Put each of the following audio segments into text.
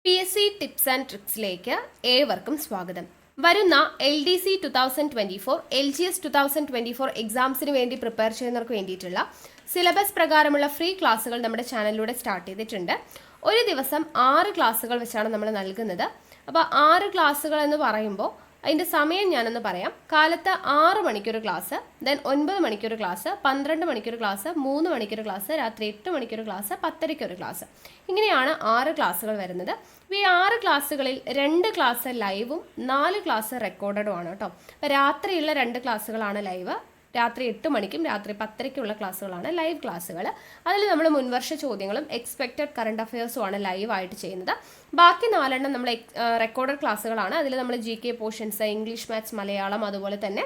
PSC tips and ട്രിക്സിലേക്ക് ഏവർക്കും സ്വാഗതം. വരുന്ന LDC 2024, LGS 2024 എക്സാംസിന് വേണ്ടി പ്രിപ്പയർ ചെയ്യുന്നവർക്ക് വേണ്ടിയിട്ടുള്ള സിലബസ് പ്രകാരമുള്ള ഫ്രീ ക്ലാസ്സുകൾ നമ്മുടെ ചാനലിലൂടെ സ്റ്റാർട്ട് ചെയ്തിട്ടുണ്ട്. ഒരു ദിവസം 6 ക്ലാസ്സുകൾ വെച്ചാണ് നമ്മൾ നൽകുന്നത്. അപ്പോൾ 6 ക്ലാസ്സുകൾ എന്ന് പറയുമ്പോൾ അതിൻ്റെ സമയം ഞാനൊന്ന് പറയാം. കാലത്ത് 6 മണിക്കൊരു ക്ലാസ്, ദെൻ 9 മണിക്കൊരു ക്ലാസ്, 12 മണിക്കൊരു ക്ലാസ്, 3 മണിക്കൊരു ക്ലാസ്, രാത്രി 8 മണിക്കൊരു ക്ലാസ്, 10:30 ക്ലാസ്. ഇങ്ങനെയാണ് 6 ക്ലാസ്സുകൾ വരുന്നത്. ഈ 6 ക്ലാസ്സുകളിൽ 2 ക്ലാസ് ലൈവും 4 ക്ലാസ് റെക്കോർഡഡും ആണ് കേട്ടോ. രാത്രിയുള്ള 2 ക്ലാസ്സുകളാണ് ലൈവ്. രാത്രി 8 മണിക്കും രാത്രി 10:30ക്കുള്ള ക്ലാസ്സുകളാണ് ലൈവ് ക്ലാസ്സുകൾ. അതിൽ നമ്മൾ മുൻവർഷ ചോദ്യങ്ങളും എക്സ്പെക്റ്റഡ് കറണ്ട് അഫയേഴ്സുമാണ് ലൈവായിട്ട് ചെയ്യുന്നത്. ബാക്കി 4 നമ്മൾ റെക്കോർഡഡ് ക്ലാസ്സുകളാണ്. അതിൽ നമ്മൾ GK portions, English, maths, Malayalam, അതുപോലെ തന്നെ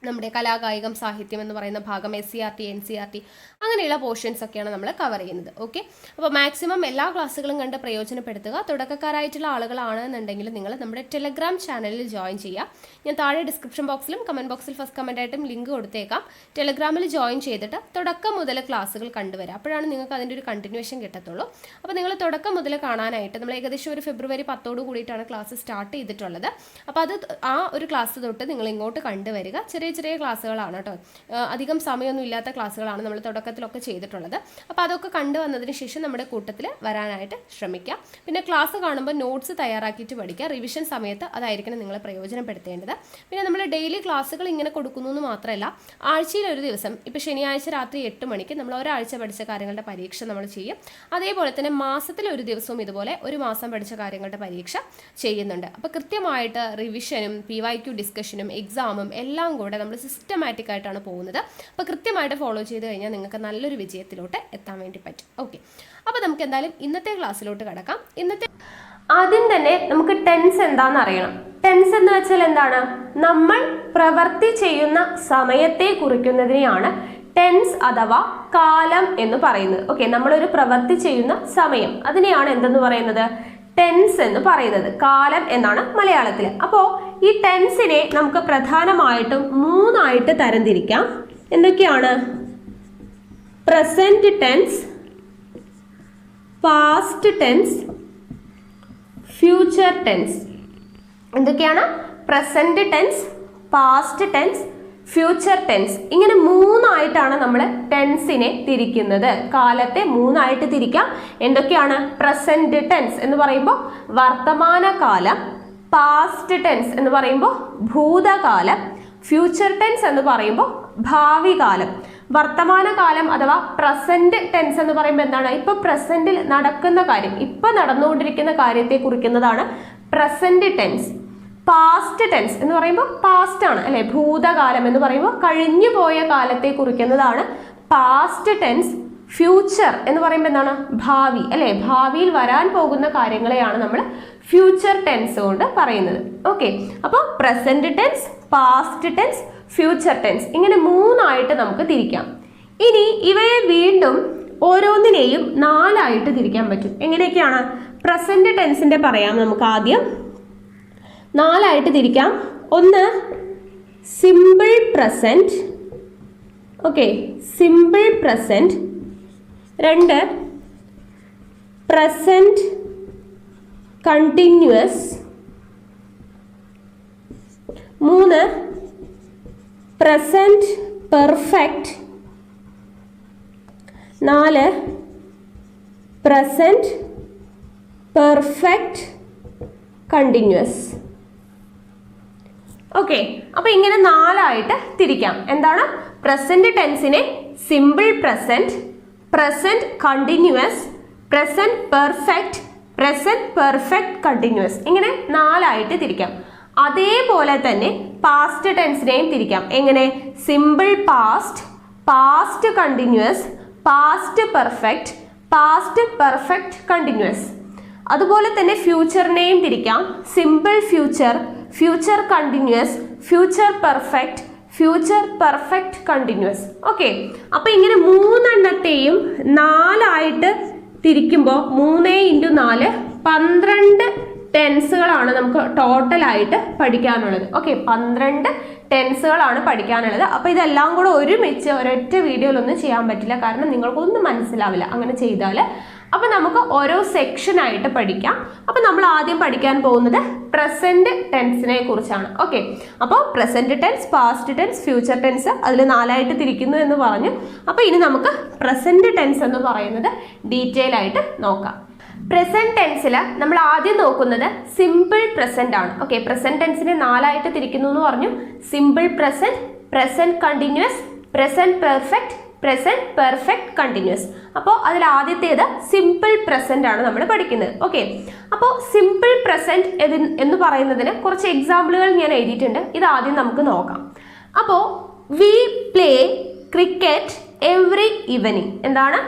നമ്മുടെ കലാകായികം, സാഹിത്യം എന്ന് പറയുന്ന ഭാഗം, SCRT, NCRT അങ്ങനെയുള്ള പോർഷൻസ് ഒക്കെയാണ് നമ്മൾ കവർ ചെയ്യുന്നത്. ഓക്കെ, അപ്പോൾ മാക്സിമം എല്ലാ ക്ലാസ്സുകളും കണ്ട് പ്രയോജനപ്പെടുത്തുക. തുടക്കക്കാരായിട്ടുള്ള ആളുകളാണെന്നുണ്ടെങ്കിൽ നിങ്ങൾ നമ്മുടെ ടെലഗ്രാം ചാനലിൽ ജോയിൻ ചെയ്യുക. ഞാൻ താഴെ ഡിസ്ക്രിപ്ഷൻ ബോക്സിലും കമൻറ്റ് ബോക്സിൽ ഫസ്റ്റ് കമൻറ്റായിട്ടും ലിങ്ക് കൊടുത്തേക്കാം. ടെലഗ്രാമിൽ ജോയിൻ ചെയ്തിട്ട് തുടക്കം മുതൽ ക്ലാസ്സുകൾ കണ്ടുവരിക. അപ്പോഴാണ് നിങ്ങൾക്ക് അതിൻ്റെ ഒരു കണ്ടിന്യൂഷൻ കിട്ടത്തുള്ളൂ. അപ്പോൾ നിങ്ങൾ തുടക്കം മുതൽ കാണാനായിട്ട് നമ്മൾ ഏകദേശം ഒരു ഫെബ്രുവരി 10 കൂടിയിട്ടാണ് ക്ലാസ് സ്റ്റാർട്ട് ചെയ്തിട്ടുള്ളത്. അപ്പോൾ അത് ആ ഒരു ക്ലാസ് തൊട്ട് നിങ്ങൾ ഇങ്ങോട്ട് കണ്ടുവരിക. ചെറിയ ക്ലാസ്സുകളാണ് കേട്ടോ, അധികം സമയമൊന്നും ഇല്ലാത്ത ക്ലാസ്സുകളാണ് നമ്മൾ തുടക്കത്തിലൊക്കെ ചെയ്തിട്ടുള്ളത്. അപ്പോൾ അതൊക്കെ കണ്ടുവന്നതിന് ശേഷം നമ്മുടെ കൂട്ടത്തിൽ വരാനായിട്ട് ശ്രമിക്കുക. പിന്നെ ക്ലാസ് കാണുമ്പോൾ നോട്ട്സ് തയ്യാറാക്കിയിട്ട് പഠിക്കുക. റിവിഷൻ സമയത്ത് അതായിരിക്കണം നിങ്ങൾ പ്രയോജനപ്പെടുത്തേണ്ടത്. പിന്നെ നമ്മൾ ഡെയിലി ക്ലാസ്സുകൾ ഇങ്ങനെ കൊടുക്കുന്നു എന്ന് മാത്രമല്ല, ആഴ്ചയിൽ ഒരു ദിവസം, ഇപ്പോൾ ശനിയാഴ്ച രാത്രി 8 മണിക്ക് നമ്മൾ ഒരാഴ്ച പഠിച്ച കാര്യങ്ങളുടെ പരീക്ഷ നമ്മൾ ചെയ്യും. അതേപോലെ തന്നെ മാസത്തിൽ ഒരു ദിവസവും ഇതുപോലെ ഒരു മാസം പഠിച്ച കാര്യങ്ങളുടെ പരീക്ഷ ചെയ്യുന്നുണ്ട്. അപ്പോൾ കൃത്യമായിട്ട് റിവിഷനും PYQ ഡിസ്കഷനും എക്സാമും എല്ലാം കൂടെ നമ്മൾ സിസ്റ്റമാറ്റിക് ആയിട്ടാണ് പോകുന്നത്. അപ്പോൾ കൃത്യമായിട്ട് ഫോളോ ചെയ്ത് കഴിഞ്ഞാൽ നിങ്ങൾക്ക് നല്ലൊരു വിജയത്തിലോട്ട് എത്താൻ വേണ്ടി പറ്റും. ഓക്കെ, അപ്പോൾ നമുക്ക് എന്തായാലും ഇന്നത്തെ ക്ലാസ്സിലോട്ട് കിടക്കാം. ആദ്യം തന്നെ നമുക്ക് ടെൻസ് എന്താണെന്ന് അറിയണം. ടെൻസ് എന്ന് വെച്ചാൽ എന്താണ്? നമ്മൾ പ്രവൃത്തി ചെയ്യുന്ന സമയത്തെ കുറിക്കുന്നതിനെയാണ് ടെൻസ് അഥവാ കാലം എന്ന് പറയുന്നത്. ഓക്കെ, നമ്മളൊരു പ്രവൃത്തി ചെയ്യുന്ന സമയം, അതിനെയാണ് എന്തെന്ന് പറയുന്നത്? ടെൻസ് എന്ന് പറയുന്നത്. കാലം എന്നാണ് മലയാളത്തിൽ. അപ്പോൾ ഈ ടെൻസിനെ നമുക്ക് പ്രധാനമായിട്ടും 3 ആയിട്ട് തരംതിരിക്കാം. എന്തൊക്കെയാണ്? Present tense, past tense, future tense. എന്തൊക്കെയാണ്? Present tense, past tense, future tense. ഇങ്ങനെ 3 ആയിട്ടാണ് നമ്മൾ ടെൻസിനെ തിരിക്കുന്നത്. കാലത്തെ 3 ആയിട്ട് തിരിക്കാം. എന്തൊക്കെയാണ്? പ്രസന്റ് ടെൻസ് എന്ന് പറയുമ്പോൾ വർത്തമാനകാലം, പാസ്റ്റ് ടെൻസ് എന്ന് പറയുമ്പോൾ ഭൂതകാലം, ഫ്യൂച്ചർ ടെൻസ് എന്ന് പറയുമ്പോൾ ഭാവി കാലം. വർത്തമാനകാലം അഥവാ പ്രസന്റ് ടെൻസ് എന്ന് പറയുമ്പോൾ എന്താണ്? ഇപ്പൊ പ്രസന്റിൽ നടക്കുന്ന കാര്യം, ഇപ്പൊ നടന്നുകൊണ്ടിരിക്കുന്ന കാര്യത്തെ കുറിക്കുന്നതാണ് പ്രസന്റ് ടെൻസ്. പാസ്റ്റ് ടെൻസ് എന്ന് പറയുമ്പോൾ പാസ്റ്റ് ആണ് അല്ലെ, ഭൂതകാലം എന്ന് പറയുമ്പോൾ കഴിഞ്ഞു പോയ കാലത്തെ കുറിക്കുന്നതാണ് പാസ്റ്റ് ടെൻസ്. ഫ്യൂച്ചർ എന്ന് പറയുമ്പോൾ എന്താണ്? ഭാവി അല്ലെ, ഭാവിയിൽ വരാൻ പോകുന്ന കാര്യങ്ങളെയാണ് നമ്മൾ ഫ്യൂച്ചർ ടെൻസ് കൊണ്ട് പറയുന്നത്. ഓക്കെ, അപ്പോൾ present tense, past tense, future tense, ഇങ്ങനെ 3 ആയിട്ട് നമുക്ക് തിരിക്കാം. ഇനി ഇവയെ വീണ്ടും ഓരോന്നിനെയും 4 ആയിട്ട് തിരിക്കാൻ പറ്റും. എങ്ങനെയൊക്കെയാണ്? പ്രസന്റ് ടെൻസിന്റെ പറയാം നമുക്ക് ആദ്യം. 4 ആയിട്ട് തിരിക്കാം. ഒന്ന് simple present. Okay, simple present. 2 present continuous. 3 present perfect. 4 present perfect continuous. Okay, അപ്പൊ ഇങ്ങനെ 4 ആയിട്ട് തിരിക്കാം. എന്താണ്? പ്രസന്റ് ടെൻസിനെ simple present, present continuous, present perfect, present perfect continuous, ഇങ്ങനെ 4 ആയിട്ട് തിരിക്കാം. അതേപോലെ തന്നെ പാസ്റ്റ് ടെൻസിനെയും തിരിക്കാം. എങ്ങനെ? Simple past, past continuous, past perfect, past perfect continuous. അതുപോലെ തന്നെ ഫ്യൂച്ചറിനെയും തിരിക്കാം. Simple future, future continuous, future perfect, future perfect continuous. Okay, അപ്പൊ ഇങ്ങനെ 3 എണ്ണത്തെയും 4 ആയിട്ട് തിരിക്കുമ്പോൾ 3 × 4 12 ടെൻസുകളാണ് നമുക്ക് ടോട്ടലായിട്ട് പഠിക്കാനുള്ളത്. ഓക്കെ, 12 ടെൻസുകളാണ് പഠിക്കാനുള്ളത്. അപ്പോൾ ഇതെല്ലാം കൂടെ ഒരുമിച്ച് ഒരൊറ്റ വീഡിയോയിലൊന്നും ചെയ്യാൻ പറ്റില്ല, കാരണം നിങ്ങൾക്കൊന്നും മനസ്സിലാവില്ല അങ്ങനെ ചെയ്താൽ. അപ്പോൾ നമുക്ക് ഓരോ സെക്ഷനായിട്ട് പഠിക്കാം. അപ്പോൾ നമ്മൾ ആദ്യം പഠിക്കാൻ പോകുന്നത് പ്രസന്റ് ടെൻസിനെ കുറിച്ചാണ്. ഓക്കെ, അപ്പോൾ present tense, past tense, future tense, അതിൽ 4ആയിട്ട് തിരിക്കുന്നു എന്ന് പറഞ്ഞു. അപ്പോൾ ഇനി നമുക്ക് പ്രസന്റ് ടെൻസ് എന്ന് പറയുന്നത് ഡീറ്റെയിൽ ആയിട്ട് നോക്കാം. പ്രസന്റ് ടെൻസിൽ നമ്മൾ ആദ്യം നോക്കുന്നത് സിമ്പിൾ പ്രസന്റ് ആണ്. ഓക്കെ, പ്രസന്റ് ടെൻസിനെ 4ആയിട്ട് തിരിക്കുന്നു എന്ന് പറഞ്ഞു. Simple present, present continuous, present perfect, present perfect continuous. അപ്പോൾ അതിൽ ആദ്യത്തേത് സിമ്പിൾ പ്രസന്റ് ആണ് നമ്മൾ പഠിക്കുന്നത്. ഓക്കെ, അപ്പോൾ സിമ്പിൾ പ്രസന്റ് എന്ന് പറയുന്നതിന് കുറച്ച് എക്സാമ്പിളുകൾ ഞാൻ എഴുതിയിട്ടുണ്ട്. ഇത് ആദ്യം നമുക്ക് നോക്കാം. അപ്പോൾ we play cricket every evening. എന്താണ്?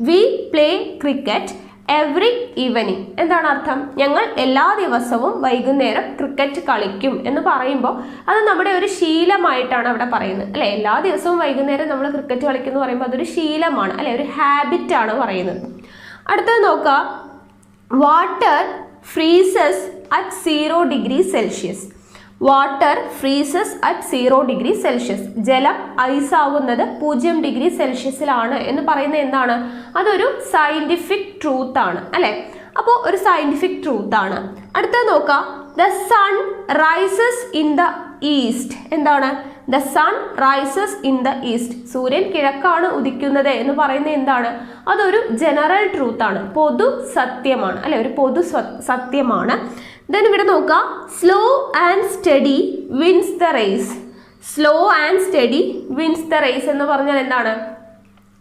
We play cricket every evening. എന്താണ് അർത്ഥം? ഞങ്ങൾ എല്ലാ ദിവസവും വൈകുന്നേരം ക്രിക്കറ്റ് കളിക്കും എന്ന് പറയുമ്പോൾ അത് നമ്മുടെ ഒരു ശീലമായിട്ടാണ് അവിടെ പറയുന്നത്, അല്ലെ? എല്ലാ ദിവസവും വൈകുന്നേരം നമ്മൾ ക്രിക്കറ്റ് കളിക്കും എന്ന് പറയുമ്പോൾ അതൊരു ശീലമാണ്, അല്ലെ? ഒരു ഹാബിറ്റാണ് പറയുന്നത്. അടുത്തത് നോക്കുക. Water freezes at 0 degree Celsius. Water freezes at 0 degree Celsius. ജലം ഐസ് ആകുന്നത് 0 ഡിഗ്രി സെൽഷ്യസിലാണ് എന്ന് പറയുന്നത് എന്താണ്? അതൊരു സയന്റിഫിക് ട്രൂത്ത് ആണ്, അല്ലെ? അപ്പോൾ ഒരു സയന്റിഫിക് ട്രൂത്ത് ആണ്. അടുത്തത് നോക്കാം. The sun rises in the east. എന്താണ്? The sun rises in the east. സൂര്യൻ കിഴക്കാണ് ഉദിക്കുന്നത് എന്ന് പറയുന്നത് എന്താണ്? അതൊരു ജനറൽ ട്രൂത്ത് ആണ്, പൊതു സത്യമാണ്, അല്ലെ? ഒരു പൊതു സത്യമാണ്. ദെൻ ഇവിടെ നോക്കാം. Slow and steady wins the race. Slow and steady wins the race എന്ന് പറഞ്ഞാൽ എന്താണ്?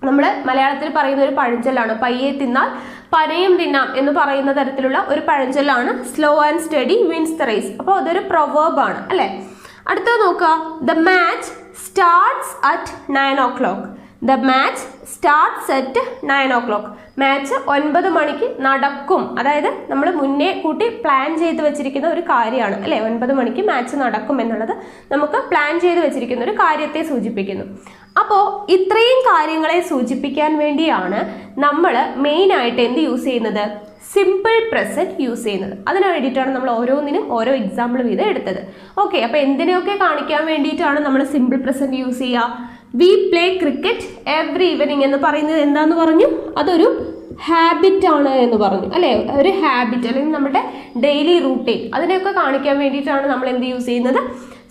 നമ്മൾ മലയാളത്തിൽ പറയുന്ന ഒരു പഴഞ്ചൊല്ലാണ്. പയ്യെ തിന്നാൽ പനയും തിന്നാം എന്ന് പറയുന്ന തരത്തിലുള്ള ഒരു പഴഞ്ചൊല്ലാണ് slow and steady wins the race. അപ്പോൾ അതൊരു പ്രൊവേർബ് ആണ്, അല്ലേ? അടുത്തത് നോക്കുക. The match starts at 9 o'clock. The match starts at 9 o'clock. Match 9 മണിക്ക് നടക്കും. അതായത് നമ്മൾ മുന്നേ കൂട്ടി പ്ലാൻ ചെയ്ത് വെച്ചിരിക്കുന്ന ഒരു കാര്യമാണ്, അല്ലേ? 9 മണിക്ക് മാച്ച് നടക്കും എന്നുള്ളത് നമുക്ക് പ്ലാൻ ചെയ്ത് വെച്ചിരിക്കുന്ന ഒരു കാര്യത്തെ സൂചിപ്പിക്കുന്നു. അപ്പോൾ ഇത്രയും കാര്യങ്ങളെ സൂചിപ്പിക്കാൻ വേണ്ടിയാണ് നമ്മൾ മെയിനായിട്ട് എന്ത് യൂസ് ചെയ്യുന്നത്? സിമ്പിൾ പ്രസന്റ് യൂസ് ചെയ്യുന്നത്. അതിന് വേണ്ടിയിട്ടാണ് നമ്മൾ ഓരോന്നിനും ഓരോ എക്സാമ്പിൾ വീതം എടുത്തത്. ഓക്കെ, അപ്പോൾ എന്തിനെയൊക്കെ കാണിക്കാൻ വേണ്ടിയിട്ടാണ് നമ്മൾ സിമ്പിൾ പ്രസന്റ് യൂസ് ചെയ്യുക? V play cricket every evening എന്ന് പറയുന്നത് എന്താന്ന് പറഞ്ഞു? അതൊരു ഹാബിറ്റ് ആണ് എന്ന് പറഞ്ഞു, അല്ലേ? ഒരു ഹാബിറ്റ് അല്ലെങ്കിൽ നമ്മുടെ ഡെയിലി റൂട്ടീൻ, അതിനെയൊക്കെ കാണിക്കാൻ വേണ്ടിയിട്ടാണ് നമ്മൾ എന്ത് യൂസ് ചെയ്യുന്നത്?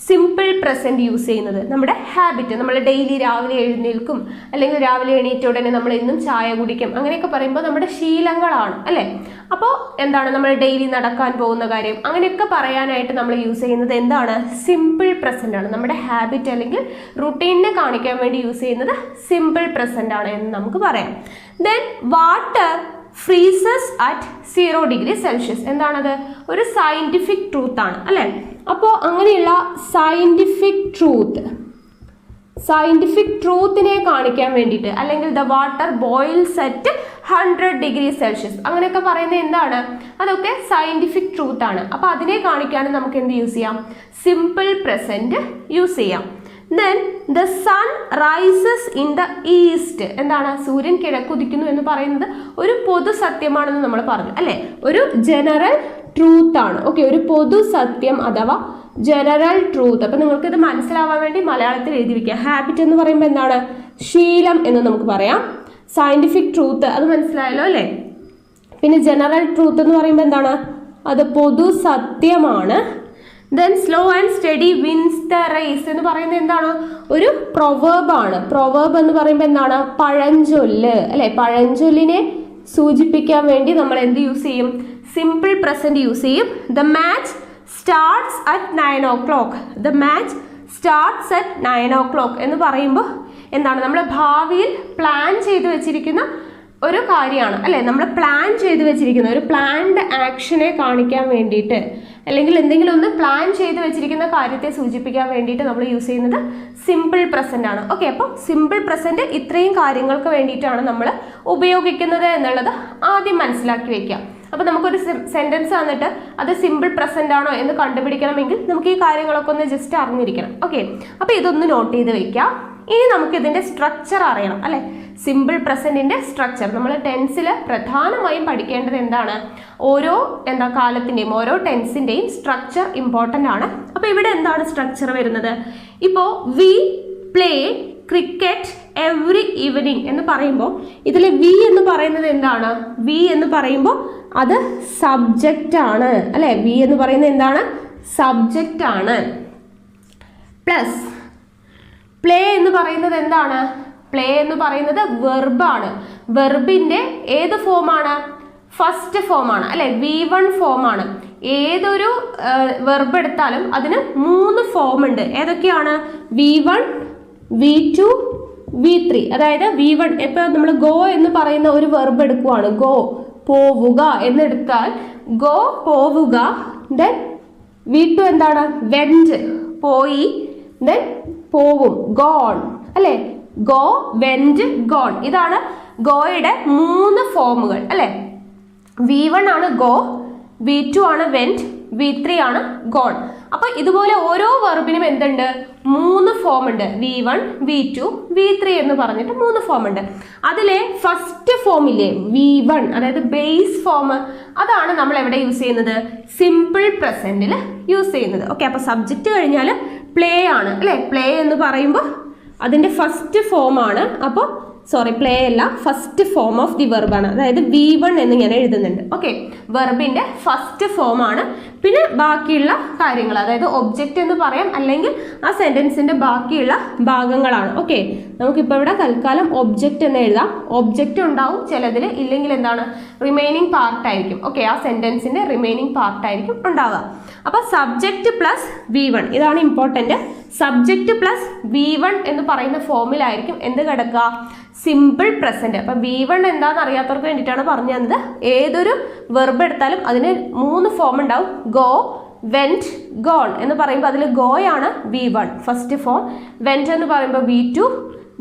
സിമ്പിൾ പ്രസന്റ് യൂസ് ചെയ്യുന്നത്. നമ്മുടെ ഹാബിറ്റ്, നമ്മൾ ഡെയിലി രാവിലെ എഴുന്നേൽക്കും, അല്ലെങ്കിൽ രാവിലെ എണീറ്റ ഉടനെ നമ്മൾ എന്നും ചായ കുടിക്കും, അങ്ങനെയൊക്കെ പറയുമ്പോൾ നമ്മുടെ ശീലങ്ങളാണ്, അല്ലേ? അപ്പോൾ എന്താണ്? നമ്മൾ ഡെയിലി നടക്കാൻ പോകുന്ന കാര്യം, അങ്ങനെയൊക്കെ പറയാനായിട്ട് നമ്മൾ യൂസ് ചെയ്യുന്നത് എന്താണ്? സിമ്പിൾ പ്രസന്റ് ആണ്. നമ്മുടെ ഹാബിറ്റ് അല്ലെങ്കിൽ റുട്ടീനെ കാണിക്കാൻ വേണ്ടി യൂസ് ചെയ്യുന്നത് സിമ്പിൾ പ്രസന്റ് ആണ് എന്ന് നമുക്ക് പറയാം. Then water freezes at 0 degree Celsius. എന്താണത്? ഒരു സയന്റിഫിക് ട്രൂത്ത് ആണ്, അല്ലേ? അപ്പോൾ അങ്ങനെയുള്ള സയന്റിഫിക് ട്രൂത്തിനെ കാണിക്കാൻ വേണ്ടിയിട്ട്, അല്ലെങ്കിൽ the water boils at 100 degree Celsius, അങ്ങനെയൊക്കെ പറയുന്നത് എന്താണ്? അതൊക്കെ സയന്റിഫിക് ട്രൂത്ത് ആണ്. അപ്പോൾ അതിനെ കാണിക്കാൻ നമുക്ക് എന്ത് യൂസ് ചെയ്യാം? സിമ്പിൾ പ്രസന്റ് യൂസ് ചെയ്യാം. Then the sun rises in the east. എന്താണ്? സൂര്യൻ കിഴക്കുദിക്കുന്നു എന്ന് പറയുന്നത് ഒരു പൊതു സത്യമാണെന്ന് നമ്മൾ പറഞ്ഞു, അല്ലേ? ഒരു ജനറൽ ട്രൂത്ത് ആണ്. ഓക്കെ, ഒരു പൊതു സത്യം അഥവാ ജനറൽ ട്രൂത്ത്. അപ്പം നിങ്ങൾക്ക് ഇത് മനസ്സിലാവാൻ വേണ്ടി മലയാളത്തിൽ എഴുതി വയ്ക്കുക. ഹാബിറ്റ് എന്ന് പറയുമ്പോൾ എന്താണ്? ശീലം എന്ന് നമുക്ക് പറയാം. സയന്റിഫിക് ട്രൂത്ത് അത് മനസ്സിലായല്ലോ, അല്ലേ? പിന്നെ ജനറൽ ട്രൂത്ത് എന്ന് പറയുമ്പോൾ എന്താണ്? അത് പൊതു സത്യമാണ്. Then slow and steady wins the race എന്ന് പറയുന്നത് എന്താണ്? ഒരു പ്രൊവേർബ് ആണ്. പ്രൊവേർബ് എന്ന് പറയുമ്പോൾ എന്താണ്? പഴഞ്ചൊല്ല്, അല്ലെ? പഴഞ്ചൊല്ലിനെ സൂചിപ്പിക്കാൻ വേണ്ടി നമ്മൾ എന്ത് യൂസ് ചെയ്യും? സിമ്പിൾ പ്രസന്റ് യൂസ് ചെയ്യും. The match starts at 9 o'clock. The match starts at 9 o'clock എന്ന് പറയുമ്പോൾ എന്താണ്? നമ്മൾ ഭാവിയിൽ പ്ലാൻ ചെയ്ത് വെച്ചിരിക്കുന്ന ഒരു കാര്യമാണ്, അല്ലേ? നമ്മൾ പ്ലാൻ ചെയ്ത് വെച്ചിരിക്കുന്ന ഒരു പ്ലാൻഡ് ആക്ഷനെ കാണിക്കാൻ വേണ്ടിയിട്ട്, അല്ലെങ്കിൽ എന്തെങ്കിലും ഒന്ന് പ്ലാൻ ചെയ്ത് വെച്ചിരിക്കുന്ന കാര്യത്തെ സൂചിപ്പിക്കാൻ വേണ്ടിയിട്ട് നമ്മൾ യൂസ് ചെയ്യുന്നത് സിമ്പിൾ പ്രസന്റ് ആണ്. ഓക്കെ, അപ്പോൾ സിമ്പിൾ പ്രസന്റ് ഇത്രയും കാര്യങ്ങൾക്ക് വേണ്ടിയിട്ടാണ് നമ്മൾ ഉപയോഗിക്കുന്നത് എന്നുള്ളത് ആദ്യം മനസ്സിലാക്കി വെക്കാം. അപ്പോൾ നമുക്കൊരു സെന്റൻസ് വന്നിട്ട് അത് സിമ്പിൾ പ്രസന്റ് ആണോ എന്ന് കണ്ടുപിടിക്കണമെങ്കിൽ നമുക്ക് ഈ കാര്യങ്ങളൊക്കെ ഒന്ന് ജസ്റ്റ് അറിഞ്ഞിരിക്കണം. ഓക്കെ, അപ്പോൾ ഇതൊന്ന് നോട്ട് ചെയ്ത് വെക്കാം. ഇനി നമുക്ക് ഇതിന്റെ സ്ട്രക്ചർ അറിയണം, അല്ലെ? സിമ്പിൾ പ്രസന്റിന്റെ സ്ട്രക്ചർ നമ്മൾ ടെൻസിൽ പ്രധാനമായും പഠിക്കേണ്ടത് എന്താണ്? ഓരോ കാലത്തിന്റെയും ഓരോ ടെൻസിന്റെയും സ്ട്രക്ചർ ഇമ്പോർട്ടൻ്റ് ആണ്. അപ്പോൾ ഇവിടെ എന്താണ് സ്ട്രക്ചർ വരുന്നത്? ഇപ്പോൾ V play cricket every evening എന്ന് പറയുമ്പോൾ ഇതിൽ വി എന്ന് പറയുന്നത് എന്താണ്? വി എന്ന് പറയുമ്പോൾ അത് സബ്ജക്റ്റ് ആണ് അല്ലെ? വി എന്ന് പറയുന്നത് എന്താണ്? സബ്ജക്റ്റ് ആണ്. പ്ലസ് പ്ലേ എന്ന് പറയുന്നത് എന്താണ്? പ്ലേ എന്ന് പറയുന്നത് വെർബാണ്. വെർബിന്റെ ഏത് ഫോമാണ്? ഫസ്റ്റ് ഫോമാണ് അല്ലെ? V1 ഫോമാണ്. ഏതൊരു വെർബ് എടുത്താലും അതിന് 3 ഫോം ഉണ്ട്. ഏതൊക്കെയാണ്? V1, V2, V3. അതായത് V1 ഇപ്പൊ നമ്മൾ ഗോ എന്ന് പറയുന്ന ഒരു വെർബ് എടുക്കുവാണ്. ഗോ പോവുക എന്നെടുത്താൽ ഗോ പോവുക. ദെൻ V2 എന്താണ്? വെന്റ് പോയി, ദെൻ പോവും, ഗോൺ അല്ലെ? Go, went, gone. ഇതാണ് ഗോയുടെ 3 ഫോമുകൾ അല്ലെ? V1 ആണ് ഗോ, V2 ആണ് വെന്റ്, V3 ആണ് ഗോൺ. അപ്പൊ ഇതുപോലെ ഓരോ വെർബിനും എന്തുണ്ട്? 3 ഫോം ഉണ്ട്. V1, V2, V3 എന്ന് പറഞ്ഞിട്ട് 3 ഫോം ഉണ്ട്. അതിലെ ഫസ്റ്റ് ഫോമില്ലേ V1, അതായത് ബേസ് ഫോം, അതാണ് നമ്മൾ എവിടെ യൂസ് ചെയ്യുന്നത്? സിമ്പിൾ പ്രസന്റിൽ യൂസ് ചെയ്യുന്നത്. ഓക്കെ, അപ്പൊ സബ്ജക്റ്റ് കഴിഞ്ഞാൽ പ്ലേ ആണ് അല്ലെ? പ്ലേ എന്ന് പറയുമ്പോൾ അതിന്റെ ഫസ്റ്റ് ഫോം ആണ്. അപ്പോൾ പ്ലേ അല്ല, ഫസ്റ്റ് ഫോം ഓഫ് ദി വെർബാണ്. അതായത് V1 എന്ന് ഞാൻ എഴുതുന്നുണ്ട്. ഓക്കെ, വെർബിന്റെ ഫസ്റ്റ് ഫോം ആണ്. പിന്നെ ബാക്കിയുള്ള കാര്യങ്ങൾ, അതായത് ഒബ്ജക്റ്റ് എന്ന് പറയാം, അല്ലെങ്കിൽ ആ സെന്റൻസിന്റെ ബാക്കിയുള്ള ഭാഗങ്ങളാണ്. ഓക്കെ, നമുക്കിപ്പോൾ ഇവിടെ തൽക്കാലം ഒബ്ജക്റ്റ് എന്ന് എഴുതാം. ഒബ്ജക്റ്റ് ഉണ്ടാവും ചിലതിൽ, ഇല്ലെങ്കിൽ എന്താണ്? റിമൈനിങ് പാർട്ട് ആയിരിക്കും. ഓക്കെ, ആ സെന്റൻസിന്റെ റിമൈനിങ് പാർട്ട് ആയിരിക്കും ഉണ്ടാവുക. അപ്പൊ സബ്ജക്റ്റ് പ്ലസ് V1, ഇതാണ് ഇമ്പോർട്ടന്റ്. സബ്ജക്റ്റ് പ്ലസ് V1 എന്ന് പറയുന്ന ഫോമിലായിരിക്കും എന്ത് കിടക്കുക? Simple present. അപ്പൊ V1 എന്താണെന്ന് അറിയാത്തവർക്ക് വേണ്ടിയിട്ടാണ് പറഞ്ഞു തന്നത്. ഏതൊരു വെർബ് എടുത്താലും അതിന് 3 ഫോം ഉണ്ടാവും. ഗോ, വെന്റ്, ഗോൺ എന്ന് പറയുമ്പോൾ അതിൽ ഗോയാണ് V1 ഫസ്റ്റ് ഫോം, വെന്റ് എന്ന് പറയുമ്പോൾ V2,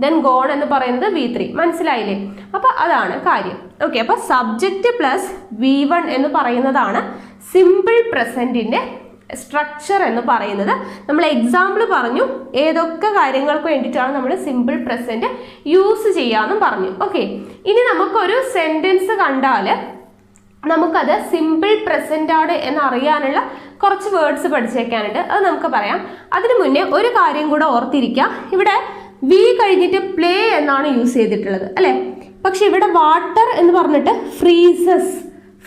ദെൻ ഗോൺ എന്ന് പറയുന്നത് V3. മനസ്സിലായില്ലേ? അപ്പൊ അതാണ് കാര്യം. ഓക്കെ, അപ്പൊ സബ്ജക്റ്റ് പ്ലസ് V1 എന്ന് പറയുന്നതാണ് സിമ്പിൾ പ്രസന്റിന്റെ സ്ട്രക്ചർ എന്ന് പറയുന്നത്. നമ്മൾ എക്സാമ്പിൾ പറഞ്ഞു ഏതൊക്കെ കാര്യങ്ങൾക്ക് വേണ്ടിയിട്ടാണ് നമ്മൾ സിമ്പിൾ പ്രസന്റ് യൂസ് ചെയ്യാമെന്നും പറഞ്ഞു. ഓക്കെ, ഇനി നമുക്കൊരു സെന്റൻസ് കണ്ടാൽ നമുക്കത് സിമ്പിൾ പ്രസന്റ് ആണ് എന്നറിയാനുള്ള കുറച്ച് വേർഡ്സ് പഠിച്ചേക്കാനുണ്ട്. അത് നമുക്ക് പറയാം. അതിനു മുന്നേ ഒരു കാര്യം കൂടെ ഓർത്തിരിക്കുക. ഇവിടെ വി കഴിഞ്ഞിട്ട് പ്ലേ എന്നാണ് യൂസ് ചെയ്തിട്ടുള്ളത് അല്ലെ? പക്ഷെ ഇവിടെ വാട്ടർ എന്ന് പറഞ്ഞിട്ട്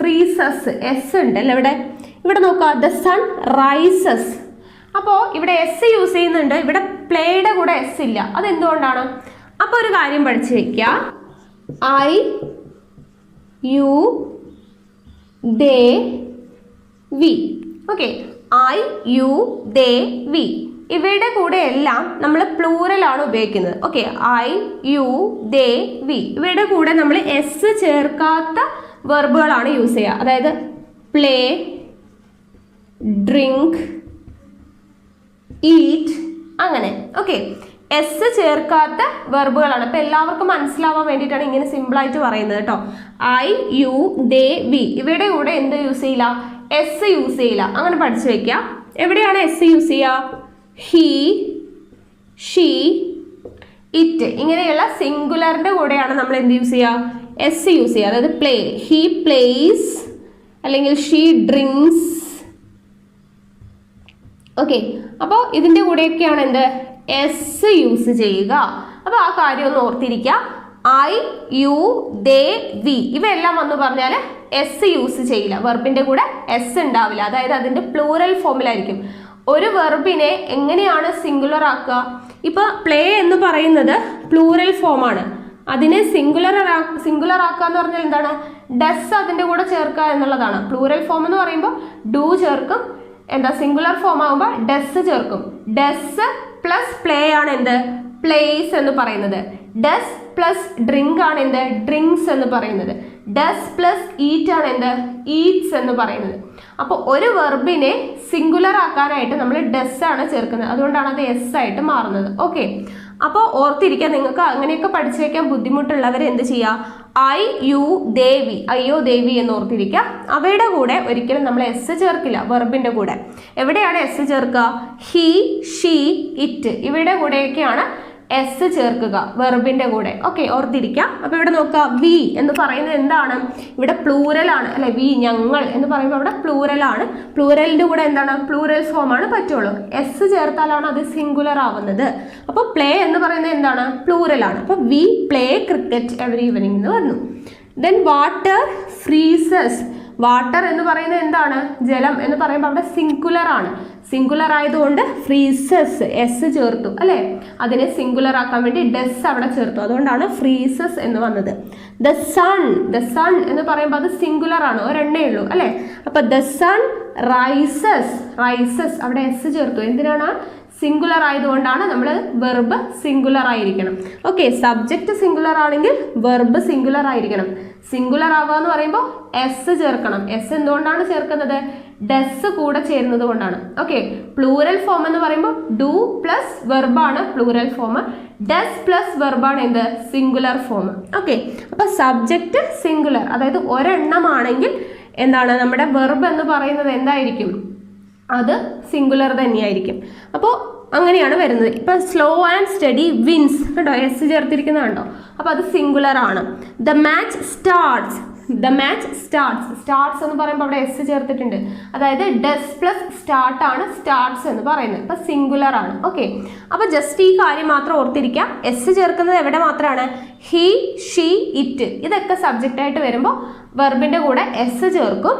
ഫ്രീസസ് എസ് ഉണ്ട് അല്ലെ? ഇവിടെ നോക്കുക, ദ സൺ റൈസസ്. അപ്പോൾ ഇവിടെ എസ് യൂസ് ചെയ്യുന്നുണ്ട്, ഇവിടെ പ്ലേയുടെ കൂടെ എസ് ഇല്ല. അതെന്തുകൊണ്ടാണ്? അപ്പോൾ ഒരു കാര്യം പഠിച്ചു വെക്കുക. I, you, they, we. Okay, I, you, they, we. ഇവയുടെ കൂടെ എല്ലാം നമ്മൾ പ്ലൂറൽ ആണ് ഉപയോഗിക്കുന്നത്. Okay, I, you, they, we. ഇവയുടെ കൂടെ നമ്മൾ എസ് ചേർക്കാത്ത വെർബുകളാണ് യൂസ് ചെയ്യുക. അതായത് പ്ലേ, ഡ്രിങ്ക്, ഈറ്റ്, അങ്ങനെ. ഓക്കെ, എസ് ചേർക്കാത്ത വെർബുകളാണ്. അപ്പൊ എല്ലാവർക്കും മനസ്സിലാവാൻ വേണ്ടിയിട്ടാണ് ഇങ്ങനെ സിമ്പിൾ ആയിട്ട് പറയുന്നത് കേട്ടോ. I, you, they, we. ഇവയുടെ കൂടെ എന്ത് യൂസ് ചെയ്യില്ല? എസ് യൂസ് ചെയ്യില്ല. അങ്ങനെ പഠിച്ചു വെക്കുക. എവിടെയാണ് എസ് യൂസ് ചെയ്യുക? ഹി, ഷീ, ഇറ്റ്, ഇങ്ങനെയുള്ള സിംഗുലറിന്റെ കൂടെയാണ് നമ്മൾ എന്ത് യൂസ് ചെയ്യുക? എസ് യൂസ് ചെയ്യുക. അതായത് പ്ലേ, ഹി പ്ലേസ്, അല്ലെങ്കിൽ ഷീ ഡ്രിങ്ക്സ്. ഓക്കെ, അപ്പോൾ ഇതിന്റെ കൂടെയൊക്കെയാണ് എന്ത്? എസ് യൂസ് ചെയ്യുക. അപ്പോൾ ആ കാര്യം ഒന്ന് ഓർത്തിരിക്കുക. I, you, they, we. ഇവയെല്ലാം വന്ന് പറഞ്ഞാൽ എസ് യൂസ് ചെയ്യില്ല. വെർബിന്റെ കൂടെ എസ് ഉണ്ടാവില്ല. അതായത് അതിന്റെ പ്ലൂറൽ ഫോമിലായിരിക്കും. ഒരു വെർബിനെ എങ്ങനെയാണ് സിംഗുലർ ആക്കുക? ഇപ്പൊ പ്ലേ എന്ന് പറയുന്നത് പ്ലൂറൽ ഫോമാണ്. അതിനെ സിംഗുലർ ആക്കുക എന്ന് പറഞ്ഞാൽ എന്താണ്? ഡസ് അതിന്റെ കൂടെ ചേർക്കുക എന്നുള്ളതാണ്. പ്ലൂറൽ ഫോം എന്ന് പറയുമ്പോൾ ഡു ചേർക്കും. എന്താ സിംഗുലർ ഫോം ആകുമ്പോൾ ഡസ് ചേർക്കും. ഡസ് പ്ലസ് പ്ലേ ആണ് എന്ത്? പ്ലേസ് എന്ന് പറയുന്നത്. ഡസ് പ്ലസ് ഡ്രിങ്ക് ആണ് എന്ത്? ഡ്രിങ്ക്സ് എന്ന് പറയുന്നത്. ഡസ് പ്ലസ് ഈറ്റ് ആണ് എന്ത്? ഈറ്റ്സ് എന്ന് പറയുന്നത്. അപ്പോൾ ഒരു വെർബിനെ സിംഗുലർ ആക്കാനായിട്ട് നമ്മൾ ഡസ് ആണ് ചേർക്കുന്നത്. അതുകൊണ്ടാണ് അത് എസ് ആയിട്ട് മാറുന്നത്. ഓക്കെ, അപ്പോൾ ഓർത്തിരിക്കുക. നിങ്ങൾക്ക് അങ്ങനെയൊക്കെ പഠിച്ചു വയ്ക്കാൻ ബുദ്ധിമുട്ടുള്ളവർ എന്ത് ചെയ്യുക? I, you, they, we. അയ്യോ ദേവി എന്ന് ഓർത്തിരിക്കുക. അവയുടെ കൂടെ ഒരിക്കലും നമ്മൾ എസ് ചേർക്കില്ല. വെർബിന്റെ കൂടെ എവിടെയാണ് എസ് ചേർക്കുക? He, she, it. ഇവയുടെ കൂടെയൊക്കെയാണ് എസ് ചേർക്കുക വെർബിന്റെ കൂടെ. ഓക്കെ, ഓർത്തിരിക്കാം. അപ്പൊ ഇവിടെ നോക്കുക, വി എന്ന് പറയുന്നത് എന്താണ്? ഇവിടെ പ്ലൂറൽ ആണ് അല്ലെ. വി ഞങ്ങൾ എന്ന് പറയുമ്പോൾ ഇവിടെ പ്ലൂറൽ ആണ്. പ്ലൂറലിന്റെ കൂടെ എന്താണ്? പ്ലൂറൽ ഫോം ആണ് പറ്റുള്ളൂ. എസ് ചേർത്താലാണ് അത് സിംഗുലർ ആവുന്നത്. അപ്പൊ പ്ലേ എന്ന് പറയുന്നത് എന്താണ്? പ്ലൂറൽ ആണ്. അപ്പൊ V play cricket every evening എന്ന് പറഞ്ഞു. Then water freezes. വാട്ടർ എന്ന് പറയുന്നത് എന്താണ്? ജലം എന്ന് പറയുമ്പോൾ അവിടെ സിംഗുലർ ആണ്. സിംഗുലർ ആയതുകൊണ്ട് ഫ്രീസസ് എസ് ചേർത്തു അല്ലെ. അതിനെ സിംഗുലർ ആക്കാൻ വേണ്ടി ഡെസ് അവിടെ ചേർത്തു. അതുകൊണ്ടാണ് ഫ്രീസസ് എന്ന് വന്നത്. ദ സൺ എന്ന് പറയുമ്പോൾ അത് സിംഗുലർ ആണ്, ഒരെണ്ണേ ഉള്ളൂ അല്ലെ. അപ്പൊ ദ സൺ റൈസസ് അവിടെ എസ് ചേർത്തു. എന്തിനാണ്? സിംഗുലർ ആയതുകൊണ്ടാണ്. നമ്മൾ വെർബ് സിംഗുലർ ആയിരിക്കണം. ഓക്കെ, സബ്ജക്റ്റ് സിംഗുലർ ആണെങ്കിൽ വെർബ് സിംഗുലർ ആയിരിക്കണം. സിംഗുലർ ആവുക എന്ന് പറയുമ്പോൾ എസ് ചേർക്കണം. എസ് എന്തുകൊണ്ടാണ് ചേർക്കുന്നത്? ഡെസ് കൂടെ ചേരുന്നത് കൊണ്ടാണ്. ഓക്കെ, പ്ലൂറൽ ഫോം എന്ന് പറയുമ്പോൾ ഡു പ്ലസ് വെർബാണ് പ്ലൂറൽ ഫോം. ഡെസ് പ്ലസ് വെർബാണ് എന്ത്? Singular form. ഓക്കെ, അപ്പൊ സബ്ജക്റ്റ് സിംഗുലർ, അതായത് ഒരെണ്ണമാണെങ്കിൽ എന്താണ് നമ്മുടെ വെർബ് എന്ന് പറയുന്നത് എന്തായിരിക്കും? അത് സിംഗുലർ തന്നെയായിരിക്കും. അപ്പോൾ അങ്ങനെയാണ് വരുന്നത്. ഇപ്പൊ സ്ലോ ആൻഡ് സ്റ്റഡി വിൻസ് കേട്ടോ, എസ് ചേർത്തിരിക്കുന്നത് കണ്ടോ. അപ്പൊ അത് സിംഗുലർ ആണ്. ദ മാച്ച് സ്റ്റാർട്ട്സ് എന്ന് പറയുമ്പോൾ അവിടെ എസ് ചേർത്തിട്ടുണ്ട്. അതായത് ഡെസ് പ്ലസ് സ്റ്റാർട്ട് ആണ് സ്റ്റാർട്ട്സ് എന്ന് പറയുന്നത്. അപ്പൊ സിംഗുലർ ആണ്. ഓക്കെ, അപ്പൊ ജസ്റ്റ് ഈ കാര്യം മാത്രം ഓർത്തിരിക്കാം. എസ് ചേർക്കുന്നത് എവിടെ മാത്രമാണ്? He, she, it. ഇതൊക്കെ സബ്ജക്റ്റ് ആയിട്ട് വരുമ്പോൾ വെർബിന്റെ കൂടെ എസ് ചേർക്കും.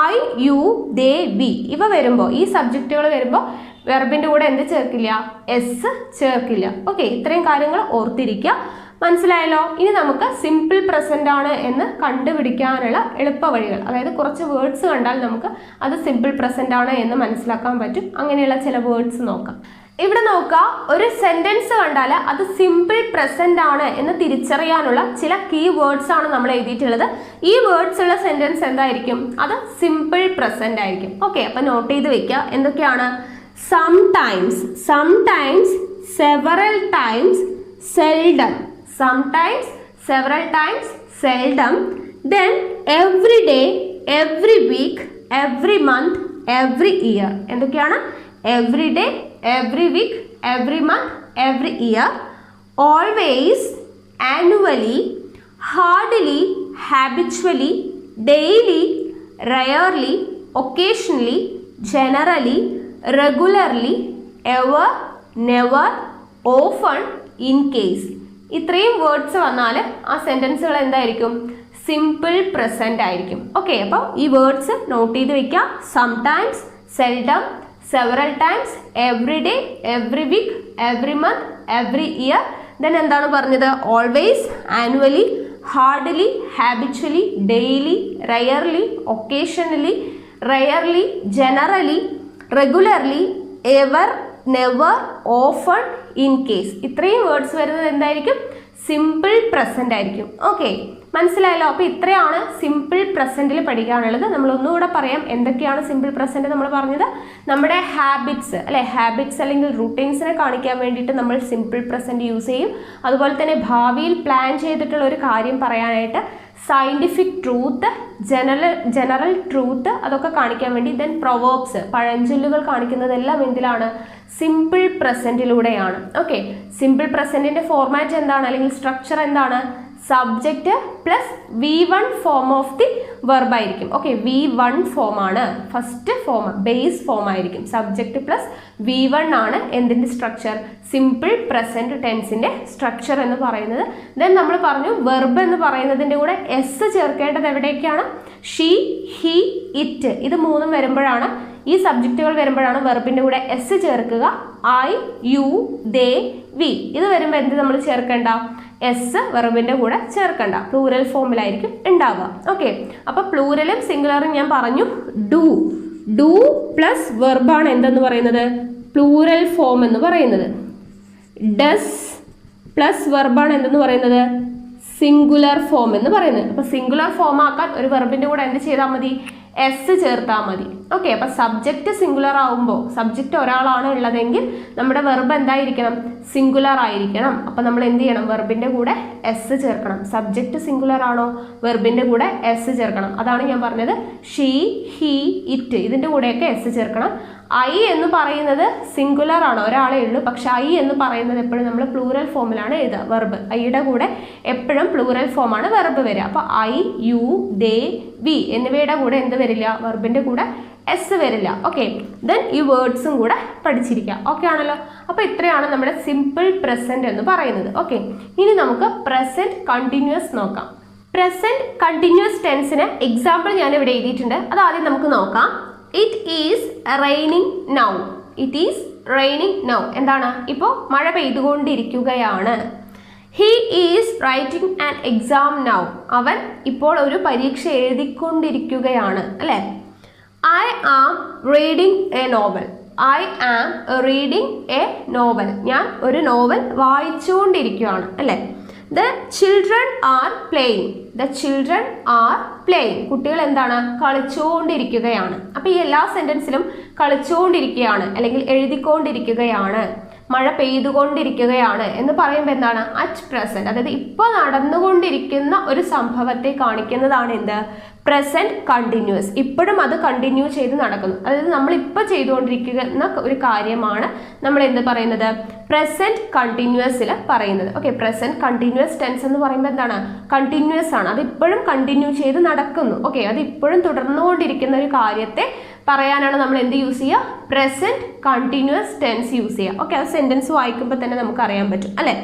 ഐ, യു, ദേ, വി ഇവ വരുമ്പോൾ, ഈ സബ്ജക്റ്റുകൾ വരുമ്പോൾ വെർബിന്റെ കൂടെ എന്ത് ചേർക്കില്ല? എസ് ചേർക്കില്ല. ഓക്കെ, ഇത്രയും കാര്യങ്ങൾ ഓർത്തിരിക്കുക. മനസ്സിലായല്ലോ? ഇനി നമുക്ക് സിമ്പിൾ പ്രസന്റ് ആണ് എന്ന് കണ്ടുപിടിക്കാനുള്ള എളുപ്പ വഴികൾ, അതായത് കുറച്ച് വേർഡ്സ് കണ്ടാൽ നമുക്ക് അത് സിമ്പിൾ പ്രസന്റ് ആണ് എന്ന് മനസ്സിലാക്കാൻ പറ്റും. അങ്ങനെയുള്ള ചില വേർഡ്സ് നോക്കാം. ഇവിടെ നോക്കുക, ഒരു സെന്റൻസ് കണ്ടാൽ അത് സിമ്പിൾ പ്രസന്റ് ആണ് എന്ന് തിരിച്ചറിയാനുള്ള ചില കീ വേർഡ്സ് ആണ് നമ്മൾ എഴുതിയിട്ടുള്ളത്. ഈ വേർഡ്സ് ഉള്ള സെന്റൻസ് എന്തായിരിക്കും? അത് സിമ്പിൾ പ്രസന്റ് ആയിരിക്കും. ഓക്കെ, അപ്പൊ നോട്ട് ചെയ്ത് വെക്കുക. എന്തൊക്കെയാണ്? Sometimes, several times, seldom. Sometimes, several times, seldom. Then every day, every week, every month, every year. എന്തൊക്കെയാണ്? Every day, every week, every month, every year. Always, annually, hardly, habitually, daily, rarely, occasionally, generally, regularly, ever, never, often, in case. ഇത്രയും words വന്നാൽ ആ സെന്റൻസുകൾ എന്തായിരിക്കും? Simple present ആയിരിക്കും. Okay, അപ്പോൾ ഈ words note ചെയ്ത് വെക്കുക. Sometimes, seldom, several times, every day, every week, every month, every year. Then എന്താണ് പറഞ്ഞത്? Always, annually, hardly, habitually, daily, rarely, occasionally, rarely, generally, regularly, ever, never, often, in case. ഇത്രയും words വരുന്നത് എന്തായിരിക്കും? Simple present ആയിരിക്കും. Okay, മനസ്സിലായല്ലോ? അപ്പോൾ ഇത്രയാണ് simple പ്രസന്റിൽ പഠിക്കാനുള്ളത്. നമ്മൾ ഒന്നുകൂടെ പറയാം എന്തൊക്കെയാണ് സിമ്പിൾ പ്രസന്റ്. നമ്മൾ പറഞ്ഞത് നമ്മുടെ ഹാബിറ്റ്സ് അല്ലെ, ഹാബിറ്റ്സ് അല്ലെങ്കിൽ റുട്ടീൻസിനെ കാണിക്കാൻ വേണ്ടിയിട്ട് നമ്മൾ സിമ്പിൾ പ്രസന്റ് യൂസ് ചെയ്യും. അതുപോലെ തന്നെ ഭാവിയിൽ പ്ലാൻ ചെയ്തിട്ടുള്ള ഒരു കാര്യം പറയാനായിട്ട് സയൻറ്റിഫിക് ട്രൂത്ത്, ജനറൽ ട്രൂത്ത് അതൊക്കെ കാണിക്കാൻ വേണ്ടി. ദെൻ പ്രൊവേർബ്സ്, പഴഞ്ചൊല്ലുകൾ കാണിക്കുന്നതെല്ലാം എന്തിലാണ്? സിമ്പിൾ പ്രസന്റിലൂടെയാണ്. ഓക്കെ, സിമ്പിൾ പ്രസന്റിന്റെ ഫോർമാറ്റ് എന്താണ് അല്ലെങ്കിൽ സ്ട്രക്ചർ എന്താണ്? Subject plus V1 form of the verb ആയിരിക്കും. ഓക്കെ, V1 ഫോം ആണ് ഫസ്റ്റ് ഫോം, ബേസ് ഫോം ആയിരിക്കും. സബ്ജക്റ്റ് പ്ലസ് V1 ആണ് എന്തിൻ്റെ സ്ട്രക്ചർ? സിമ്പിൾ പ്രസന്റ് ടെൻസിന്റെ സ്ട്രക്ചർ എന്ന് പറയുന്നത്. ദെൻ നമ്മൾ പറഞ്ഞു വെർബ് എന്ന് പറയുന്നതിൻ്റെ കൂടെ എസ് ചേർക്കേണ്ടത് എവിടേക്കാണ്? She, he, it. ഇത് മൂന്നും വരുമ്പോഴാണ്, ഈ സബ്ജക്റ്റുകൾ വരുമ്പോഴാണ് വെർബിൻ്റെ കൂടെ എസ് ചേർക്കുക. I, you, they, we. ഇത് വരുമ്പോൾ എന്ത് നമ്മൾ ചേർക്കേണ്ട? എസ് വെർബിൻ്റെ കൂടെ ചേർക്കണ്ട, പ്ലൂറൽ ഫോമിലായിരിക്കും ഉണ്ടാവുക. ഓക്കെ, അപ്പോൾ പ്ലൂറലും സിംഗുലറും ഞാൻ പറഞ്ഞു. ഡു പ്ലസ് വെർബാണ് എന്തെന്ന് പറയുന്നത്? പ്ലൂറൽ ഫോം എന്ന് പറയുന്നത്. ഡസ് പ്ലസ് വെർബാണ് എന്തെന്ന് പറയുന്നത്? സിംഗുലർ ഫോം എന്ന് പറയുന്നത്. അപ്പോൾ സിംഗുലർ ഫോം ആക്കാൻ ഒരു വെർബിൻ്റെ കൂടെ എന്ത് ചെയ്താൽ മതി? എസ് ചേർത്താൽ മതി. ഓക്കെ, അപ്പൊ സബ്ജക്റ്റ് സിംഗുലർ ആവുമ്പോൾ സബ്ജക്റ്റ് ഒരാളാണ് ഉള്ളതെങ്കിൽ നമ്മുടെ വെർബ് എന്തായിരിക്കണം? സിംഗുലർ ആയിരിക്കണം. അപ്പൊ നമ്മൾ എന്ത് ചെയ്യണം? വെർബിന്റെ കൂടെ എസ് ചേർക്കണം. സബ്ജക്റ്റ് സിംഗുലർ ആണോ? വെർബിന്റെ കൂടെ എസ് ചേർക്കണം. അതാണ് ഞാൻ പറഞ്ഞത്, ഷീ, ഹി, ഇറ്റ് ഇതിന്റെ കൂടെയൊക്കെ എസ് ചേർക്കണം. ഐ എന്ന് പറയുന്നത് സിംഗുലർ ആണ്, ഒരാളേ ഉള്ളൂ. പക്ഷെ ഐ എന്ന് പറയുന്നത് എപ്പോഴും നമ്മൾ പ്ലൂറൽ ഫോമിലാണ് എഴുതുക. വെർബ് ഐയുടെ കൂടെ എപ്പോഴും പ്ലൂറൽ ഫോമാണ് വെർബ് വരിക. അപ്പൊ ഐ, യു, ദേ, വി എന്നിവയുടെ കൂടെ എന്ത് വരില്ല? വെർബിന്റെ കൂടെ എസ് വരില്ല. ഓക്കെ, ദെൻ ഈ വേർഡ്സും കൂടെ പഠിച്ചിരിക്കുക. ഓക്കെ ആണല്ലോ. അപ്പൊ ഇത്രയാണ് നമ്മുടെ സിമ്പിൾ പ്രസന്റ് എന്ന് പറയുന്നത്. ഓക്കെ, ഇനി നമുക്ക് പ്രസന്റ് കണ്ടിന്യൂസ് നോക്കാം. പ്രസന്റ് കണ്ടിന്യൂസ് ടെൻസിന് എക്സാമ്പിൾ ഞാൻ ഇവിടെ എഴുതിയിട്ടുണ്ട്. അത് ആദ്യം നമുക്ക് നോക്കാം. It is raining now. It is raining now എന്താണ്? ഇപ്പോൾ മഴ പെയ്തുകൊണ്ടിരിക്കുകയാണ്. He is writing an exam now. അവൻ ഇപ്പോൾ ഒരു പരീക്ഷ എഴുതിക്കൊണ്ടിരിക്കുകയാണ്, അല്ലേ? I am reading a novel. I am reading a novel. ഞാൻ ഒരു നോവൽ വായിച്ചുകൊണ്ടിരിക്കുകയാണ്, അല്ലേ? The children are playing. The children are playing. കുട്ടികൾ എന്താണ്? കളിച്ചുകൊണ്ടിരിക്കുകയാണ്. അപ്പൊ ഈ എല്ലാ സെന്റൻസിലും കളിച്ചുകൊണ്ടിരിക്കുകയാണ് അല്ലെങ്കിൽ എഴുതിക്കൊണ്ടിരിക്കുകയാണ്, മഴ പെയ്തുകൊണ്ടിരിക്കുകയാണ് എന്ന് പറയുമ്പോൾ എന്താണ്? അറ്റ് പ്രസന്റ്, അതായത് ഇപ്പോൾ നടന്നുകൊണ്ടിരിക്കുന്ന ഒരു സംഭവത്തെ കാണിക്കുന്നതാണ് എന്ത്? Present continuous. ഇപ്പോഴും അത് കണ്ടിന്യൂ ചെയ്ത് നടക്കുന്നു. അതായത് നമ്മൾ ഇപ്പോൾ ചെയ്തുകൊണ്ടിരിക്കുന്ന ഒരു കാര്യമാണ് നമ്മൾ എന്ത് പറയുന്നത്? പ്രസന്റ് കണ്ടിന്യൂസിൽ പറയുന്നത്. ഓക്കെ, പ്രസന്റ് കണ്ടിന്യൂസ് ടെൻസ് എന്ന് പറയുമ്പോൾ എന്താണ്? കണ്ടിന്യൂസ് ആണ്, അത് ഇപ്പോഴും കണ്ടിന്യൂ ചെയ്ത് നടക്കുന്നു. ഓക്കെ, അത് ഇപ്പോഴും തുടർന്നുകൊണ്ടിരിക്കുന്ന ഒരു കാര്യത്തെ പറയാനാണ് നമ്മൾ എന്ത് യൂസ് ചെയ്യുക? പ്രസന്റ് കണ്ടിന്യൂസ് ടെൻസ് യൂസ് ചെയ്യുക. ഓക്കെ, അത് സെന്റൻസ് വായിക്കുമ്പോൾ തന്നെ നമുക്ക് അറിയാൻ പറ്റും, അല്ലേ?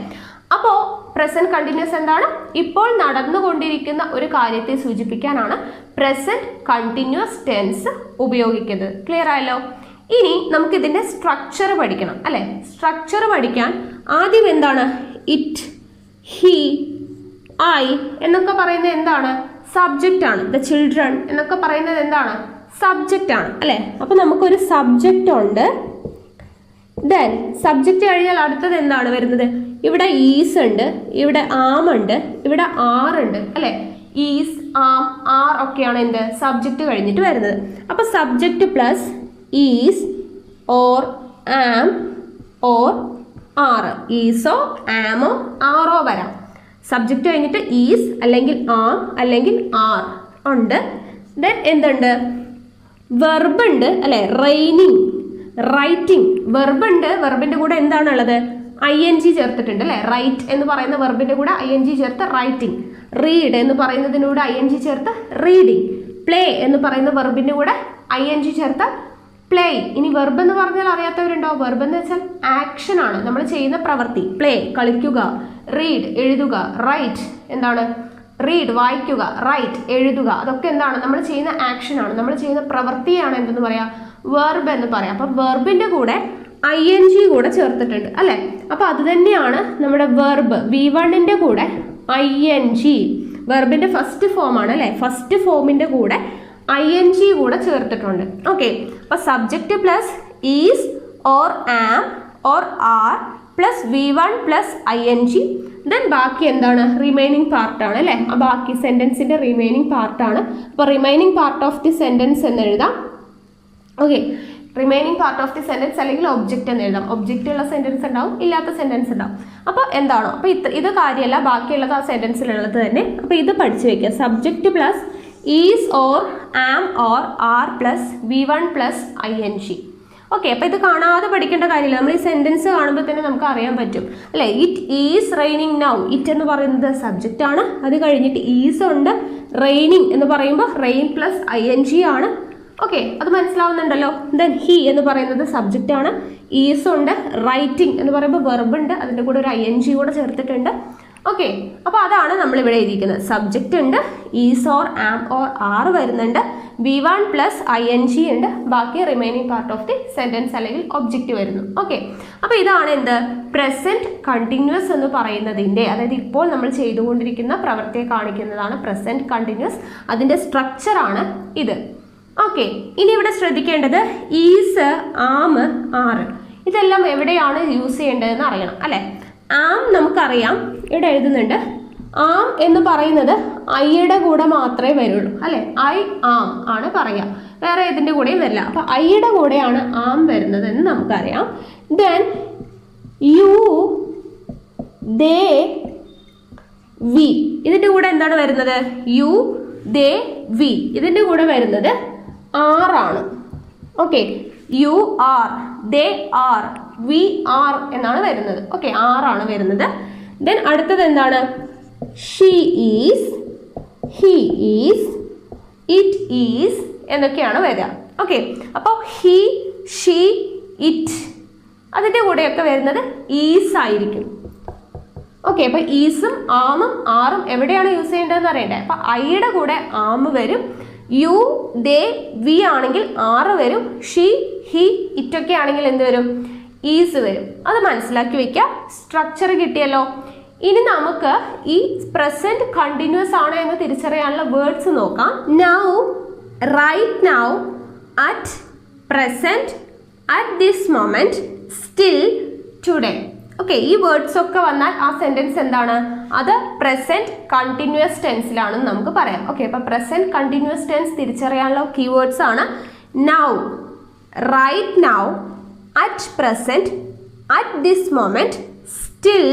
അപ്പോൾ പ്രസന്റ് കണ്ടിന്യൂസ് എന്താണ്? ഇപ്പോൾ നടന്നുകൊണ്ടിരിക്കുന്ന ഒരു കാര്യത്തെ സൂചിപ്പിക്കാനാണ് പ്രസന്റ് കണ്ടിന്യൂസ് ടെൻസ് ഉപയോഗിക്കുന്നത്. ക്ലിയർ ആയല്ലോ? ഇനി നമുക്ക് ഇതിന്റെ സ്ട്രക്ചർ പഠിക്കണം, അല്ലെ? സ്ട്രക്ചർ പഠിക്കാൻ ആദ്യം എന്താണ്? ഇറ്റ്, ഹി, ഐ എന്നൊക്കെ പറയുന്നത് എന്താണ്? സബ്ജക്റ്റ് ആണ്. ദ ചിൽഡ്രൻ എന്നൊക്കെ പറയുന്നത് എന്താണ്? സബ്ജക്റ്റ് ആണ്, അല്ലെ? അപ്പൊ നമുക്കൊരു സബ്ജക്റ്റ് ഉണ്ട്. ദെൻ സബ്ജക്റ്റ് കഴിഞ്ഞാൽ അടുത്തത് എന്താണ് വരുന്നത്? ഇവിടെ ഈസ് ഉണ്ട്, ഇവിടെ ആം ഉണ്ട്, ഇവിടെ ആർ ഉണ്ട്, അല്ലെ? ഈസ്, ആം, ആർ ഒക്കെയാണ് എന്ത്? സബ്ജക്റ്റ് കഴിഞ്ഞിട്ട് വരുന്നത്. അപ്പൊ subject plus is or am or are. ഈസോ ആമോ ആറോ വരാം. സബ്ജക്റ്റ് കഴിഞ്ഞിട്ട് ഈസ് അല്ലെങ്കിൽ ആം അല്ലെങ്കിൽ ആർ ഉണ്ട്. ദെൻ എന്തുണ്ട്? വെർബ് ഉണ്ട്, അല്ലെ? Raining, writing. വെർബ് ഉണ്ട്, വെർബിന്റെ കൂടെ എന്താണുള്ളത്? ING ചേർത്തിട്ടുണ്ട്, അല്ലെ? റൈറ്റ് എന്ന് പറയുന്ന വെർബിന്റെ കൂടെ ING ചേർത്ത് റൈറ്റിംഗ്. റീഡ് എന്ന് പറയുന്നതിനൂടെ ING ചേർത്ത് റീഡിങ്. പ്ലേ എന്ന് പറയുന്ന വെർബിന്റെ കൂടെ ING ചേർത്ത് പ്ലേ. ഇനി വെർബ് എന്ന് പറഞ്ഞാൽ അറിയാത്തവരുണ്ടോ? വെർബ് എന്ന് വെച്ചാൽ ആക്ഷൻ ആണ്, നമ്മൾ ചെയ്യുന്ന പ്രവൃത്തി. പ്ലേ കളിക്കുക, റീഡ് എഴുതുക, റൈറ്റ് എന്താണ്? റീഡ് വായിക്കുക, റൈറ്റ് എഴുതുക. അതൊക്കെ എന്താണ്? നമ്മൾ ചെയ്യുന്ന ആക്ഷൻ ആണ്, നമ്മൾ ചെയ്യുന്ന പ്രവൃത്തിയാണ് എന്തെന്ന് പറയാ? വെർബ് എന്ന് പറയാം. അപ്പൊ വെർബിന്റെ കൂടെ ING കൂടെ ചേർത്തിട്ടുണ്ട്, അല്ലെ? അപ്പൊ അത് തന്നെയാണ് നമ്മുടെ വെർബ്. V1ന്റെ കൂടെ ING, വെർബിന്റെ ഫസ്റ്റ് ഫോം ആണ്, അല്ലെ? ഫസ്റ്റ് ഫോമിന്റെ കൂടെ ING കൂടെ ചേർത്തിട്ടുണ്ട്. ഓക്കെ, അപ്പൊ subject plus is or am or are plus V1 plus ING. Then ബാക്കി എന്താണ്? റിമൈനിങ് പാർട്ടാണ്, അല്ലെ? ആ ബാക്കി സെന്റൻസിന്റെ റിമൈനിങ് പാർട്ടാണ്. അപ്പൊ remaining part of the sentence എന്ന് എഴുതാം. Okay, remaining part of the sentence അല്ലെങ്കിൽ ഒബ്ജക്റ്റ് എന്ന് എഴുതാം. ഒബ്ജക്റ്റ് ഉള്ള സെന്റൻസ് ഉണ്ടാവും, ഇല്ലാത്ത സെന്റൻസ് ഉണ്ടാവും. അപ്പോൾ എന്താണോ? അപ്പോൾ ഇത് കാര്യമല്ല, ബാക്കിയുള്ളത് ആ സെന്റൻസിലുള്ളത് തന്നെ. അപ്പോൾ ഇത് പഠിച്ചു വെക്കുക. Subject plus is or am or are plus V1 plus ING. Okay, അപ്പോൾ ഇത് കാണാതെ പഠിക്കേണ്ട കാര്യമില്ല. നമ്മൾ ഈ സെന്റൻസ് കാണുമ്പോൾ തന്നെ നമുക്ക് അറിയാൻ പറ്റും, അല്ലേ? It is raining now. It എന്ന് പറയുന്നത് സബ്ജക്റ്റ് ആണ്. അത് കഴിഞ്ഞിട്ട് ഈസ് ഉണ്ട്. റെയിനിങ് എന്ന് പറയുമ്പോൾ റെയിൻ പ്ലസ് ING ആണ്. ഓക്കെ, അത് മനസ്സിലാവുന്നുണ്ടല്ലോ. ദെൻ ഹി എന്ന് പറയുന്നത് സബ്ജക്റ്റ് ആണ്. ഈസ് ഉണ്ട്. റൈറ്റിംഗ് എന്ന് പറയുമ്പോൾ വെർബ് ഉണ്ട്, അതിൻ്റെ കൂടെ ഒരു ING കൂടെ ചേർത്തിട്ടുണ്ട്. ഓക്കെ, അപ്പോൾ അതാണ് നമ്മൾ ഇവിടെ എഴുതിയിരിക്കുന്നത്. സബ്ജക്റ്റ് ഉണ്ട്, is or am or are വരുന്നുണ്ട്, V1 പ്ലസ് ING ഉണ്ട്, ബാക്കി remaining part of the sentence അല്ലെങ്കിൽ ഒബ്ജക്റ്റ് വരുന്നു. ഓക്കെ, അപ്പോൾ ഇതാണ് എന്ത്? പ്രസന്റ് കണ്ടിന്യൂസ് എന്ന് പറയുന്നതിൻ്റെ, അതായത് ഇപ്പോൾ നമ്മൾ ചെയ്തുകൊണ്ടിരിക്കുന്ന പ്രവൃത്തിയെ കാണിക്കുന്നതാണ് പ്രസന്റ് കണ്ടിന്യൂസ്. അതിൻ്റെ സ്ട്രക്ചറാണ് ഇത്. ഓക്കെ, ഇനി ഇവിടെ ശ്രദ്ധിക്കേണ്ടത് ഈസ്, ആം, ആർ ഇതെല്ലാം എവിടെയാണ് യൂസ് ചെയ്യേണ്ടതെന്ന് അറിയണം, അല്ലെ? ആം നമുക്കറിയാം, ഇവിടെ എഴുതുന്നുണ്ട് ആം എന്ന് പറയുന്നത് ഐയുടെ കൂടെ മാത്രമേ വരുള്ളൂ അല്ലെ, ഐ ആം ആണ് പറയാ, വേറെ ഏതിന്റെ കൂടെയും വരില്ല. അപ്പൊ ഐയുടെ കൂടെയാണ് ആം വരുന്നത് എന്ന് നമുക്കറിയാം. ദെൻ യു, ദേ, വി, ഇതിന്റെ കൂടെ എന്താണ് വരുന്നത്? യു, ദേ, വി, ഇതിന്റെ കൂടെ വരുന്നത് ആറാണ്. Okay, you are, they are, we are എന്നാണ് വരുന്നത്. ഓക്കെ, ആറാണ് വരുന്നത്. ദെൻ അടുത്തത് എന്താണ്? She is, he is, it is എന്നൊക്കെയാണ് വരിക. ഓക്കെ, അപ്പോൾ ഹി, ഷീ, ഇറ്റ് അതിൻ്റെ കൂടെയൊക്കെ വരുന്നത് ഈസ് ആയിരിക്കും. ഓക്കെ, അപ്പോൾ ഈസും ആമും ആറും എവിടെയാണ് യൂസ് ചെയ്യേണ്ടതെന്ന് അറിയണ്ടേ? അപ്പം ഐയുടെ കൂടെ ആം വരും, യു, ദേ, വി ആണെങ്കിൽ ആറ് വരും, ഷീ, ഹി, ഇറ്റൊക്കെ ആണെങ്കിൽ എന്ത് വരും? ഈസ് വരും. അത് മനസ്സിലാക്കി വെക്കുക. സ്ട്രക്ചർ കിട്ടിയല്ലോ. ഇനി നമുക്ക് ഈ പ്രസന്റ് കണ്ടിന്യൂസ് ആണ് എന്ന് തിരിച്ചറിയാനുള്ള വേർഡ്സ് നോക്കാം. Now, right now, at, present, at this moment, still, today. Okay, ഈ വേർഡ്സ് ഒക്കെ വന്നാൽ ആ സെന്റൻസ് എന്താണ്? അത് പ്രസന്റ് കണ്ടിന്യൂസ് ടെൻസിലാണെന്ന് നമുക്ക് പറയാം. ഓക്കെ, അപ്പൊ പ്രസന്റ് കണ്ടിന്യൂസ് ടെൻസ് തിരിച്ചറിയാനുള്ള കീവേഡ്സ് ആണ് now, right now, at present, at this moment, still,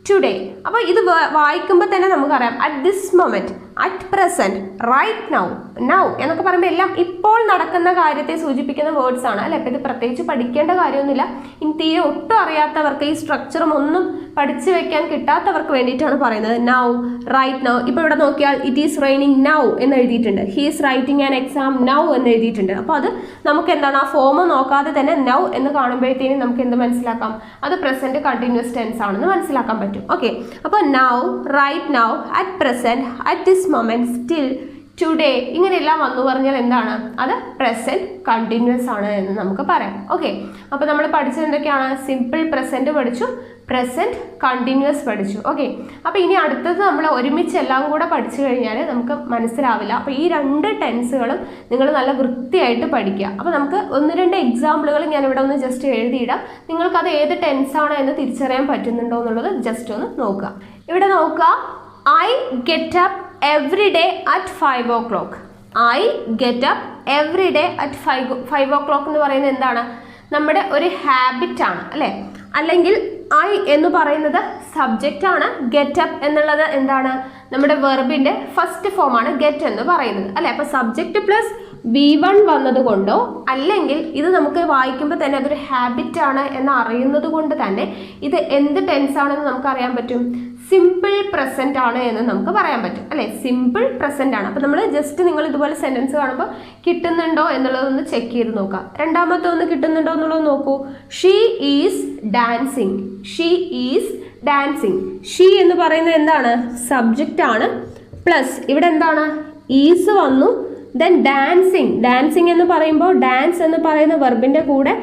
today. അപ്പോൾ ഇത് വായിക്കുമ്പോൾ തന്നെ നമുക്കറിയാം at this moment, at present, right now, now എന്നൊക്കെ പറയുമ്പോൾ എല്ലാം ഇപ്പോൾ നടക്കുന്ന കാര്യത്തെ സൂചിപ്പിക്കുന്ന വേർഡ്സ് ആണ് അല്ലെ. അപ്പോൾ ഇത് പ്രത്യേകിച്ച് പഠിക്കേണ്ട കാര്യമൊന്നുമില്ല. ഇനി തീരെ ഒട്ടും അറിയാത്തവർക്ക്, ഈ സ്ട്രക്ചറും ഒന്നും പഠിച്ചു വെക്കാൻ കിട്ടാത്തവർക്ക് വേണ്ടിയിട്ടാണ് പറയുന്നത്. Now, right now. ഇപ്പോൾ ഇവിടെ നോക്കിയാൽ ഇറ്റ് ഈസ് റെയിനിങ് നൗ എന്ന് എഴുതിയിട്ടുണ്ട്, he is writing an exam now എന്ന് എഴുതിയിട്ടുണ്ട്. അപ്പോൾ അത് നമുക്ക് എന്താണ്, ആ ഫോം നോക്കാതെ തന്നെ നൗ എന്ന് കാണുമ്പോഴത്തേനും നമുക്ക് എന്ത് മനസ്സിലാക്കാം? അത് പ്രസന്റ് കണ്ടിന്യൂസ് ടെൻസ് ആണെന്ന് മനസ്സിലാക്കാൻ പറ്റും. ഓക്കെ, അപ്പോൾ now, right now, at present, at this moment, still, today ഇങ്ങനെയെല്ലാം വന്നു പറഞ്ഞാൽ എന്താണ്? അത് പ്രസന്റ് കണ്ടിന്യൂസ് ആണ് എന്ന് നമുക്ക് പറയാം. ഓക്കെ, അപ്പോൾ നമ്മൾ പഠിച്ചത് എന്തൊക്കെയാണ്? സിമ്പിൾ പ്രസന്റ് പഠിച്ചു, പ്രസന്റ് കണ്ടിന്യൂസ് പഠിച്ചു. ഓക്കെ, അപ്പോൾ ഇനി അടുത്തത് നമ്മൾ ഒരുമിച്ച് എല്ലാം കൂടെ പഠിച്ചു കഴിഞ്ഞാൽ നമുക്ക് മനസ്സിലാവില്ല. അപ്പോൾ ഈ രണ്ട് ടെൻസുകളും നിങ്ങൾ നല്ല വൃത്തിയായിട്ട് പഠിക്കുക. അപ്പോൾ നമുക്ക് ഒന്ന് രണ്ട് എക്സാമ്പിളുകൾ ഞാൻ ഇവിടെ ഒന്ന് ജസ്റ്റ് എഴുതിയിടാം. നിങ്ങൾക്കത് ഏത് ടെൻസാണ് എന്ന് തിരിച്ചറിയാൻ പറ്റുന്നുണ്ടോ എന്നുള്ളത് ജസ്റ്റ് ഒന്ന് നോക്കുക. ഇവിടെ നോക്കുക, I get up every day at 5 o'clock. I get up every day at 5 o'clock എന്ന് പറയുന്നത് എന്താണ്? നമ്മുടെ ഒരു ഹാബിറ്റ് ആണ് അല്ലേ. അല്ലെങ്കിൽ ഐ എന്ന് പറയുന്നത് സബ്ജക്റ്റ് ആണ്, ഗെറ്റ് അപ്പ് എന്നുള്ളത് എന്താണ്? നമ്മുടെ വെർബിന്റെ ഫസ്റ്റ് ഫോം ആണ് ഗെറ്റ് എന്ന് പറയുന്നത് അല്ലെ. അപ്പൊ സബ്ജക്റ്റ് പ്ലസ് V1 വന്നത് കൊണ്ടോ അല്ലെങ്കിൽ ഇത് നമുക്ക് വായിക്കുമ്പോൾ തന്നെ അതൊരു ഹാബിറ്റ് ആണ് എന്ന് അറിയുന്നത് കൊണ്ട് തന്നെ ഇത് എന്ത് ടെൻസ് ആണെന്ന് നമുക്ക് അറിയാൻ പറ്റും? സിമ്പിൾ പ്രസന്റ് ആണ് എന്ന് നമുക്ക് പറയാൻ പറ്റും അല്ലെ. സിമ്പിൾ പ്രസന്റ് ആണ്. അപ്പൊ നമ്മൾ ജസ്റ്റ് നിങ്ങൾ ഇതുപോലെ സെന്റൻസ് കാണുമ്പോൾ കിട്ടുന്നുണ്ടോ എന്നുള്ളതൊന്ന് ചെക്ക് ചെയ്ത് നോക്കാം. രണ്ടാമത്തെ ഒന്ന് കിട്ടുന്നുണ്ടോ എന്നുള്ളത് നോക്കൂ. She is dancing. She is dancing. She എന്ന് പറയുന്നത് എന്താണ്? സബ്ജക്റ്റ് ആണ്. പ്ലസ് ഇവിടെ എന്താണ്? ഈസ് വന്നു. Then dancing. ഡാൻസിങ് എന്ന് പറയുമ്പോൾ ഡാൻസ് എന്ന് പറയുന്ന വെർബിന്റെ കൂടെ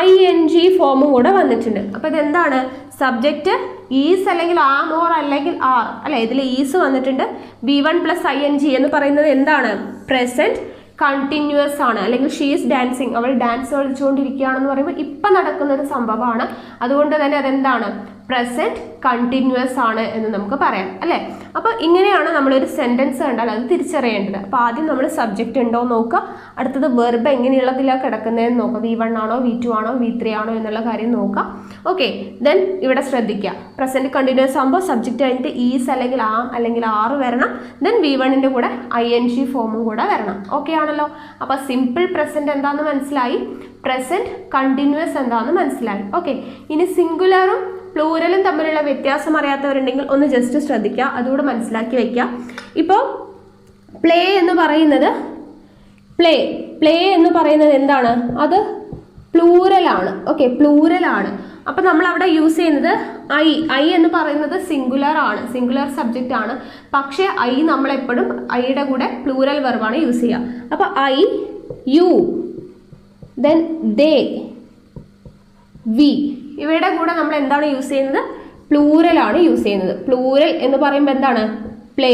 ING ഫോമും കൂടെ വന്നിട്ടുണ്ട്. അപ്പൊ ഇതെന്താണ്? സബ്ജക്റ്റ് ഈസ് അല്ലെങ്കിൽ ആം ഓർ അല്ലെങ്കിൽ ആർ അല്ലെ. ഇതിൽ ഈസ് വന്നിട്ടുണ്ട്. V1 + ING എന്ന് പറയുന്നത് എന്താണ്? പ്രസന്റ് കണ്ടിന്യൂസ് ആണ്. അല്ലെങ്കിൽ ഷീ ഈസ് ഡാൻസിങ്, അവൾ ഡാൻസ് കളിച്ചുകൊണ്ടിരിക്കുകയാണെന്ന് പറയുമ്പോൾ ഇപ്പം നടക്കുന്ന ഒരു സംഭവമാണ്. അതുകൊണ്ട് തന്നെ അതെന്താണ്? പ്രസന്റ് കണ്ടിന്യൂസ് ആണ് എന്ന് നമുക്ക് പറയാം അല്ലേ. അപ്പോൾ ഇങ്ങനെയാണ് നമ്മളൊരു സെന്റൻസ് കണ്ടാൽ അത് തിരിച്ചറിയേണ്ടത്. അപ്പോൾ ആദ്യം നമ്മൾ സബ്ജക്റ്റ് ഉണ്ടോ നോക്കുക. അടുത്തത് വെർബ് എങ്ങനെയുള്ളതിലാണ് കിടക്കുന്നതെന്ന് നോക്കുക. V1 ആണോ V2 ആണോ V3 ആണോ എന്നുള്ള കാര്യം നോക്കുക. ഓക്കെ, ദെൻ ഇവിടെ ശ്രദ്ധിക്കുക. പ്രസന്റ് കണ്ടിന്യൂസ് ആകുമ്പോൾ സബ്ജക്റ്റ് കഴിഞ്ഞിട്ട് ഈസ് അല്ലെങ്കിൽ ആം അല്ലെങ്കിൽ ആർ വരണം. ദെൻ V1ന്റെ കൂടെ ING ഫോമും കൂടെ വരണം. ഓക്കെ ആണല്ലോ. അപ്പോൾ സിമ്പിൾ പ്രസന്റ് എന്താണെന്ന് മനസ്സിലായി, പ്രസന്റ് കണ്ടിന്യൂസ് എന്താണെന്ന് മനസ്സിലായി. ഓക്കെ, ഇനി സിംഗുലറും പ്ലൂരലും തമ്മിലുള്ള വ്യത്യാസം അറിയാത്തവരുണ്ടെങ്കിൽ ഒന്ന് ജസ്റ്റ് ശ്രദ്ധിക്കുക, അതുകൂടെ മനസ്സിലാക്കി വയ്ക്കുക. ഇപ്പോൾ പ്ലേ എന്ന് പറയുന്നത് പ്ലേ എന്ന് പറയുന്നത് എന്താണ്? അത് പ്ലൂരലാണ്. ഓക്കെ, പ്ലൂരലാണ്. അപ്പം നമ്മൾ അവിടെ യൂസ് ചെയ്യുന്നത് ഐ എന്ന് പറയുന്നത് സിംഗുലർ ആണ്, സിംഗുലർ സബ്ജക്റ്റ് ആണ്. പക്ഷേ ഐ നമ്മളെപ്പോഴും ഐയുടെ കൂടെ പ്ലൂരൽ വെർബാണ് യൂസ് ചെയ്യുക. അപ്പോൾ I, you, then they, we ഇവയുടെ കൂടെ നമ്മൾ എന്താണ് യൂസ് ചെയ്യുന്നത്? പ്ലൂരലാണ് യൂസ് ചെയ്യുന്നത്. പ്ലൂരൽ എന്ന് പറയുമ്പോൾ എന്താണ്? പ്ലേ,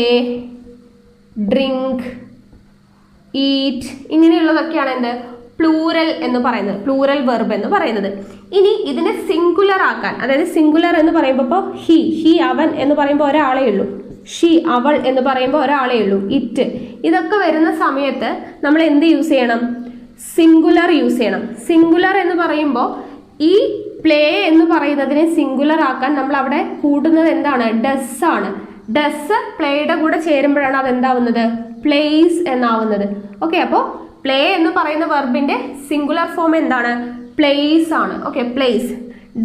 ഡ്രിങ്ക്, ഈറ്റ് ഇങ്ങനെയുള്ളതൊക്കെയാണ് എന്ത്? പ്ലൂരൽ എന്ന് പറയുന്നത്, പ്ലൂരൽ വെർബ് എന്ന് പറയുന്നത്. ഇനി ഇതിനെ സിംഗുലർ ആക്കാൻ, അതായത് സിംഗുലർ എന്ന് പറയുമ്പോൾ ഇപ്പോൾ ഹി അവൻ എന്ന് പറയുമ്പോൾ ഒരാളേ ഉള്ളൂ. ഷീ അവൾ എന്ന് പറയുമ്പോൾ ഒരാളേ ഉള്ളൂ, ഇറ്റ്. ഇതൊക്കെ വരുന്ന സമയത്ത് നമ്മൾ എന്ത് യൂസ് ചെയ്യണം? സിംഗുലർ യൂസ് ചെയ്യണം. സിംഗുലർ എന്ന് പറയുമ്പോൾ ഈ പ്ലേ എന്ന് പറയുന്നതിനെ സിംഗുലർ ആക്കാൻ നമ്മൾ അവിടെ കൂട്ടുന്നത് എന്താണ്? ഡസ് ആണ്. ഡസ് പ്ലേയുടെ കൂടെ ചേരുമ്പോഴാണ് അത് എന്താവുന്നത്? പ്ലേസ് എന്നാവുന്നത്. ഓക്കെ, അപ്പോൾ പ്ലേ എന്ന് പറയുന്ന വെർബിന്റെ സിംഗുലർ ഫോം എന്താണ്? പ്ലേസ് ആണ്. Okay, place.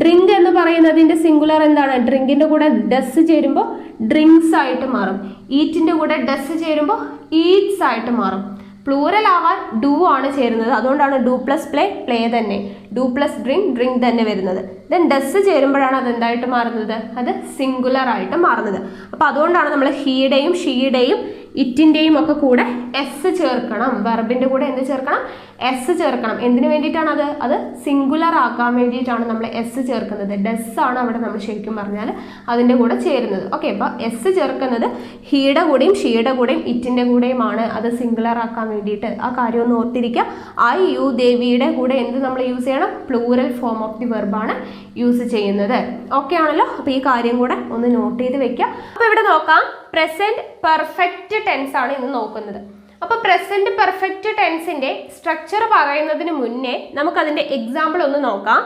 ഡ്രിങ്ക് എന്ന് പറയുന്നതിന്റെ സിംഗുലർ എന്താണ്? ഡ്രിങ്കിന്റെ കൂടെ ഡസ് ചേരുമ്പോൾ ഡ്രിങ്ക്സ് ആയിട്ട് മാറും. ഈറ്റിന്റെ കൂടെ ഡസ് ചേരുമ്പോൾ ഈറ്റ്സ് ആയിട്ട് മാറും. പ്ലൂറൽ ആവാൻ ഡു ആണ് ചേരുന്നത്, അതുകൊണ്ടാണ് ഡു പ്ലസ് പ്ലേ, പ്ലേ തന്നെ. ഡു പ്ലസ് ഡ്രിങ്ക്, ഡ്രിങ്ക് തന്നെ വരുന്നത്. ദെൻ ഡസ് ചേരുമ്പോഴാണ് അത് എന്തായിട്ട് മാറുന്നത്? അത് സിംഗുലർ ആയിട്ട് മാറുന്നത്. അപ്പോൾ അതുകൊണ്ടാണ് നമ്മൾ ഹീയുടെയും ഷീയുടെയും ഇറ്റിൻ്റെയും ഒക്കെ കൂടെ എസ് ചേർക്കണം. വെർബിൻ്റെ കൂടെ എന്ത് ചേർക്കണം? എസ് ചേർക്കണം. എന്തിനു വേണ്ടിയിട്ടാണ് അത് സിംഗുലർ ആക്കാൻ വേണ്ടിയിട്ടാണ് നമ്മൾ എസ് ചേർക്കുന്നത്. ഡസ് ആണ് അവിടെ നമ്മൾ ശരിക്കും പറഞ്ഞാൽ അതിൻ്റെ കൂടെ ചേരുന്നത്. ഓക്കെ, അപ്പോൾ എസ് ചേർക്കുന്നത് ഹീയുടെ കൂടെയും ഷീയുടെ കൂടെയും ഇറ്റിൻ്റെ കൂടെയുമാണ്, അത് സിംഗുലർ ആക്കാൻ വേണ്ടിയിട്ട്. ആ കാര്യം ഒന്ന് ഓർത്തിരിക്കുക. ഐ യു ദേവിയുടെ കൂടെ എന്ത് നമ്മൾ യൂസ് ചെയ്യണം? പ്ലൂറൽ ഫോം ഓഫ് ദി വെർബാണ് യൂസ് ചെയ്യുന്നത്. ഓക്കെ ആണല്ലോ? അപ്പോൾ ഈ കാര്യം കൂടെ ഒന്ന് നോട്ട് ചെയ്ത് വെക്കുക. അപ്പോൾ ഇവിടെ നോക്കാം, പ്രസന്റ് പെർഫെക്റ്റ് ടെൻസ് ആണ് ഇന്ന് നോക്കുന്നത്. അപ്പോൾ പ്രസന്റ് പെർഫെക്റ്റ് ടെൻസിന്റെ സ്ട്രക്ചർ പറയുന്നതിന് മുന്നേ നമുക്കതിന്റെ എക്സാമ്പിൾ ഒന്ന് നോക്കാം.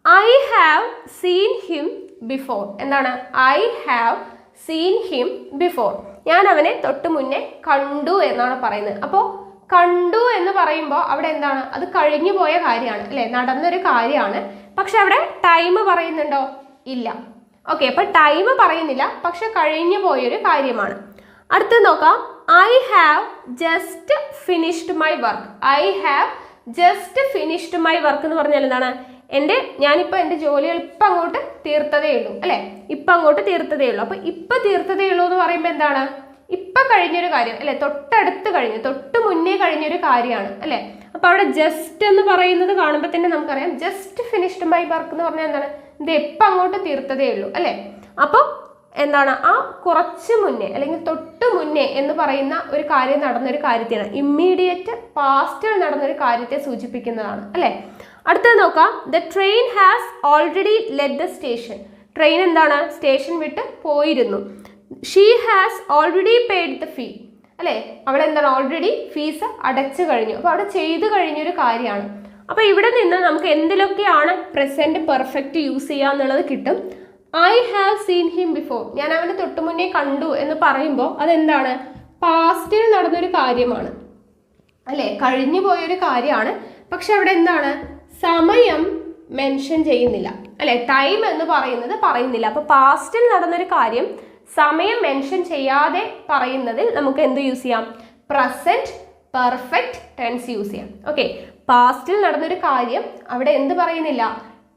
I have seen him before. എന്താണ്? I have seen him before. ഞാൻ അവനെ തൊട്ട് മുന്നേ കണ്ടു എന്നാണ് പറയുന്നത്. അപ്പോൾ കണ്ടു എന്ന് പറയുമ്പോൾ അവിടെ എന്താണ്? അത് കഴിഞ്ഞു പോയ കാര്യമാണ് അല്ലേ? നടന്നൊരു കാര്യമാണ്. പക്ഷെ അവിടെ ടൈം പറയുന്നുണ്ടോ? ഇല്ല. ഓക്കെ, അപ്പോൾ ടൈം പറയുന്നില്ല, പക്ഷെ കഴിഞ്ഞു പോയൊരു കാര്യമാണ്. അടുത്ത് നോക്കാം, I have just finished my work. I have just finished my work എന്ന് പറഞ്ഞാൽ എന്താണ്? ഞാനിപ്പോൾ എൻ്റെ ജോലികൾ ഇപ്പം അങ്ങോട്ട് തീർത്തതേ ഉള്ളൂ അല്ലേ? ഇപ്പം അങ്ങോട്ട് തീർത്തതേ ഉള്ളൂ. അപ്പോൾ ഇപ്പം തീർത്തതേ ഉള്ളൂ എന്ന് പറയുമ്പോൾ എന്താണ്? ഇപ്പം കഴിഞ്ഞൊരു കാര്യം അല്ലേ? തൊട്ടടുത്ത് കഴിഞ്ഞു, തൊട്ട് മുന്നേ കഴിഞ്ഞൊരു കാര്യമാണ് അല്ലേ? അപ്പോൾ അവിടെ ജസ്റ്റ് എന്ന് പറയുന്നത് കാണുമ്പോൾ തന്നെ നമുക്കറിയാം ജസ്റ്റ് ഫിനിഷ്ഡ് മൈ വർക്ക് എന്ന് പറഞ്ഞാൽ എന്താണ്? ഇത് എപ്പം അങ്ങോട്ട് തീർത്തതേ ഉള്ളൂ അല്ലേ? അപ്പോൾ എന്താണ്? ആ കുറച്ച് മുന്നേ അല്ലെങ്കിൽ തൊട്ട് മുന്നേ എന്ന് പറയുന്ന ഒരു കാര്യം നടന്നൊരു കാര്യത്തെയാണ്, ഇമ്മീഡിയറ്റ് പാസ്റ്റിൽ നടന്നൊരു കാര്യത്തെ സൂചിപ്പിക്കുന്നതാണ് അല്ലേ? അടുത്തത് നോക്കാം, the train has already let the station. Train എന്താണ്? സ്റ്റേഷൻ വിട്ട് പോയിരുന്നു. She has already paid the ഫീ അല്ലേ? അവിടെ എന്താണ്? ഓൾറെഡി ഫീസ് അടച്ചു കഴിഞ്ഞു. അപ്പോൾ അവിടെ ചെയ്തു കഴിഞ്ഞൊരു കാര്യമാണ്. അപ്പോൾ ഇവിടെ നിന്ന് നമുക്ക് എന്തിലൊക്കെയാണ് പ്രസന്റ് പെർഫെക്റ്റ് യൂസ് ചെയ്യുക എന്നുള്ളത് കിട്ടും. I have seen him before. ഞാൻ അവനെ തൊട്ട് മുന്നേ കണ്ടു എന്ന് പറയുമ്പോൾ അതെന്താണ്? പാസ്റ്റിൽ നടന്നൊരു കാര്യമാണ് അല്ലേ? കഴിഞ്ഞു പോയൊരു കാര്യമാണ്. പക്ഷെ അവിടെ എന്താണ്? സമയം മെൻഷൻ ചെയ്യുന്നില്ല അല്ലേ? ടൈം എന്ന് പറയുന്നില്ല. അപ്പോൾ പാസ്റ്റിൽ നടന്നൊരു കാര്യം സമയം മെൻഷൻ ചെയ്യാതെ പറയുന്നതിൽ നമുക്ക് എന്ത് യൂസ് ചെയ്യാം? പ്രസന്റ് പെർഫെക്റ്റ് ടെൻസ് യൂസ് ചെയ്യാം. ഓക്കെ, പാസ്റ്റിൽ നടന്നൊരു കാര്യം അവിടെ എന്ത് പറയുന്നില്ല?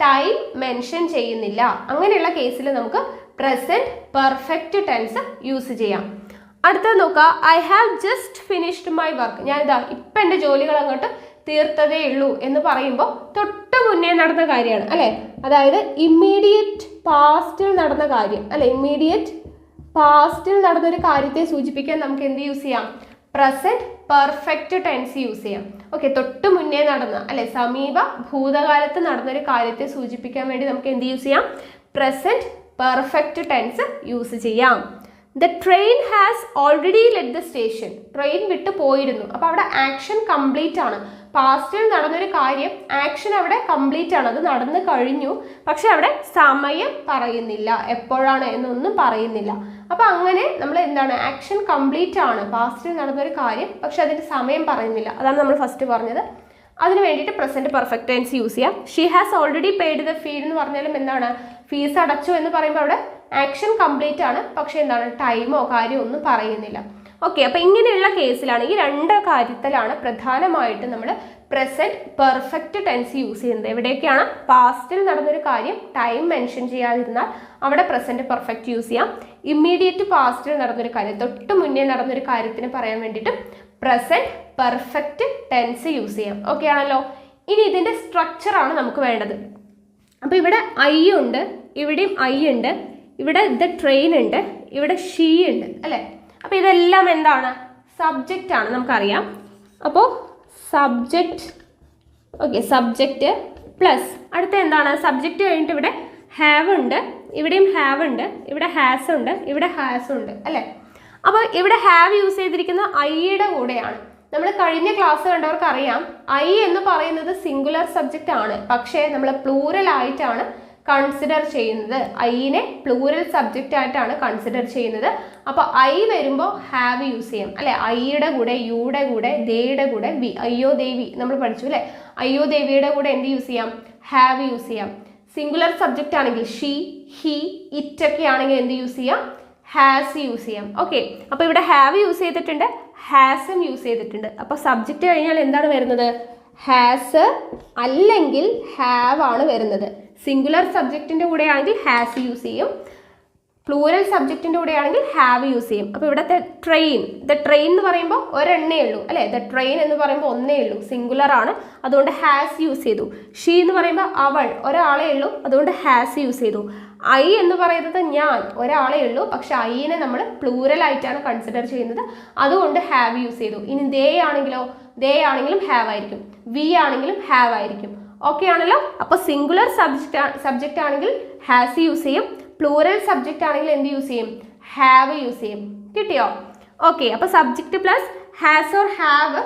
ടൈം മെൻഷൻ ചെയ്യുന്നില്ല. അങ്ങനെയുള്ള കേസിൽ നമുക്ക് പ്രസന്റ് പെർഫെക്റ്റ് ടെൻസ് യൂസ് ചെയ്യാം. അടുത്തത് നോക്കുക, I have just finished my work. ഞാനിതാ ഇപ്പം എൻ്റെ ജോലികൾ അങ്ങോട്ട് തീർത്തതേ ഉള്ളൂ എന്ന് പറയുമ്പോൾ തൊട്ട് മുന്നേ നടന്ന കാര്യമാണ് അല്ലേ? അതായത് ഇമ്മീഡിയറ്റ് പാസ്റ്റിൽ നടന്ന കാര്യം അല്ലെ? ഇമ്മീഡിയറ്റ് പാസ്റ്റിൽ നടന്നൊരു കാര്യത്തെ സൂചിപ്പിക്കാൻ നമുക്ക് എന്ത് യൂസ് ചെയ്യാം? പ്രസന്റ് പെർഫെക്റ്റ് ടെൻസ് യൂസ് ചെയ്യാം. ഓക്കെ, തൊട്ട് മുന്നേ നടന്ന അല്ലെ? സമീപ ഭൂതകാലത്ത് നടന്നൊരു കാര്യത്തെ സൂചിപ്പിക്കാൻ വേണ്ടി നമുക്ക് എന്ത് യൂസ് ചെയ്യാം? പ്രസന്റ് പെർഫെക്റ്റ് ടെൻസ് യൂസ് ചെയ്യാം. The train has already let the station. Train വിട്ട് പോയിരുന്നു. അപ്പോൾ അവിടെ ആക്ഷൻ കംപ്ലീറ്റ് ആണ്. പാസ്റ്റിൽ നടന്നൊരു കാര്യം ആക്ഷൻ അവിടെ കംപ്ലീറ്റ് ആണ്, അത് നടന്നു കഴിഞ്ഞു. പക്ഷെ അവിടെ സമയം പറയുന്നില്ല, എപ്പോഴാണ് എന്നൊന്നും പറയുന്നില്ല. അപ്പോൾ അങ്ങനെ നമ്മൾ എന്താണ്? ആക്ഷൻ കംപ്ലീറ്റ് ആണ്, പാസ്റ്റിൽ നടന്നൊരു കാര്യം, പക്ഷെ അതിൻ്റെ സമയം പറയുന്നില്ല. അതാണ് നമ്മൾ ഫസ്റ്റ് പറഞ്ഞത്. അതിന് വേണ്ടിയിട്ട് പ്രസന്റ് പെർഫെക്റ്റ് ടെൻസ് യൂസ് ചെയ്യാം. She has already paid the ഫീ എന്ന് പറഞ്ഞാലും എന്താണ്? ഫീസ് അടച്ചു എന്ന് പറയുമ്പോൾ അവിടെ ആക്ഷൻ കംപ്ലീറ്റ് ആണ്, പക്ഷെ എന്താണ്? ടൈമോ കാര്യമോ ഒന്നും പറയുന്നില്ല. ഓക്കെ, അപ്പോൾ ഇങ്ങനെയുള്ള കേസിലാണ്, ഈ രണ്ട് കാര്യത്തിലാണ് പ്രധാനമായിട്ട് നമ്മൾ പ്രസന്റ് പെർഫെക്റ്റ് ടെൻസ് യൂസ് ചെയ്യുന്നത്. എവിടെയൊക്കെയാണ്? പാസ്റ്റിൽ നടന്നൊരു കാര്യം ടൈം മെൻഷൻ ചെയ്യാതിരുന്നാൽ അവിടെ പ്രസന്റ് പെർഫെക്റ്റ് യൂസ് ചെയ്യാം. ഇമ്മീഡിയറ്റ് പാസ്റ്റിൽ നടന്നൊരു കാര്യം, തൊട്ട് മുന്നേ നടന്നൊരു കാര്യത്തിന് പറയാൻ വേണ്ടിയിട്ട് പ്രസന്റ് പെർഫെക്റ്റ് ടെൻസ് യൂസ് ചെയ്യാം. ഓക്കെ ആണല്ലോ? ഇനി ഇതിൻ്റെ സ്ട്രക്ചറാണ് നമുക്ക് വേണ്ടത്. അപ്പോൾ ഇവിടെ ഐ ഉണ്ട്, ഇവിടെയും ഐ ഉണ്ട്, ഇവിടെ ദ ട്രെയിൻ ഉണ്ട്, ഇവിടെ ഷീ ഉണ്ട് അല്ലേ? അപ്പോൾ ഇതെല്ലാം എന്താണ്? സബ്ജക്റ്റ് ആണ്, നമുക്കറിയാം. അപ്പോൾ സബ്ജക്റ്റ്, ഓക്കെ, സബ്ജക്റ്റ് പ്ലസ് അടുത്ത എന്താണ്? സബ്ജക്റ്റ് കഴിഞ്ഞിട്ട് ഇവിടെ ഹാവ് ഉണ്ട്, ഇവിടെയും ഹാവ് ഉണ്ട്, ഇവിടെ ഹാസ് ഉണ്ട്, ഇവിടെ ഹാസ് ഉണ്ട് അല്ലേ. അപ്പോൾ ഇവിടെ ഹാവ് യൂസ് ചെയ്തിരിക്കുന്ന ഐയുടെ കൂടെയാണ്. നമ്മൾ കഴിഞ്ഞ ക്ലാസ് കണ്ടവർക്ക് അറിയാം ഐ എന്ന് പറയുന്നത് സിംഗുലർ സബ്ജക്റ്റ് ആണ്, പക്ഷേ നമ്മൾ പ്ലൂറൽ ആയിട്ടാണ് കൺസിഡർ ചെയ്യുന്നത്. ഐനെ പ്ലൂറൽ സബ്ജക്റ്റ് ആയിട്ടാണ് കൺസിഡർ ചെയ്യുന്നത്. അപ്പോൾ ഐ വരുമ്പോൾ ഹാവ് യൂസ് ചെയ്യാം അല്ലെ. ഐയുടെ കൂടെ, യുടെ കൂടെ, ദേയുടെ കൂടെ വി. അയ്യോ ദേവി നമ്മൾ പഠിച്ചു അല്ലെ. അയ്യോ ദേവിയുടെ കൂടെ എന്ത് യൂസ് ചെയ്യാം? ഹാവ് യൂസ് ചെയ്യാം. സിംഗുലർ സബ്ജക്റ്റ് ആണെങ്കിൽ ഷീ, ഹി, ഇറ്റ് ഒക്കെ ആണെങ്കിൽ എന്ത് യൂസ് ചെയ്യാം? ഹാസ് യൂസ് ചെയ്യാം. ഓക്കെ, അപ്പോൾ ഇവിടെ ഹാവ് യൂസ് ചെയ്തിട്ടുണ്ട്, ഹാസും യൂസ് ചെയ്തിട്ടുണ്ട്. അപ്പോൾ സബ്ജക്റ്റ് കഴിഞ്ഞാൽ എന്താണ് വരുന്നത്? ഹാസ് അല്ലെങ്കിൽ ഹാവ് ആണ് വരുന്നത്. സിംഗുലർ സബ്ജക്റ്റിൻ്റെ കൂടെ ആണെങ്കിൽ ഹാസ് യൂസ് ചെയ്യും, പ്ലൂറൽ സബ്ജക്റ്റിൻ്റെ കൂടെ ആണെങ്കിൽ ഹാവ് യൂസ് ചെയ്യും. അപ്പോൾ ഇവിടുത്തെ ട്രെയിൻ, ദ ട്രെയിൻ എന്ന് പറയുമ്പോൾ ഒരെണ്ണേ ഉള്ളൂ അല്ലേ. ദ ട്രെയിൻ എന്ന് പറയുമ്പോൾ ഒന്നേ ഉള്ളൂ, സിംഗുലർ ആണ്, അതുകൊണ്ട് ഹാസ് യൂസ് ചെയ്തു. ഷീ എന്ന് പറയുമ്പോൾ അവൾ, ഒരാളേ ഉള്ളൂ, അതുകൊണ്ട് ഹാസ് യൂസ് ചെയ്തു. ഐ എന്ന് പറയുന്നത് ഞാൻ, ഒരാളേ ഉള്ളൂ, പക്ഷെ ഐനെ നമ്മൾ പ്ലൂറൽ ആയിട്ടാണ് കൺസിഡർ ചെയ്യുന്നത്, അതുകൊണ്ട് ഹാവ് യൂസ് ചെയ്തു. ഇനി ദേ ആണെങ്കിലോ, ദേ ആണെങ്കിലും ഹാവ് ആയിരിക്കും, വി ആണെങ്കിലും ഹാവ് ആയിരിക്കും. ഓക്കെ ആണല്ലോ. അപ്പോൾ സിംഗുലർ സബ്ജക്റ്റ് ആണെങ്കിൽ ഹാസ് യൂസ് ചെയ്യും, പ്ലൂറൽ സബ്ജക്റ്റ് ആണെങ്കിൽ എന്ത് യൂസ് ചെയ്യും? ഹാവ് യൂസ് ചെയ്യും. കിട്ടിയോ? ഓക്കെ, അപ്പോൾ subject plus has or have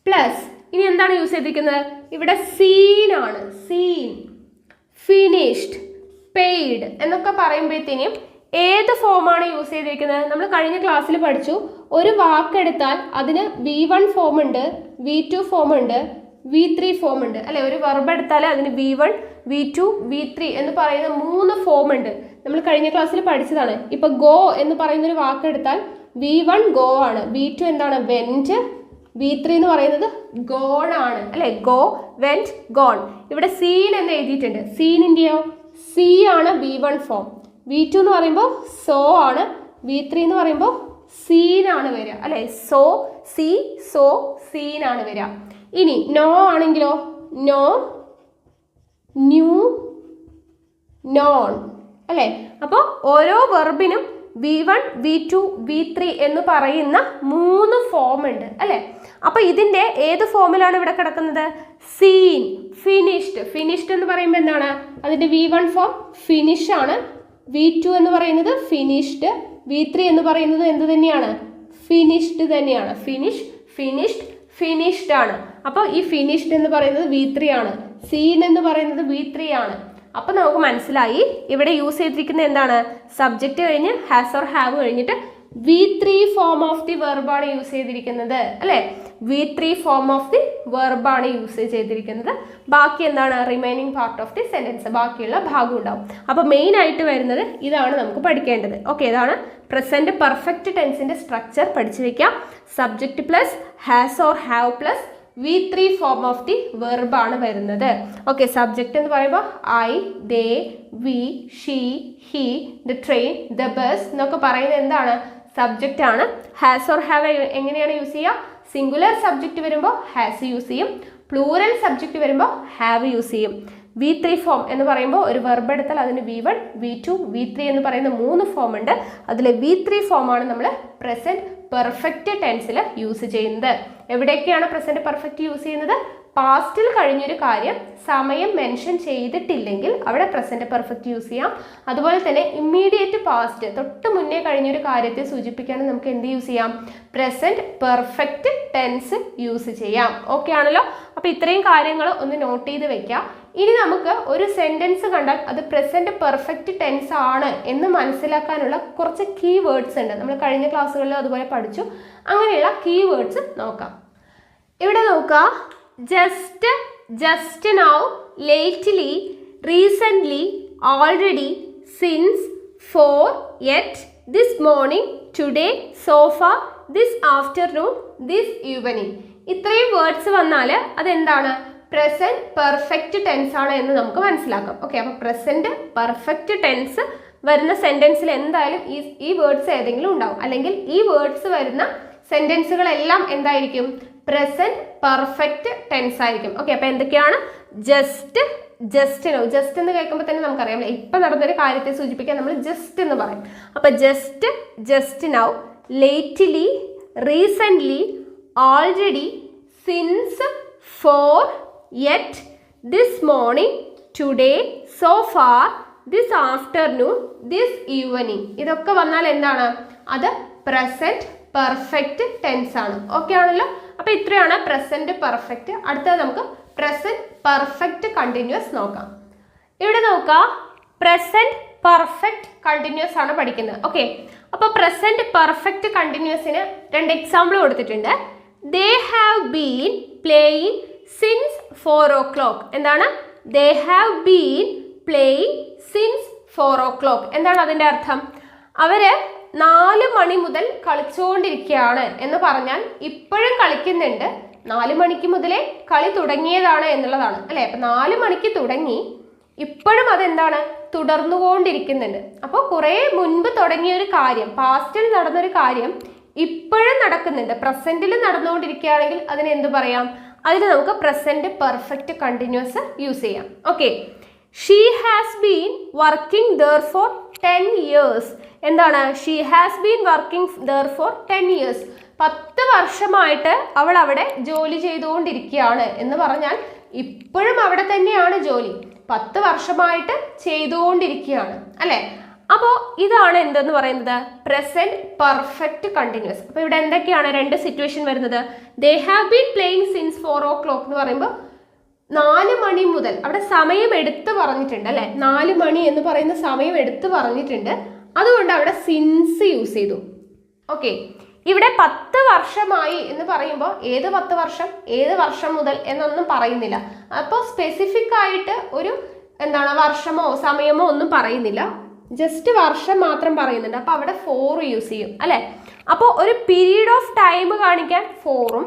plus ഇനി എന്താണ് യൂസ് ചെയ്തിരിക്കുന്നത്? ഇവിടെ സീൻ ആണ്. സീൻ, ഫിനിഷ്ഡ്, പെയ്ഡ് എന്നൊക്കെ പറയുമ്പോഴത്തേനും ഏത് ഫോമാണ് യൂസ് ചെയ്തിരിക്കുന്നത്? നമ്മൾ കഴിഞ്ഞ ക്ലാസ്സിൽ പഠിച്ചു, ഒരു വാക്കെടുത്താൽ അതിന് V1 ഫോം ഉണ്ട്, V2 ഫോം ഉണ്ട്, V3 ഫോം ഉണ്ട് അല്ലെ. ഒരു വെർബ് എടുത്താൽ അതിന് V1, V2, V3 എന്ന് പറയുന്ന 3 ഫോം ഉണ്ട്. നമ്മൾ കഴിഞ്ഞ ക്ലാസ്സിൽ പഠിച്ചതാണ്. ഇപ്പൊ ഗോ എന്ന് പറയുന്ന ഒരു വാക്കെടുത്താൽ V1 ഗോ ആണ്, V2 എന്താണ്? വെന്റ്, V3 എന്ന് പറയുന്നത് ഗോൺ ആണ് അല്ലെ. Go, went, gone. ഇവിടെ സീൻ എന്ന് എഴുതിയിട്ടുണ്ട്. സീനിൻ്റെയോ സി ആണ് V1 ഫോം, V2 എന്ന് പറയുമ്പോൾ സോ ആണ്, V3 എന്ന് പറയുമ്പോൾ സീൻ ആണ് വരിക അല്ലെ. സോ, സി, സോ, സീൻ ആണ് വരിക. ഇനി നോ ആണെങ്കിലോ നോ, ന്യൂ, നോൺ അല്ലെ. അപ്പോൾ ഓരോ വെർബിനും V1, V2, V3 എന്ന് പറയുന്ന 3 ഫോം ഉണ്ട് അല്ലെ. അപ്പോൾ ഇതിൻ്റെ ഏത് ഫോമിലാണ് ഇവിടെ കിടക്കുന്നത്? Scene, finished. ഫിനിഷ്ഡ് എന്ന് പറയുമ്പോൾ എന്താണ്? അതിൻ്റെ V1 ഫോം ഫിനിഷ് ആണ്, V2 എന്ന് പറയുന്നത് ഫിനിഷ്ഡ്, V3 എന്ന് പറയുന്നത് എന്ത് തന്നെയാണ്? ഫിനിഷ്ഡ് തന്നെയാണ്. ഫിനിഷ്, ഫിനിഷ്ഡ്, ഫിനിഷ്ഡ് ആണ്. അപ്പോൾ ഈ ഫിനിഷ്ഡ് എന്ന് പറയുന്നത് V3 ആണ്, സീൻ എന്ന് പറയുന്നത് V3 ആണ്. അപ്പോൾ നമുക്ക് മനസ്സിലായി ഇവിടെ യൂസ് ചെയ്തിരിക്കുന്നത് എന്താണ്? സബ്ജക്റ്റ് കഴിഞ്ഞ് ഹാസ് ഓർ ഹാവ് കഴിഞ്ഞിട്ട് V3 ഫോം ഓഫ് ദി വെർബാണ് യൂസ് ചെയ്തിരിക്കുന്നത് അല്ലേ. V3 ഫോം ഓഫ് ദി വെർബാണ് യൂസ് ചെയ്തിരിക്കുന്നത്. ബാക്കി എന്താണ്? Remaining part of the sentence, ബാക്കിയുള്ള ഭാഗം ഉണ്ടാവും. അപ്പോൾ മെയിൻ ആയിട്ട് വരുന്നത് ഇതാണ് നമുക്ക് പഠിക്കേണ്ടത്. ഓക്കെ, ഇതാണ് പ്രസൻറ്റ് പെർഫെക്റ്റ് ടെൻസിൻ്റെ സ്ട്രക്ചർ പഠിച്ചു വയ്ക്കാം. Subject plus has or have plus V3 form of the വെർബാണ് വരുന്നത്. ഓക്കെ, സബ്ജക്റ്റ് എന്ന് പറയുമ്പോൾ I, they, we, she, he, the train, the bus എന്നൊക്കെ പറയുന്നത് എന്താണ്? സബ്ജക്റ്റ് ആണ്. ഹാസ് ഓർ ഹാവ് എങ്ങനെയാണ് യൂസ് ചെയ്യുക? സിംഗുലർ സബ്ജക്റ്റ് വരുമ്പോൾ ഹാസ് യൂസ് ചെയ്യും, പ്ലൂറൽ സബ്ജക്റ്റ് വരുമ്പോൾ ഹാവ് യൂസ് ചെയ്യും. V3 ഫോം എന്ന് പറയുമ്പോൾ ഒരു വെർബ് എടുത്താൽ അതിന് V1, V2, V3 എന്ന് പറയുന്ന 3 ഫോം ഉണ്ട്. അതിൽ V3 ഫോമാണ് നമ്മൾ പ്രസൻറ്റ് പെർഫെക്റ്റ് ടെൻസിൽ യൂസ് ചെയ്യുന്നത്. എവിടെയൊക്കെയാണ് പ്രസൻറ്റ് പെർഫെക്റ്റ് യൂസ് ചെയ്യുന്നത്? പാസ്റ്റിൽ കഴിഞ്ഞൊരു കാര്യം സമയം മെൻഷൻ ചെയ്തിട്ടില്ലെങ്കിൽ അവിടെ പ്രസൻറ്റ് പെർഫെക്റ്റ് യൂസ് ചെയ്യാം. അതുപോലെ തന്നെ ഇമ്മീഡിയറ്റ് പാസ്റ്റ്, തൊട്ട് മുന്നേ കഴിഞ്ഞൊരു കാര്യത്തെ സൂചിപ്പിക്കാൻ നമുക്ക് എന്ത് യൂസ് ചെയ്യാം? പ്രസൻറ്റ് പെർഫെക്റ്റ് ടെൻസ് യൂസ് ചെയ്യാം. ഓക്കെ ആണല്ലോ. അപ്പോൾ ഇത്രയും കാര്യങ്ങൾ ഒന്ന് നോട്ട് ചെയ്ത് വെക്കാം. ഇനി നമുക്ക് ഒരു സെൻറ്റൻസ് കണ്ടാൽ അത് പ്രസൻറ്റ് പെർഫെക്റ്റ് ടെൻസ് ആണ് എന്ന് മനസ്സിലാക്കാനുള്ള കുറച്ച് കീ വേർഡ്സ് ഉണ്ട്. നമ്മൾ കഴിഞ്ഞ ക്ലാസ്സുകളിൽ അതുപോലെ പഠിച്ചു. അങ്ങനെയുള്ള കീ വേർഡ്സ് നോക്കാം. ഇവിടെ നോക്കുക, just, just now, lately, recently, already, since, for, yet, this morning, today, so far, this afternoon, this evening. ഇത്രയും വേർഡ്സ് വന്നാൽ അതെന്താണ്? പ്രസൻറ്റ് പെർഫെക്റ്റ് ടെൻസ് ആണ് എന്ന് നമുക്ക് മനസ്സിലാക്കാം. ഓക്കെ, അപ്പോൾ പ്രസൻറ്റ് പെർഫെക്റ്റ് ടെൻസ് വരുന്ന സെൻറ്റൻസിൽ എന്തായാലും ഈ വേർഡ്സ് ഏതെങ്കിലും ഉണ്ടാവും, അല്ലെങ്കിൽ ഈ വേർഡ്സ് വരുന്ന സെൻറ്റൻസുകളെല്ലാം എന്തായിരിക്കും? പ്രസൻറ്റ് പെർഫെക്റ്റ് ടെൻസ് ആയിരിക്കും. ഓക്കെ, അപ്പോൾ എന്തൊക്കെയാണ്? Just, just now. ജസ്റ്റ് എന്ന് കേൾക്കുമ്പോൾ തന്നെ നമുക്കറിയാം ഇപ്പം നടന്നൊരു കാര്യത്തെ സൂചിപ്പിക്കാൻ നമ്മൾ ജസ്റ്റ് എന്ന് പറയും. അപ്പോൾ just, just now, lately, recently, already, since, for, yet, this morning, today, so far, this afternoon, this evening. ഇതൊക്കെ വന്നാൽ എന്താണ്? അത് പ്രസന്റ് പെർഫെക്റ്റ് ടെൻസ് ആണ്. ഓക്കെ ആണല്ലോ? അപ്പൊ ഇത്രയാണ് പ്രസന്റ് പെർഫെക്റ്റ്. അടുത്തത് നമുക്ക് പ്രസന്റ് പെർഫെക്റ്റ് കണ്ടിന്യൂസ് നോക്കാം. ഇവിടെ നോക്കാം, പ്രസന്റ് പെർഫെക്റ്റ് കണ്ടിന്യൂസ് ആണ് പഠിക്കുന്നത്. ഓക്കെ, അപ്പൊ പ്രസന്റ് പെർഫെക്റ്റ് കണ്ടിന്യൂസിന് 2 എക്സാമ്പിൾ കൊടുത്തിട്ടുണ്ട്. They have been playing since 4 o'clock. എന്താണ്? They have been playing since 4 o'clock. എന്താണ് അതിന്റെ അർത്ഥം? അവര് 4 മണി മുതൽ കളിച്ചുകൊണ്ടിരിക്കുകയാണ് എന്ന് പറഞ്ഞാൽ ഇപ്പോഴും കളിക്കുന്നുണ്ട്. 4 മണിക്ക് മുതലേ കളി തുടങ്ങിയതാണ് എന്നുള്ളതാണ് അല്ലെ. അപ്പൊ 4 മണിക്ക് തുടങ്ങി, ഇപ്പോഴും അതെന്താണ്? തുടർന്നുകൊണ്ടിരിക്കുന്നുണ്ട്. അപ്പോൾ കുറെ മുൻപ് തുടങ്ങിയ ഒരു കാര്യം, പാസ്റ്റിൽ നടന്നൊരു കാര്യം ഇപ്പോഴും നടക്കുന്നുണ്ട്, പ്രസന്റിൽ നടന്നുകൊണ്ടിരിക്കുകയാണെങ്കിൽ അതിന് എന്ത് പറയാം? അതിന് നമുക്ക് പ്രസന്റ് പെർഫെക്റ്റ് കണ്ടിന്യൂസ് യൂസ് ചെയ്യാം. Okay, she has been working there for 10 years. എന്താണ്? She has been working there for 10 years. 10 വർഷമായിട്ട് അവൾ അവിടെ ജോലി ചെയ്തുകൊണ്ടിരിക്കുകയാണ് എന്ന് പറഞ്ഞാൽ ഇപ്പോഴും അവിടെ തന്നെയാണ് ജോലി, 10 വർഷമായിട്ട് ചെയ്തുകൊണ്ടിരിക്കുകയാണ് അല്ലെ. അപ്പോൾ ഇതാണ് എന്തെന്ന് പറയുന്നത്? Present perfect continuous. അപ്പോൾ ഇവിടെ എന്തൊക്കെയാണ് 2 സിറ്റുവേഷൻ വരുന്നത്? They have been playing since 4 o'clock എന്ന് പറയുമ്പോൾ 4 മണി മുതൽ, അവിടെ സമയം എടുത്ത് പറഞ്ഞിട്ടുണ്ട് അല്ലെ. 4 മണി എന്ന് പറയുന്ന സമയം എടുത്ത് പറഞ്ഞിട്ടുണ്ട്, അതുകൊണ്ട് അവിടെ സിൻസ് യൂസ് ചെയ്തു. ഓക്കെ, ഇവിടെ 10 വർഷമായി എന്ന് പറയുമ്പോൾ ഏത് 10 വർഷം, ഏത് വർഷം മുതൽ എന്നൊന്നും പറയുന്നില്ല. അപ്പോൾ സ്പെസിഫിക് ആയിട്ട് ഒരു എന്താണ് വർഷമോ സമയമോ ഒന്നും പറയുന്നില്ല, ജസ്റ്റ് വർഷം മാത്രം പറയുന്നുണ്ട്. അപ്പോൾ അവിടെ 4 യൂസ് ചെയ്യും അല്ലെ. അപ്പോൾ ഒരു പീരീഡ് ഓഫ് ടൈം കാണിക്കാൻ 4ഉം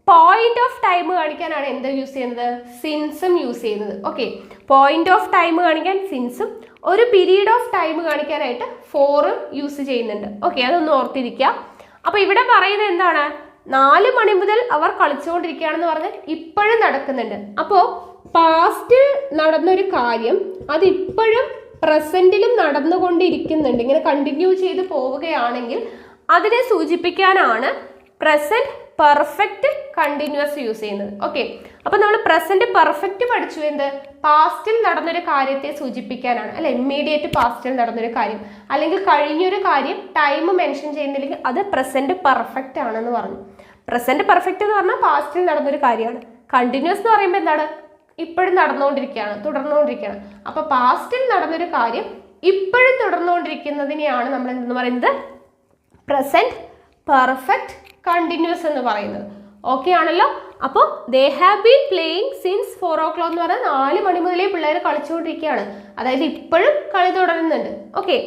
പോയിന്റ് ഓഫ് ടൈം കാണിക്കാനാണ് എന്ത് യൂസ് ചെയ്യുന്നത്? സിൻസും യൂസ് ചെയ്യുന്നത്. ഓക്കെ, പോയിന്റ് ഓഫ് ടൈം കാണിക്കാൻ സിൻസും, ഒരു പീരീഡ് ഓഫ് ടൈം കാണിക്കാനായിട്ട് 4ഉം യൂസ് ചെയ്യുന്നുണ്ട്. ഓക്കെ, അതൊന്ന് ഓർത്തിരിക്കുക. അപ്പൊ ഇവിടെ പറയുന്നത് എന്താണ്? 4 മണി മുതൽ അവർ കളിച്ചുകൊണ്ടിരിക്കുകയാണെന്ന് പറഞ്ഞാൽ ഇപ്പോഴും നടക്കുന്നുണ്ട്. അപ്പോൾ പാസ്റ്റിൽ നടന്നൊരു കാര്യം അത് ഇപ്പോഴും പ്രസന്റിലും നടന്നുകൊണ്ടിരിക്കുന്നുണ്ട്, ഇങ്ങനെ കണ്ടിന്യൂ ചെയ്ത് പോവുകയാണെങ്കിൽ അതിനെ സൂചിപ്പിക്കാനാണ് പ്രസന്റ് പെർഫെക്റ്റ് കണ്ടിന്യൂസ് യൂസ് ചെയ്യുന്നത്. ഓക്കെ, അപ്പൊ നമ്മൾ പ്രസന്റ് പെർഫെക്റ്റ് പഠിച്ചു. എന്ത്? പാസ്റ്റിൽ നടന്നൊരു കാര്യത്തെ സൂചിപ്പിക്കാനാണ് അല്ലെ. ഇമ്മീഡിയറ്റ് പാസ്റ്റിൽ നടന്നൊരു കാര്യം അല്ലെങ്കിൽ കഴിഞ്ഞൊരു കാര്യം ടൈം മെൻഷൻ ചെയ്യുന്നില്ലെങ്കിൽ അത് പ്രസന്റ് പെർഫെക്റ്റ് ആണെന്ന് പറഞ്ഞു. പ്രസന്റ് പെർഫെക്റ്റ് എന്ന് പറഞ്ഞാൽ പാസ്റ്റിൽ നടന്നൊരു കാര്യമാണ്. കണ്ടിന്യൂസ് എന്ന് പറയുമ്പോൾ എന്താണ്? ഇപ്പോഴും നടന്നുകൊണ്ടിരിക്കുകയാണ്, തുടർന്നുകൊണ്ടിരിക്കുകയാണ്. അപ്പൊ പാസ്റ്റിൽ നടന്നൊരു കാര്യം ഇപ്പോഴും തുടർന്നുകൊണ്ടിരിക്കുന്നതിനെയാണ് നമ്മൾ എന്തെന്ന് പറയുന്നത്? പ്രസന്റ് പെർഫെക്റ്റ് കണ്ടിന്യൂസ് എന്ന് പറയുന്നത്. ഓക്കെ ആണല്ലോ? അപ്പോൾ they have been playing since 4 o'clock എന്ന് പറഞ്ഞാൽ 4 മണി മുതലേ പിള്ളേർ കളിച്ചുകൊണ്ടിരിക്കുകയാണ്, അതായത് ഇപ്പോഴും കളി തുടരുന്നുണ്ട്. Okay,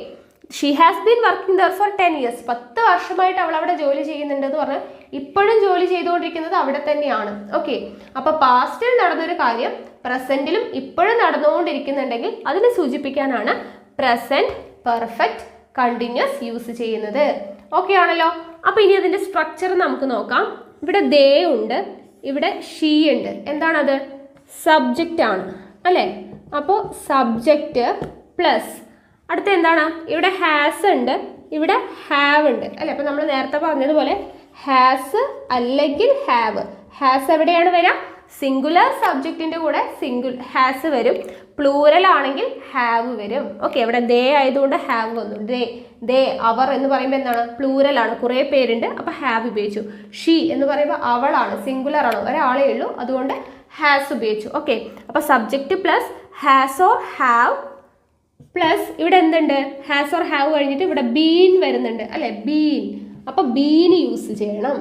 she has been working there for 10 years. 10 വർഷമായിട്ട് അവൾ അവിടെ ജോലി ചെയ്യുന്നുണ്ട് എന്ന് പറഞ്ഞാൽ ഇപ്പോഴും ജോലി ചെയ്തുകൊണ്ടിരിക്കുന്നത് അവിടെ തന്നെയാണ്. ഓക്കെ, അപ്പൊ പാസ്റ്റിൽ നടന്നൊരു കാര്യം പ്രസന്റിലും ഇപ്പോഴും നടന്നുകൊണ്ടിരിക്കുന്നുണ്ടെങ്കിൽ അതിനെ സൂചിപ്പിക്കാനാണ് പ്രസന്റ് പെർഫെക്റ്റ് കണ്ടിന്യൂസ് യൂസ് ചെയ്യുന്നത്. ഓക്കെ ആണല്ലോ? അപ്പൊ ഇനി അതിന്റെ സ്ട്രക്ചർ നമുക്ക് നോക്കാം. ഇവിടെ ദേ ഉണ്ട്, ഇവിടെ ഷീ ഉണ്ട്. എന്താണത്? സബ്ജക്റ്റ് ആണ് അല്ലെ. അപ്പോൾ സബ്ജക്റ്റ് പ്ലസ് അടുത്ത എന്താണ്? ഇവിടെ ഹാസ് ഉണ്ട്, ഇവിടെ ഹാവ് ഉണ്ട് അല്ലെ. അപ്പൊ നമ്മൾ നേരത്തെ പറഞ്ഞതുപോലെ ഹാസ് അല്ലെങ്കിൽ ഹാവ്. ഹാസ് എവിടെയാണ് വരിക? സിംഗുലർ സബ്ജക്റ്റിന്റെ കൂടെ ഹാസ് വരും, പ്ലൂറൽ ആണെങ്കിൽ ഹാവ് വരും. ഓക്കെ, ഇവിടെ ദേ ആയതുകൊണ്ട് ഹാവ് വന്നു. ദേ അവർ എന്ന് പറയുമ്പോൾ എന്താണ്? പ്ലൂറൽ ആണ്, കുറേ പേരുണ്ട്, അപ്പൊ ഹാവ് ഉപയോഗിച്ചു. ഷീ എന്ന് പറയുമ്പോൾ അവളാണ്, സിംഗുലർ ആണ്, ഒരാളേ ഉള്ളൂ, അതുകൊണ്ട് ഹാസ് ഉപയോഗിച്ചു. ഓക്കെ, അപ്പൊ subject plus has or have plus ഇവിടെ എന്തുണ്ട്? ഹാസ് ഓർ ഹാവ് കഴിഞ്ഞിട്ട് ഇവിടെ ബീൻ വരുന്നുണ്ട് അല്ലെ. ബീൻ, അപ്പൊ ബീൻ യൂസ് ചെയ്യണം.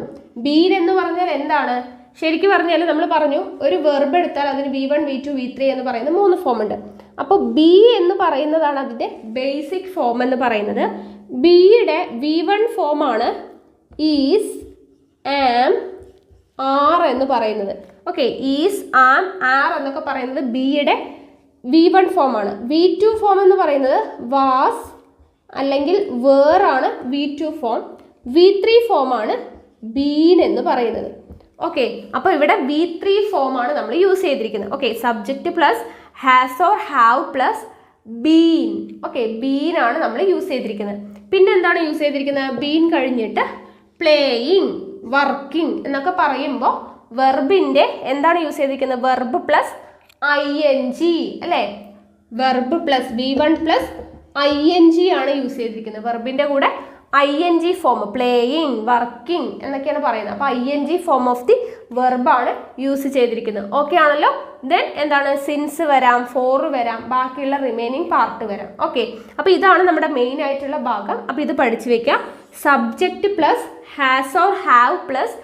ബീൻ എന്ന് പറഞ്ഞാൽ എന്താണ്? ശരിക്കും പറഞ്ഞാൽ നമ്മൾ പറഞ്ഞു ഒരു വെർബ് എടുത്താൽ അതിന് V1, V2, V3 എന്ന് പറയുന്ന 3 ഫോം ഉണ്ട്. അപ്പോൾ ബി എന്ന് പറയുന്നതാണ് അതിൻ്റെ ബേസിക് ഫോം എന്ന് പറയുന്നത്. ബിയുടെ V1 ഫോമാണ് ഈസ്, ആം, ആർ എന്ന് പറയുന്നത്. ഓക്കെ, ഈസ്, ആം, ആർ എന്നൊക്കെ പറയുന്നത് ബിയുടെ V1 ഫോമാണ്. V2 ഫോം എന്ന് പറയുന്നത് വാസ് അല്ലെങ്കിൽ വേർ ആണ് V2 ഫോം. V3 ഫോമാണ് ബീൻ എന്ന് പറയുന്നത്. ഓക്കെ, അപ്പോൾ ഇവിടെ V3 ഫോമാണ് നമ്മൾ യൂസ് ചെയ്തിരിക്കുന്നത്. Okay, subject plus has or have plus been. Okay, been ആണ് നമ്മൾ യൂസ് ചെയ്തിരിക്കുന്നത്. പിന്നെ എന്താണ് യൂസ് ചെയ്തിരിക്കുന്നത്? ബീൻ കഴിഞ്ഞിട്ട് പ്ലേയിങ്, വർക്കിംഗ് എന്നൊക്കെ പറയുമ്പോൾ വെർബിൻ്റെ എന്താണ് യൂസ് ചെയ്തിരിക്കുന്നത്? വെർബ് പ്ലസ് ING അല്ലേ. Verb plus V1 plus ING ആണ് യൂസ് ചെയ്തിരിക്കുന്നത്. വെർബിന്റെ കൂടെ ING ഫോം, പ്ലേയിങ്, വർക്കിംഗ് എന്നൊക്കെയാണ് പറയുന്നത്. അപ്പോൾ ING ഫോം ഓഫ് ദി വെർബാണ് യൂസ് ചെയ്തിരിക്കുന്നത്. ഓക്കെ ആണല്ലോ. ദെൻ എന്താണ്, സിൻസ് വരാം, ഫോർ വരാം, ബാക്കിയുള്ള റിമൈനിങ് പാർട്ട് വരാം. ഓക്കെ, അപ്പോൾ ഇതാണ് നമ്മുടെ മെയിൻ ആയിട്ടുള്ള ഭാഗം. അപ്പോൾ ഇത് പഠിച്ചു വെക്കാം. Subject plus has or have plus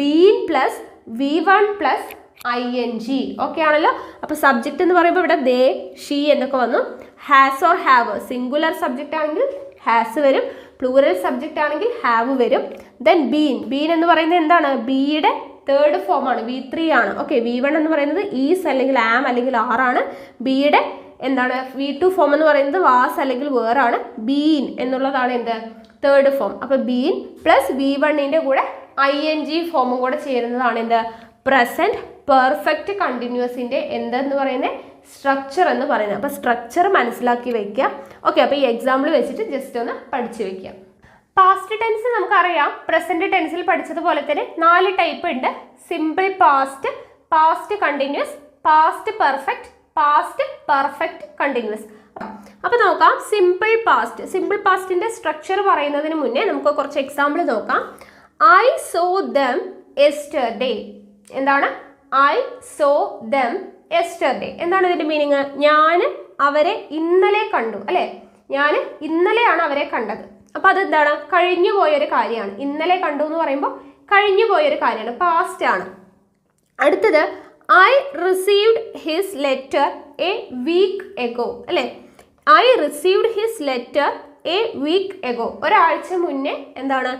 been plus V1 plus ING. Okay ആണല്ലോ. അപ്പോൾ സബ്ജക്റ്റ് എന്ന് പറയുമ്പോൾ ഇവിടെ ദേ, ഷീ എന്നൊക്കെ വന്നു. Has or have, singular subject ആണെങ്കിൽ ഹാസ് വരും, പ്ലൂറൽ സബ്ജക്റ്റ് ആണെങ്കിൽ ഹാവ് വരും. ദെൻ ബീൻ എന്ന് പറയുന്നത് എന്താണ്, ബിയുടെ തേർഡ് ഫോം ആണ്, V3 ആണ്. ഓക്കെ, V1 എന്ന് പറയുന്നത് ഈസ് അല്ലെങ്കിൽ ആം അല്ലെങ്കിൽ ആർ ആണ്. ബിയുടെ എന്താണ് V2 ഫോം എന്ന് പറയുന്നത് വാസ് അല്ലെങ്കിൽ വേർ ആണ്. ബീൻ എന്നുള്ളതാണ് എന്ത്, തേർഡ് ഫോം. അപ്പോൾ ബീൻ പ്ലസ് V1ന്റെ കൂടെ ING ഫോമും കൂടെ ചേരുന്നതാണ് എന്ത്, പ്രസന്റ് പെർഫെക്റ്റ് കണ്ടിന്യൂസിന്റെ എന്തെന്ന് പറയുന്നത്, സ്ട്രക്ചർ എന്ന് പറയുന്നത്. അപ്പോൾ സ്ട്രക്ചർ മനസ്സിലാക്കി വെക്കുക. ഓക്കെ, അപ്പോൾ ഈ എക്സാമ്പിൾ വെച്ചിട്ട് ജസ്റ്റ് ഒന്ന് പഠിച്ചു വെക്കുക. പാസ്റ്റ് ടെൻസ് നമുക്കറിയാം, പ്രസന്റ് ടെൻസിൽ പഠിച്ചതുപോലെ തന്നെ 4 ടൈപ്പ് ഉണ്ട്. Simple past, past continuous, past perfect, past perfect continuous. അപ്പോൾ നോക്കാം സിമ്പിൾ പാസ്റ്റ്. സിമ്പിൾ പാസ്റ്റിന്റെ സ്ട്രക്ചർ പറയുന്നതിന് മുന്നേ നമുക്ക് കുറച്ച് എക്സാമ്പിൾ നോക്കാം. I saw them yesterday. എന്താണ്, I saw them yesterday. എന്താണ് ഇതിന്റെ മീനിങ്, ഞാൻ അവരെ ഇന്നലെ കണ്ടു, അല്ലെ, ഞാൻ ഇന്നലെയാണ് അവരെ കണ്ടത്. അപ്പോൾ അതെന്താണ്, കഴിഞ്ഞു പോയൊരു കാര്യമാണ്. ഇന്നലെ കണ്ടു എന്ന് പറയുമ്പോൾ കഴിഞ്ഞു പോയൊരു കാര്യമാണ്, പാസ്റ്റ് ആണ്. അടുത്തത് I received his letter a week ago. അല്ലെ, I received his letter a week ago. ഒരാഴ്ച മുന്നേ എന്താണ്,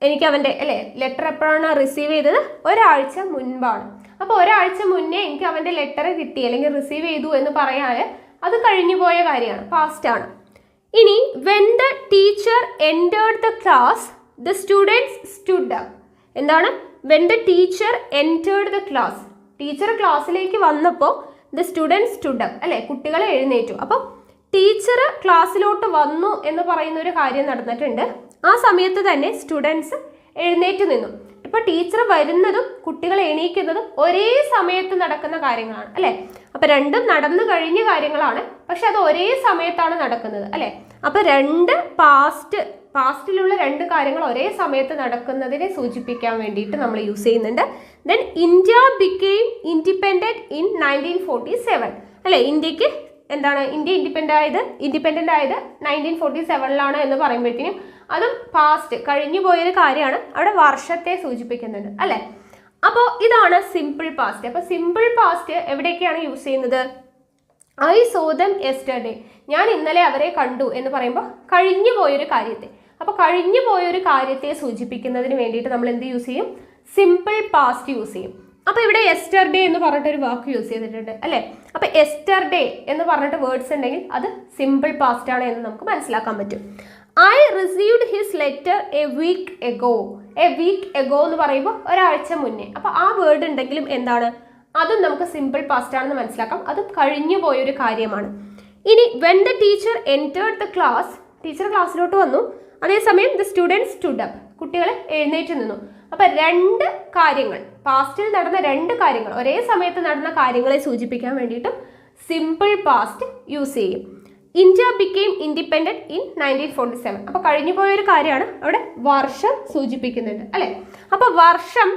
എനിക്ക് അവൻ്റെ അല്ലെ ലെറ്റർ എപ്പോഴാണ് റിസീവ് ചെയ്തത്, ഒരാഴ്ച മുൻപാണ്. അപ്പോൾ ഒരാഴ്ച മുന്നേ എനിക്ക് അവൻ്റെ ലെറ്റർ കിട്ടി അല്ലെങ്കിൽ റിസീവ് ചെയ്തു എന്ന് പറയാൻ അത് കഴിഞ്ഞു പോയ കാര്യമാണ്, പാസ്റ്റ് ആണ്. ഇനി when the teacher entered the class the students stood up. എന്താണ്, when the teacher entered the class, teacher ക്ലാസ്സിലേക്ക് വന്നപ്പോൾ the students stood up, അല്ലെ, കുട്ടികൾ എഴുന്നേറ്റു. അപ്പോൾ ടീച്ചർ ക്ലാസ്സിലോട്ട് വന്നു എന്ന് പറയുന്ന ഒരു കാര്യം നടന്നിട്ടുണ്ട്. ആ സമയത്ത് തന്നെ സ്റ്റുഡൻസ് എഴുന്നേറ്റ് നിന്നു. ഇപ്പോൾ ടീച്ചർ വരുന്നതും കുട്ടികൾ എണീക്കുന്നതും ഒരേ സമയത്ത് നടക്കുന്ന കാര്യങ്ങളാണ്, അല്ലേ. അപ്പോൾ രണ്ടും നടന്നു കഴിഞ്ഞ കാര്യങ്ങളാണ്, പക്ഷെ അത് ഒരേ സമയത്താണ് നടക്കുന്നത്, അല്ലേ. അപ്പോൾ രണ്ട് പാസ്റ്റിലുള്ള രണ്ട് കാര്യങ്ങൾ ഒരേ സമയത്ത് നടക്കുന്നതിനെ സൂചിപ്പിക്കാൻ വേണ്ടിയിട്ട് നമ്മൾ യൂസ് ചെയ്യുന്നുണ്ട്. Then India became independent in 1947, അല്ലേ. ഇന്ത്യക്ക് എന്താണ്, ഇന്ത്യ ഇൻഡിപെൻഡൻ്റ് ആയത് 1947 എന്ന് പറയുമ്പോഴത്തേനും അതും പാസ്റ്റ് കഴിഞ്ഞു പോയൊരു കാര്യമാണ്, അവിടെ വർഷത്തെ സൂചിപ്പിക്കുന്നുണ്ട്, അല്ലേ. അപ്പോൾ ഇതാണ് സിമ്പിൾ പാസ്റ്റ്. അപ്പോൾ സിമ്പിൾ പാസ്റ്റ് എവിടെയൊക്കെയാണ് യൂസ് ചെയ്യുന്നത്, I saw them yesterday, ഞാൻ ഇന്നലെ അവരെ കണ്ടു എന്ന് പറയുമ്പോൾ കഴിഞ്ഞു പോയൊരു കാര്യത്തെ. അപ്പോൾ കഴിഞ്ഞു പോയൊരു കാര്യത്തെ സൂചിപ്പിക്കുന്നതിന് വേണ്ടിയിട്ട് നമ്മൾ എന്ത് യൂസ് ചെയ്യും, സിമ്പിൾ പാസ്റ്റ് യൂസ് ചെയ്യും. അപ്പോൾ ഇവിടെ യെസ്റ്റർഡേ എന്ന് പറഞ്ഞിട്ടൊരു വാക്ക് യൂസ് ചെയ്തിട്ടുണ്ട്, അല്ലേ. അപ്പോൾ യെസ്റ്റർഡേ എന്ന് പറഞ്ഞിട്ട് വേർഡ്സ് ഉണ്ടെങ്കിൽ അത് സിമ്പിൾ പാസ്റ്റ് ആണ് എന്ന് നമുക്ക് മനസ്സിലാക്കാൻ പറ്റും. I received his letter a week ago. A week ago എന്ന് പറയുമ്പോൾ ഒരാഴ്ച മുന്നേ. അപ്പോൾ ആ വേർഡ് ഉണ്ടെങ്കിലും എന്താണ്, അതും നമുക്ക് സിമ്പിൾ പാസ്റ്റ് ആണെന്ന് മനസ്സിലാക്കാം, അതും കഴിഞ്ഞു പോയൊരു കാര്യമാണ്. ഇനി when the teacher entered the class, teacher ക്ലാസ്സിലോട്ട് വന്നു, അതേസമയം the students stood up, കുട്ടികൾ എഴുന്നേറ്റ് നിന്നു. അപ്പോൾ രണ്ട് കാര്യങ്ങൾ, പാസ്റ്റിൽ നടന്ന രണ്ട് കാര്യങ്ങൾ, ഒരേ സമയത്ത് നടന്ന കാര്യങ്ങളെ സൂചിപ്പിക്കാൻ വേണ്ടിയിട്ടും സിമ്പിൾ പാസ്റ്റ് യൂസ് ചെയ്യും. ഇന്ത്യ ബിക്കെയിം ഇൻഡിപെൻഡൻറ്റ് ഇൻ 1947, അപ്പോൾ കഴിഞ്ഞു പോയൊരു കാര്യമാണ്, അവിടെ വർഷം സൂചിപ്പിക്കുന്നുണ്ട്, അല്ലേ. അപ്പോൾ വർഷം,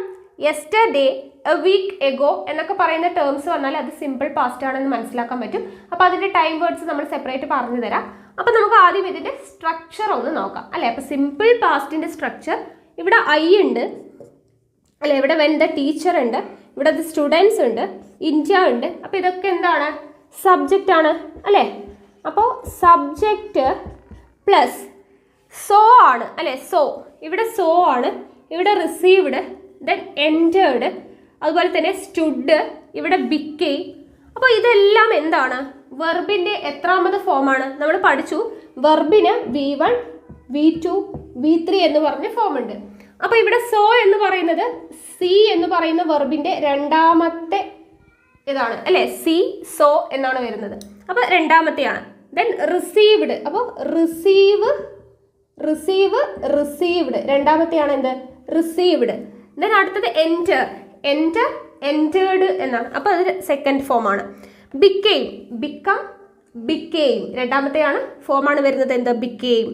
യെസ്റ്റർഡേ, എ വീക്ക് എഗോ എന്നൊക്കെ പറയുന്ന ടേംസ് വന്നാൽ അത് സിമ്പിൾ പാസ്റ്റ് ആണെന്ന് മനസ്സിലാക്കാൻ പറ്റും. അപ്പോൾ അതിൻ്റെ ടൈം വേർഡ്സ് നമ്മൾ സെപ്പറേറ്റ് പറഞ്ഞു തരാം. അപ്പോൾ നമുക്ക് ആദ്യം ഇതിൻ്റെ സ്ട്രക്ചർ ഒന്ന് നോക്കാം, അല്ലേ. അപ്പോൾ സിമ്പിൾ പാസ്റ്റിൻ്റെ സ്ട്രക്ചർ, ഇവിടെ I ഉണ്ട്, അല്ലെ, ഇവിടെ when the teacher ഉണ്ട്, ഇവിടെ the students ഉണ്ട്, ഇന്ത്യ ഉണ്ട്. അപ്പോൾ ഇതൊക്കെ എന്താണ്, സബ്ജക്റ്റ് ആണ്, അല്ലേ. അപ്പോൾ സബ്ജക്റ്റ് പ്ലസ് സോ ആണ്, അല്ലേ. സോ ഇവിടെ സോ ആണ്, ഇവിടെ റിസീവ്ഡ്, ദെൻ എൻറ്റേർഡ്, അതുപോലെ തന്നെ സ്റ്റുഡ്, ഇവിടെ ബിക്കെയിം. അപ്പോൾ ഇതെല്ലാം എന്താണ്, വെർബിൻ്റെ എത്രാമത് ഫോമാണ് നമ്മൾ പഠിച്ചു. വെർബിന് V1, V2, V3 എന്ന് പറഞ്ഞ ഫോം ഉണ്ട്. അപ്പോൾ ഇവിടെ സോ എന്ന് പറയുന്നത് സി എന്ന് പറയുന്ന വെർബിൻ്റെ രണ്ടാമത്തെ ഇതാണ്, അല്ലേ. സി സോ എന്നാണ് വരുന്നത്, അപ്പോൾ രണ്ടാമത്തെയാണ്. ദെൻ റിസീവ്ഡ്, അപ്പോൾ റിസീവ്ഡ് രണ്ടാമത്തെയാണ് എന്ത്, റിസീവ്ഡ്. ദെൻ അടുത്തത് എൻറ്റേർഡ് എന്നാണ്, അപ്പോൾ അത് സെക്കൻഡ് ഫോമാണ്. Became, become became. രണ്ടാമത്തെയാണ് ഫോമാണ് വരുന്നത് എന്ത്? Became.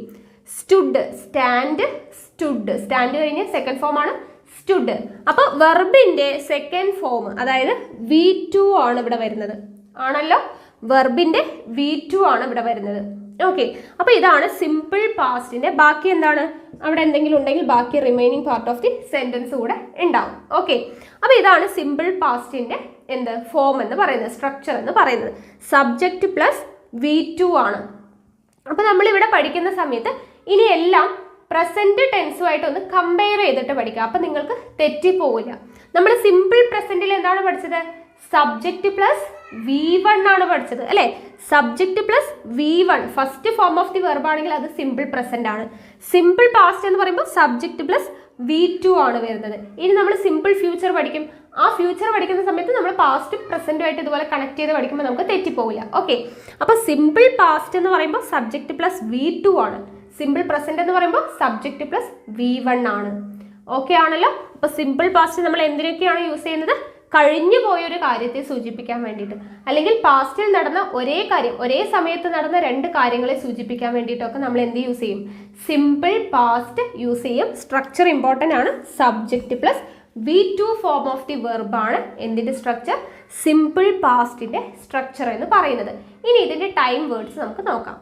Stood, stand, stood. Stand കഴിഞ്ഞ് സെക്കൻഡ് ഫോമാണ് സ്റ്റുഡ്. അപ്പൊ വെർബിന്റെ സെക്കൻഡ് ഫോം അതായത് V2 ആണ് ഇവിടെ വരുന്നത്. ആണല്ലോ, വെർബിന്റെ V2 ആണ് ഇവിടെ വരുന്നത്. ഓക്കെ, അപ്പൊ ഇതാണ് സിമ്പിൾ പാസ്റ്റിന്റെ. ബാക്കി എന്താണ്? അവിടെ എന്തെങ്കിലും ഉണ്ടെങ്കിൽ ബാക്കി remaining part of the sentence കൂടെ ഉണ്ടാവും. ഓക്കെ, അപ്പൊ ഇതാണ് സിമ്പിൾ പാസ്റ്റിന്റെ എന്ത് ഫോം എന്ന് പറയുന്നത്, സ്ട്രക്ചർ എന്ന് പറയുന്നത്. സബ്ജക്റ്റ് പ്ലസ് V2 ആണ്. അപ്പൊ നമ്മൾ ഇവിടെ പഠിക്കുന്ന സമയത്ത് ഇനി എല്ലാം പ്രസന്റ് ടെൻസുമായിട്ട് ഒന്ന് കമ്പയർ ചെയ്തിട്ട് പഠിക്കുക. അപ്പൊ നിങ്ങൾക്ക് തെറ്റിപ്പോവില്ല. നമ്മൾ സിമ്പിൾ പ്രസന്റിൽ എന്താണ് പഠിച്ചത്? സബ്ജക്റ്റ് പ്ലസ് V1 ആണ് പഠിച്ചത് അല്ലെ? Subject plus V1 first form of the verb ആണെങ്കിൽ അത് സിമ്പിൾ പ്രസന്റ് ആണ്. സിമ്പിൾ പാസ്റ്റ് എന്ന് പറയുമ്പോൾ സബ്ജക്റ്റ് പ്ലസ് V2 ആണ് വരുന്നത്. ഇനി നമ്മൾ സിമ്പിൾ ഫ്യൂച്ചർ പഠിക്കും. ആ ഫ്യൂച്ചർ പഠിക്കുന്ന സമയത്ത് നമ്മൾ പാസ്റ്റ് പ്രസന്റുമായിട്ട് ഇതുപോലെ കണക്ട് ചെയ്ത് പഠിക്കുമ്പോൾ നമുക്ക് തെറ്റിപ്പോവില്ല. ഓക്കെ, അപ്പൊ സിമ്പിൾ പാസ്റ്റ് എന്ന് പറയുമ്പോൾ സബ്ജക്റ്റ് പ്ലസ് V2 ആണ്. സിമ്പിൾ പ്രസന്റ് എന്ന് പറയുമ്പോൾ സബ്ജക്റ്റ് പ്ലസ് V1 ആണ്. ഓക്കെ ആണല്ലോ. അപ്പൊ സിമ്പിൾ പാസ്റ്റ് നമ്മൾ എന്തിനൊക്കെയാണ് യൂസ് ചെയ്യുന്നത്? കഴിഞ്ഞു പോയൊരു കാര്യത്തെ സൂചിപ്പിക്കാൻ വേണ്ടിയിട്ട്, അല്ലെങ്കിൽ പാസ്റ്റിൽ നടന്ന ഒരേ കാര്യം, ഒരേ സമയത്ത് നടന്ന രണ്ട് കാര്യങ്ങളെ സൂചിപ്പിക്കാൻ വേണ്ടിയിട്ടൊക്കെ നമ്മൾ എന്ത് യൂസ് ചെയ്യും? സിമ്പിൾ പാസ്റ്റ് യൂസ് ചെയ്യും. സ്ട്രക്ചർ ഇമ്പോർട്ടൻ്റ് ആണ്. Subject plus V2 form of the verb ആണ് എന്തിന്റെ സ്ട്രക്ചർ? സിമ്പിൾ പാസ്റ്റിന്റെ സ്ട്രക്ചർ എന്ന് പറയുന്നത്. ഇനി ഇതിന്റെ ടൈം വേർഡ്സ് നമുക്ക് നോക്കാം.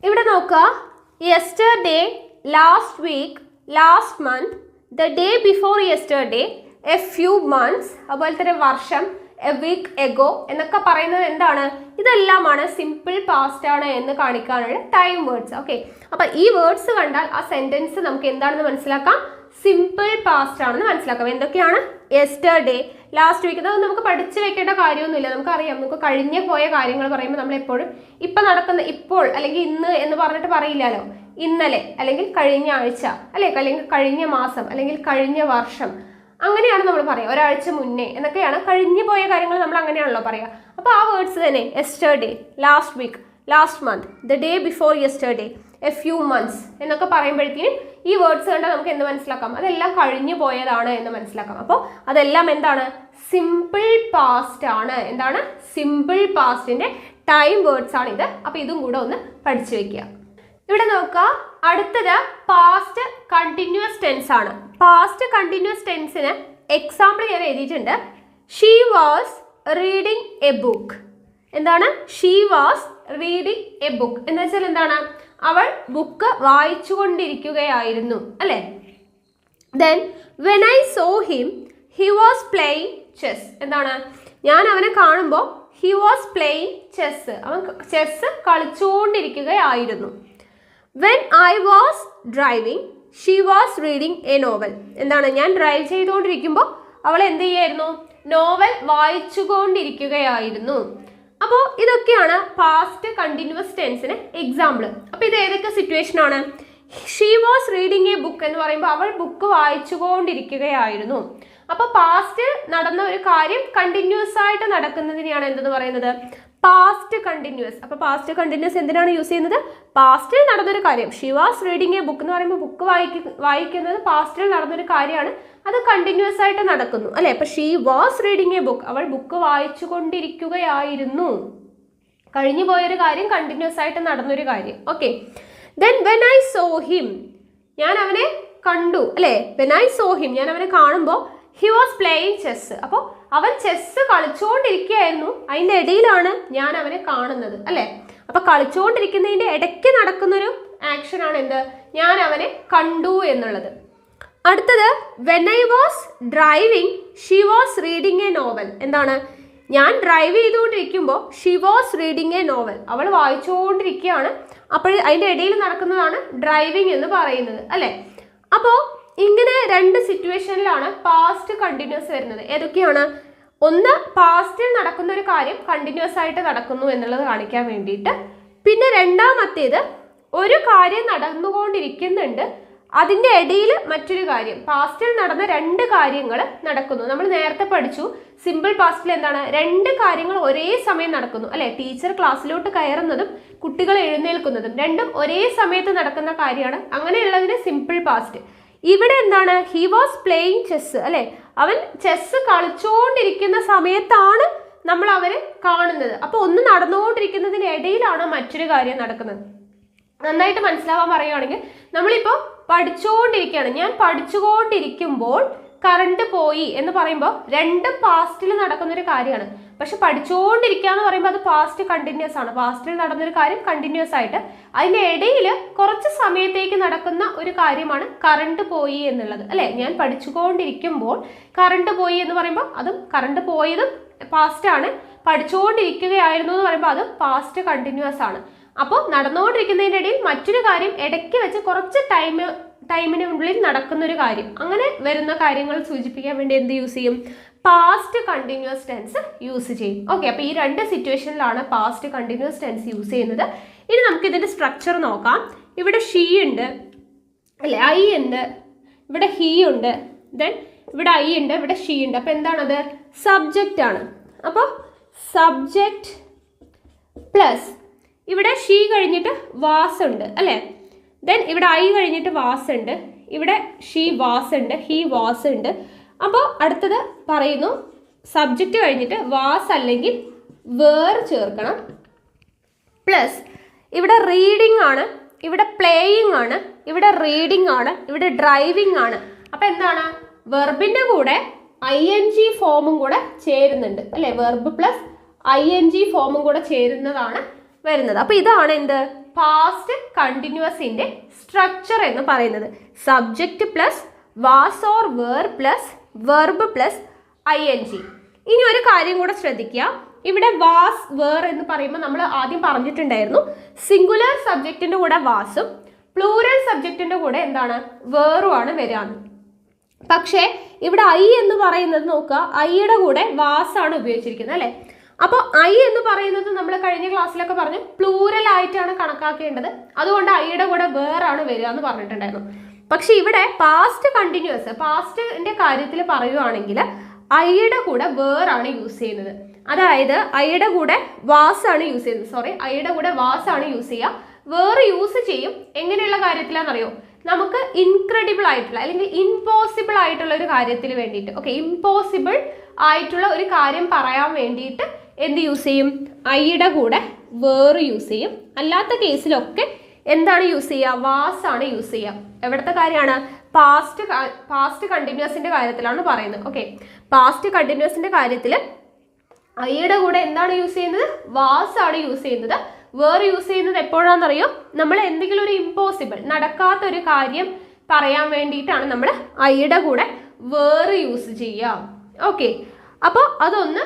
ഇവിടെ നോക്കുക, yesterday, last week, last month, the day before yesterday, a few months, അതുപോലെ തന്നെ വർഷം, എ വീക്ക് എഗോ എന്നൊക്കെ പറയുന്നത് എന്താണ്? ഇതെല്ലാമാണ് സിമ്പിൾ പാസ്റ്റ് ആണ് എന്ന് കാണിക്കാനുള്ള ടൈം വേർഡ്സ്. ഓക്കെ, അപ്പൊ ഈ വേർഡ്സ് കണ്ടാൽ ആ സെന്റൻസ് നമുക്ക് എന്താണെന്ന് മനസ്സിലാക്കാം? സിമ്പിൾ പാസ്റ്റ് ആണെന്ന് മനസ്സിലാക്കാം. എന്തൊക്കെയാണ്? Yesterday, last week. അത് നമുക്ക് പഠിച്ചു വെക്കേണ്ട കാര്യമൊന്നുമില്ല, നമുക്കറിയാം. നമുക്ക് കഴിഞ്ഞു പോയ കാര്യങ്ങൾ പറയുമ്പോൾ നമ്മൾ എപ്പോഴും ഇപ്പം നടക്കുന്ന, ഇപ്പോൾ അല്ലെങ്കിൽ ഇന്ന് എന്ന് പറഞ്ഞിട്ട് പറയില്ലല്ലോ. ഇന്നലെ അല്ലെങ്കിൽ കഴിഞ്ഞ ആഴ്ച അല്ലെ, അല്ലെങ്കിൽ കഴിഞ്ഞ മാസം അല്ലെങ്കിൽ കഴിഞ്ഞ വർഷം, അങ്ങനെയാണ് നമ്മൾ പറയുക. ഒരാഴ്ച മുന്നേ എന്നൊക്കെയാണ് കഴിഞ്ഞു പോയ കാര്യങ്ങൾ നമ്മൾ അങ്ങനെയാണല്ലോ പറയുക. അപ്പോൾ ആ വേർഡ്സ് തന്നെ yesterday, last week, last month, the day before yesterday, a few months എന്നൊക്കെ പറയുമ്പോഴത്തേനും ഈ വേർഡ്സ് കണ്ടാൽ നമുക്ക് എന്ത് മനസ്സിലാക്കാം? അതെല്ലാം കഴിഞ്ഞു പോയതാണ് എന്ന് മനസ്സിലാക്കാം. അപ്പോൾ അതെല്ലാം എന്താണ്? സിമ്പിൾ പാസ്റ്റ് ആണ്. എന്താണ്? സിമ്പിൾ പാസ്റ്റിന്റെ ടൈം വേർഡ്സ് ആണ് ഇത്. അപ്പോൾ ഇതും കൂടെ ഒന്ന് പഠിച്ചു വെക്കുക. ഇവിടെ നോക്കുക, അടുത്തത് പാസ്റ്റ് കണ്ടിന്യൂസ് ടെൻസ് ആണ്. പാസ്റ്റ് കണ്ടിന്യൂസ് ടെൻസിന് എക്സാമ്പിൾ ഞാൻ എഴുതിയിട്ടുണ്ട്. She was reading a book. എന്താണ്? She was reading a book എന്ന് വെച്ചാൽ എന്താണ്? അവൾ ബുക്ക് വായിച്ചുകൊണ്ടിരിക്കുകയായിരുന്നു അല്ലേ? Then when I saw him he was playing chess. എന്താണ്? ഞാൻ അവനെ കാണുമ്പോൾ ഹി വാസ് പ്ലേയിങ് ചെസ്, അവൻ ചെസ് കളിച്ചുകൊണ്ടിരിക്കുകയായിരുന്നു. When I was driving she was reading a novel. എന്താണ്? ഞാൻ ഡ്രൈവ് ചെയ്തുകൊണ്ടിരിക്കുമ്പോൾ അവൾ എന്ത് ചെയ്യായിരുന്നു? നോവൽ വായിച്ചുകൊണ്ടിരിക്കുകയായിരുന്നു. അപ്പോൾ ഇതൊക്കെയാണ് പാസ്റ്റ് കണ്ടിന്യൂസ് ടെൻസിന് എക്സാമ്പിൾ. അപ്പോൾ ഇത് ഏതൊക്കെ സിറ്റുവേഷൻ ആണ്? She was reading a book എന്ന് പറയുമ്പോൾ അവൾ ബുക്ക് വായിച്ചുകൊണ്ടിരിക്കുകയായിരുന്നു. അപ്പോൾ പാസ്റ്റ് നടന്ന ഒരു കാര്യം കണ്ടിന്യൂസ് ആയിട്ട് നടക്കുന്നതിനെയാണ് എന്തെന്ന് പറയുന്നത്? Past continuous. അപ്പോൾ പാസ്റ്റ് കണ്ടിന്യൂസ് എന്തിനാണ് യൂസ് ചെയ്യുന്നത്? പാസ്റ്റിൽ നടന്നൊരു കാര്യം. She was reading a book എന്ന് പറയുമ്പോൾ ബുക്ക് വായിക്കുന്നത് പാസ്റ്റിൽ നടന്നൊരു കാര്യമാണ്, അത് കണ്ടിന്യൂസ് ആയിട്ട് നടക്കുന്നു അല്ലെ? അപ്പൊ she was reading a book, അവൾ ബുക്ക് വായിച്ചു കൊണ്ടിരിക്കുകയായിരുന്നു. കഴിഞ്ഞു പോയൊരു കാര്യം കണ്ടിന്യൂസ് ആയിട്ട് നടന്നൊരു കാര്യം. Okay, then when I saw him, ഞാൻ അവനെ കണ്ടു അല്ലെ? വെൻ ഐ സോ ഹിം, ഞാൻ അവനെ കാണുമ്പോൾ ഹി വാസ് പ്ലേയിങ് ചെസ്. അപ്പോൾ അവൻ ചെസ് കളിച്ചുകൊണ്ടിരിക്കുകയായിരുന്നു, അതിൻ്റെ ഇടയിലാണ് ഞാൻ അവനെ കാണുന്നത് അല്ലെ? അപ്പൊ കളിച്ചുകൊണ്ടിരിക്കുന്നതിന്റെ ഇടയ്ക്ക് നടക്കുന്നൊരു ആക്ഷൻ ആണ് എന്ത്? ഞാൻ അവനെ കണ്ടു എന്നുള്ളത്. അടുത്തത് when I was driving she was reading a novel. എന്താണ്? ഞാൻ ഡ്രൈവ് ചെയ്തുകൊണ്ടിരിക്കുമ്പോൾ she was reading a novel, അവൾ വായിച്ചുകൊണ്ടിരിക്കുകയാണ്. അപ്പോൾ അതിൻ്റെ ഇടയിൽ നടക്കുന്നതാണ് ഡ്രൈവിംഗ് എന്ന് പറയുന്നത് അല്ലേ? അപ്പോൾ ഇങ്ങനെ രണ്ട് സിറ്റുവേഷനിലാണ് പാസ്റ്റ് കണ്ടിന്യൂസ് വരുന്നത്. ഏതൊക്കെയാണ്? ഒന്ന്, പാസ്റ്റിൽ നടക്കുന്ന ഒരു കാര്യം കണ്ടിന്യൂസ് ആയിട്ട് നടക്കുന്നു എന്നുള്ളത് കാണിക്കാൻ വേണ്ടിയിട്ട്. പിന്നെ രണ്ടാമത്തേത്, ഒരു കാര്യം നടന്നുകൊണ്ടിരിക്കുന്നുണ്ട്, അതിൻ്റെ ഇടയിൽ മറ്റൊരു കാര്യം, പാസ്റ്റിൽ നടന്ന രണ്ട് കാര്യങ്ങൾ നടക്കുന്നു. നമ്മൾ നേരത്തെ പഠിച്ചു സിമ്പിൾ പാസ്റ്റിൽ എന്താണ്? രണ്ട് കാര്യങ്ങൾ ഒരേ സമയം നടക്കുന്നു അല്ലെ? ടീച്ചർ ക്ലാസ്സിലോട്ട് കയറുന്നതും കുട്ടികൾ എഴുന്നേൽക്കുന്നതും രണ്ടും ഒരേ സമയത്ത് നടക്കുന്ന കാര്യമാണ്. അങ്ങനെയുള്ളതിന് സിമ്പിൾ പാസ്റ്റ്. ഇവിടെ എന്താണ്? ഹി വാസ് പ്ലേയിങ് ചെസ് അല്ലെ? അവൻ ചെസ് കളിച്ചുകൊണ്ടിരിക്കുന്ന സമയത്താണ് നമ്മൾ അവരെ കാണുന്നത്. അപ്പോൾ ഒന്ന് നടന്നുകൊണ്ടിരിക്കുന്നതിന് ഇടയിലാണ് മറ്റൊരു കാര്യം നടക്കുന്നത്. നന്നായിട്ട് മനസ്സിലാവാൻ പറയുകയാണെങ്കിൽ നമ്മളിപ്പോൾ പഠിച്ചുകൊണ്ടിരിക്കുകയാണ്. ഞാൻ പഠിച്ചുകൊണ്ടിരിക്കുമ്പോൾ കറണ്ട് പോയി എന്ന് പറയുമ്പോൾ രണ്ടും പാസ്റ്റിൽ നടക്കുന്നൊരു കാര്യമാണ്. പക്ഷെ പഠിച്ചുകൊണ്ടിരിക്കുക എന്ന് പറയുമ്പോൾ അത് പാസ്റ്റ് കണ്ടിന്യൂസ് ആണ്. പാസ്റ്റിൽ നടന്നൊരു കാര്യം കണ്ടിന്യൂസ് ആയിട്ട് അതിൻ്റെ ഇടയിൽ കുറച്ച് സമയത്തേക്ക് നടക്കുന്ന ഒരു കാര്യമാണ് കറണ്ട് പോയി എന്നുള്ളത്, അല്ലേ? ഞാൻ പഠിച്ചുകൊണ്ടിരിക്കുമ്പോൾ കറണ്ട് പോയി എന്ന് പറയുമ്പോൾ അതും കറണ്ട് പോയതും പാസ്റ്റ് ആണ്. പഠിച്ചുകൊണ്ടിരിക്കുകയായിരുന്നു എന്ന് പറയുമ്പോൾ അത് പാസ്റ്റ് കണ്ടിന്യൂസ് ആണ്. അപ്പോൾ നടന്നുകൊണ്ടിരിക്കുന്നതിൻ്റെ ഇടയിൽ മറ്റൊരു കാര്യം ഇടയ്ക്ക് വെച്ച് കുറച്ച് ടൈമിനുള്ളിൽ നടക്കുന്ന ഒരു കാര്യം, അങ്ങനെ വരുന്ന കാര്യങ്ങൾ സൂചിപ്പിക്കാൻ വേണ്ടി എന്ത് യൂസ് ചെയ്യും? പാസ്റ്റ് കണ്ടിന്യൂസ് ടെൻസ് യൂസ് ചെയ്യും. ഓക്കെ, അപ്പോൾ ഈ രണ്ട് സിറ്റുവേഷനിലാണ് പാസ്റ്റ് കണ്ടിന്യൂസ് ടെൻസ് യൂസ് ചെയ്യുന്നത്. ഇനി നമുക്ക് ഇതിൻ്റെ സ്ട്രക്ചർ നോക്കാം. ഇവിടെ ഷീ ഉണ്ട്, അല്ലേ? ഐ ഉണ്ട്, ഇവിടെ ഹീ ഉണ്ട്, ദെൻ ഇവിടെ ഐ ഉണ്ട്, ഇവിടെ ഷീ ഉണ്ട്. അപ്പോൾ എന്താണത്? സബ്ജക്റ്റ് ആണ്. അപ്പോൾ സബ്ജക്റ്റ് പ്ലസ് ഇവിടെ ഷീ കഴിഞ്ഞിട്ട് വാസ് ഉണ്ട്, അല്ലേ? ദെൻ ഇവിടെ ഐ കഴിഞ്ഞിട്ട് വാസ് ഉണ്ട്, ഇവിടെ ഷീ വാസ് ഉണ്ട്, ഹീ വാസ് ഉണ്ട്. അപ്പോൾ അടുത്തത് പറയുന്നു സബ്ജക്റ്റ് കഴിഞ്ഞിട്ട് വാസ് അല്ലെങ്കിൽ വേർ ചേർക്കണം. പ്ലസ് ഇവിടെ റീഡിംഗ് ആണ്, ഇവിടെ പ്ലേയിങ് ആണ്, ഇവിടെ റീഡിംഗ് ആണ്, ഇവിടെ ഡ്രൈവിംഗ് ആണ്. അപ്പോൾ എന്താണ്? വെർബിൻ്റെ കൂടെ ING ഫോമും കൂടെ ചേരുന്നുണ്ട്, അല്ലേ? വെർബ് പ്ലസ് ING ഫോമും കൂടെ ചേരുന്നതാണ് വരുന്നത്. അപ്പോൾ ഇതാണ് എന്ത്? പാസ്റ്റ് കണ്ടിന്യൂസിന്റെ സ്ട്രക്ചർ എന്ന് പറയുന്നത്. Subject plus was or were plus verb plus ING. ഇനി ഒരു കാര്യം കൂടെ ശ്രദ്ധിക്കുക. ഇവിടെ വാസ് വേർ എന്ന് പറയുമ്പോൾ നമ്മൾ ആദ്യം പറഞ്ഞിട്ടുണ്ടായിരുന്നു സിംഗുലർ സബ്ജക്റ്റിന്റെ കൂടെ വാസും പ്ലൂറൽ സബ്ജക്റ്റിന്റെ കൂടെ എന്താണ്? വേറുമാണ് വരാന്ന്. പക്ഷേ ഇവിടെ ഐ എന്ന് പറയുന്നത് നോക്കുക, ഐയുടെ കൂടെ വാസാണ് ഉപയോഗിച്ചിരിക്കുന്നത്, അല്ലേ? അപ്പോൾ ഐ എന്ന് പറയുന്നത് നമ്മൾ കഴിഞ്ഞ ക്ലാസ്സിലൊക്കെ പറഞ്ഞു പ്ലൂറൽ ആയിട്ടാണ് കണക്കാക്കേണ്ടത്. അതുകൊണ്ട് ഐയുടെ കൂടെ വേറാണ് വരിക എന്ന് പറഞ്ഞിട്ടുണ്ടായിരുന്നു. പക്ഷെ ഇവിടെ പാസ്റ്റ് കണ്ടിന്യൂസ്, പാസ്റ്റിന്റെ കാര്യത്തിൽ പറയുവാണെങ്കിൽ ഐയുടെ കൂടെ വേറാണ് യൂസ് ചെയ്യുന്നത്. അതായത് ഐയുടെ കൂടെ വാസാണ് യൂസ് ചെയ്യുന്നത്, ഐയുടെ കൂടെ വാസാണ് യൂസ് ചെയ്യുക. വേറെ യൂസ് ചെയ്യും എങ്ങനെയുള്ള കാര്യത്തിലാണെന്നറിയോ? നമുക്ക് ഇൻക്രെഡിബിൾ ആയിട്ടുള്ള അല്ലെങ്കിൽ ഇമ്പോസിബിൾ ആയിട്ടുള്ള ഒരു കാര്യത്തിന് വേണ്ടിയിട്ട്, ഓക്കെ, ഇമ്പോസിബിൾ ആയിട്ടുള്ള ഒരു കാര്യം പറയാൻ വേണ്ടിയിട്ട് എന്ത് യൂസ് ചെയ്യും? ഐയുടെ കൂടെ വേറ് യൂസ് ചെയ്യും. അല്ലാത്ത കേസിലൊക്കെ എന്താണ് യൂസ് ചെയ്യുക? വാസാണ് യൂസ് ചെയ്യുക. എവിടുത്തെ കാര്യമാണ്? പാസ്റ്റ് കണ്ടിന്യൂസിന്റെ കാര്യത്തിലാണ് പറയുന്നത്. ഓക്കെ, പാസ്റ്റ് കണ്ടിന്യൂസിന്റെ കാര്യത്തിൽ ഐയുടെ കൂടെ എന്താണ് യൂസ് ചെയ്യുന്നത്? വാസാണ് യൂസ് ചെയ്യുന്നത്. വേർ യൂസ് ചെയ്യുന്നത് എപ്പോഴാണെന്നറിയോ? നമ്മൾ എന്തെങ്കിലും ഒരു ഇമ്പോസിബിൾ, നടക്കാത്ത ഒരു കാര്യം പറയാൻ വേണ്ടിയിട്ടാണ് നമ്മൾ ഐയുടെ കൂടെ വേർ യൂസ് ചെയ്യുക. ഓക്കെ, അപ്പോൾ അതൊന്ന്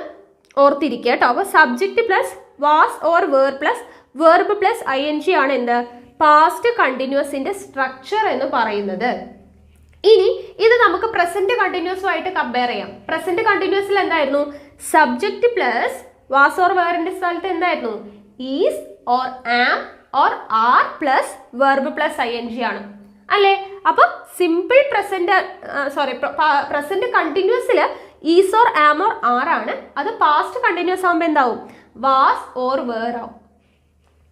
ഓർത്തിരിക്കുക കേട്ടോ. അപ്പോൾ subject plus was or were plus verb plus ING ആണ് എന്ത്? പാസ്റ്റ് കണ്ടിന്യൂസിന്റെ സ്ട്രക്ചർ എന്ന് പറയുന്നത്. ഇനി ഇത് നമുക്ക് പ്രസന്റ് കണ്ടിന്യൂസുമായിട്ട് കമ്പയർ ചെയ്യാം. പ്രസന്റ് കണ്ടിന്യൂസിൽ എന്തായിരുന്നു? സബ്ജക്റ്റ് പ്ലസ് വാസ് ഓർ വേറിന്റെ സ്ഥലത്ത് എന്തായിരുന്നു? Is or am or are plus verb plus ING ആണ്, അല്ലേ? അപ്പോൾ സിമ്പിൾ പ്രസന്റ് കണ്ടിന്യൂസിൽ is or am or are ആണ്. അത് പാസ്റ്റ് കണ്ടിന്യൂസ് ആകുമ്പോൾ എന്താവും? വാസ് ഓർ വേർ ആവും.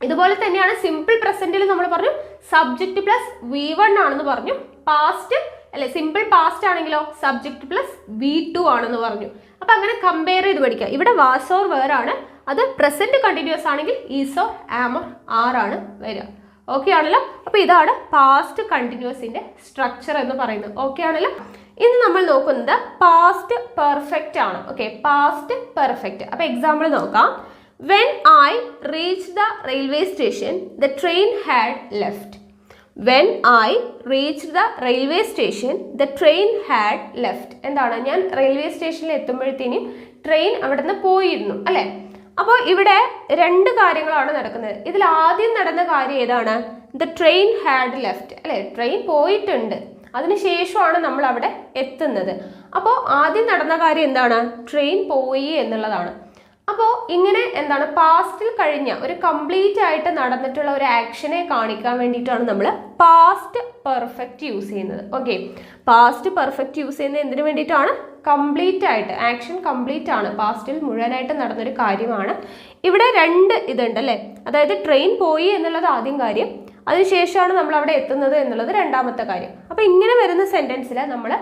ഇതുപോലെ തന്നെയാണ് സിമ്പിൾ പ്രസന്റിൽ നമ്മൾ പറഞ്ഞു സബ്ജക്റ്റ് പ്ലസ് V1 ആണെന്ന് പറഞ്ഞു. പാസ്റ്റ് അല്ലെ, സിമ്പിൾ പാസ്റ്റ് ആണെങ്കിലോ സബ്ജക്റ്റ് പ്ലസ് V2 ആണെന്ന് പറഞ്ഞു. അപ്പൊ അങ്ങനെ കമ്പയർ ചെയ്ത് പഠിക്കുക. ഇവിടെ വാസ് ഓർ വേർ ആണ്, അത് പ്രസന്റ് കണ്ടിന്യൂസ് ആണെങ്കിൽ is or am or are ആണ് വരിക. ഓക്കെ ആണല്ലോ? അപ്പൊ ഇതാണ് പാസ്റ്റ് കണ്ടിന്യൂസിന്റെ സ്ട്രക്ചർ എന്ന് പറയുന്നത്. ഓക്കെ ആണല്ലോ? ഇന്ന് നമ്മൾ നോക്കുന്നത് പാസ്റ്റ് പെർഫെക്റ്റ് ആണ്. Okay, past perfect. അപ്പൊ എക്സാമ്പിൾ നോക്കാം. When I reached the railway station, the train had left. When I reached the railway station, the train had left. എന്താണ്? ഞാൻ റെയിൽവേ സ്റ്റേഷനിൽ എത്തുമ്പോഴത്തേനും ട്രെയിൻ അവിടെ നിന്ന് പോയിരുന്നു, അല്ലേ? അപ്പോൾ ഇവിടെ രണ്ട് കാര്യങ്ങളാണ് നടക്കുന്നത്. ഇതിൽ ആദ്യം നടന്ന കാര്യം ഏതാണ്? The train had left, അല്ലേ? ട്രെയിൻ പോയിട്ടുണ്ട്, അതിനുശേഷമാണ് നമ്മൾ അവിടെ എത്തുന്നത്. അപ്പോൾ ആദ്യം നടന്ന കാര്യം എന്താണ്? ട്രെയിൻ പോയി എന്നുള്ളതാണ്. അപ്പോൾ ഇങ്ങനെ എന്താണ്? പാസ്റ്റിൽ കഴിഞ്ഞ ഒരു കംപ്ലീറ്റ് ആയിട്ട് നടന്നിട്ടുള്ള ഒരു ആക്ഷനെ കാണിക്കാൻ വേണ്ടിയിട്ടാണ് നമ്മൾ പാസ്റ്റ് പെർഫെക്റ്റ് യൂസ് ചെയ്യുന്നത്. ഓക്കെ, പാസ്റ്റ് പെർഫെക്റ്റ് യൂസ് ചെയ്യുന്നത് എന്തിനു വേണ്ടിയിട്ടാണ്? കംപ്ലീറ്റ് ആയിട്ട്, ആക്ഷൻ കംപ്ലീറ്റ് ആണ്, പാസ്റ്റിൽ മുഴുവനായിട്ട് നടന്നൊരു കാര്യമാണ്. ഇവിടെ രണ്ട് ഇതുണ്ട്, അല്ലേ? അതായത് ട്രെയിൻ പോയി എന്നുള്ളത് ആദ്യം കാര്യം, അതിനുശേഷമാണ് നമ്മൾ അവിടെ എത്തുന്നത് എന്നുള്ളത് രണ്ടാമത്തെ കാര്യം. അപ്പോൾ ഇങ്ങനെ വരുന്ന സെൻറ്റൻസിൽ നമ്മൾ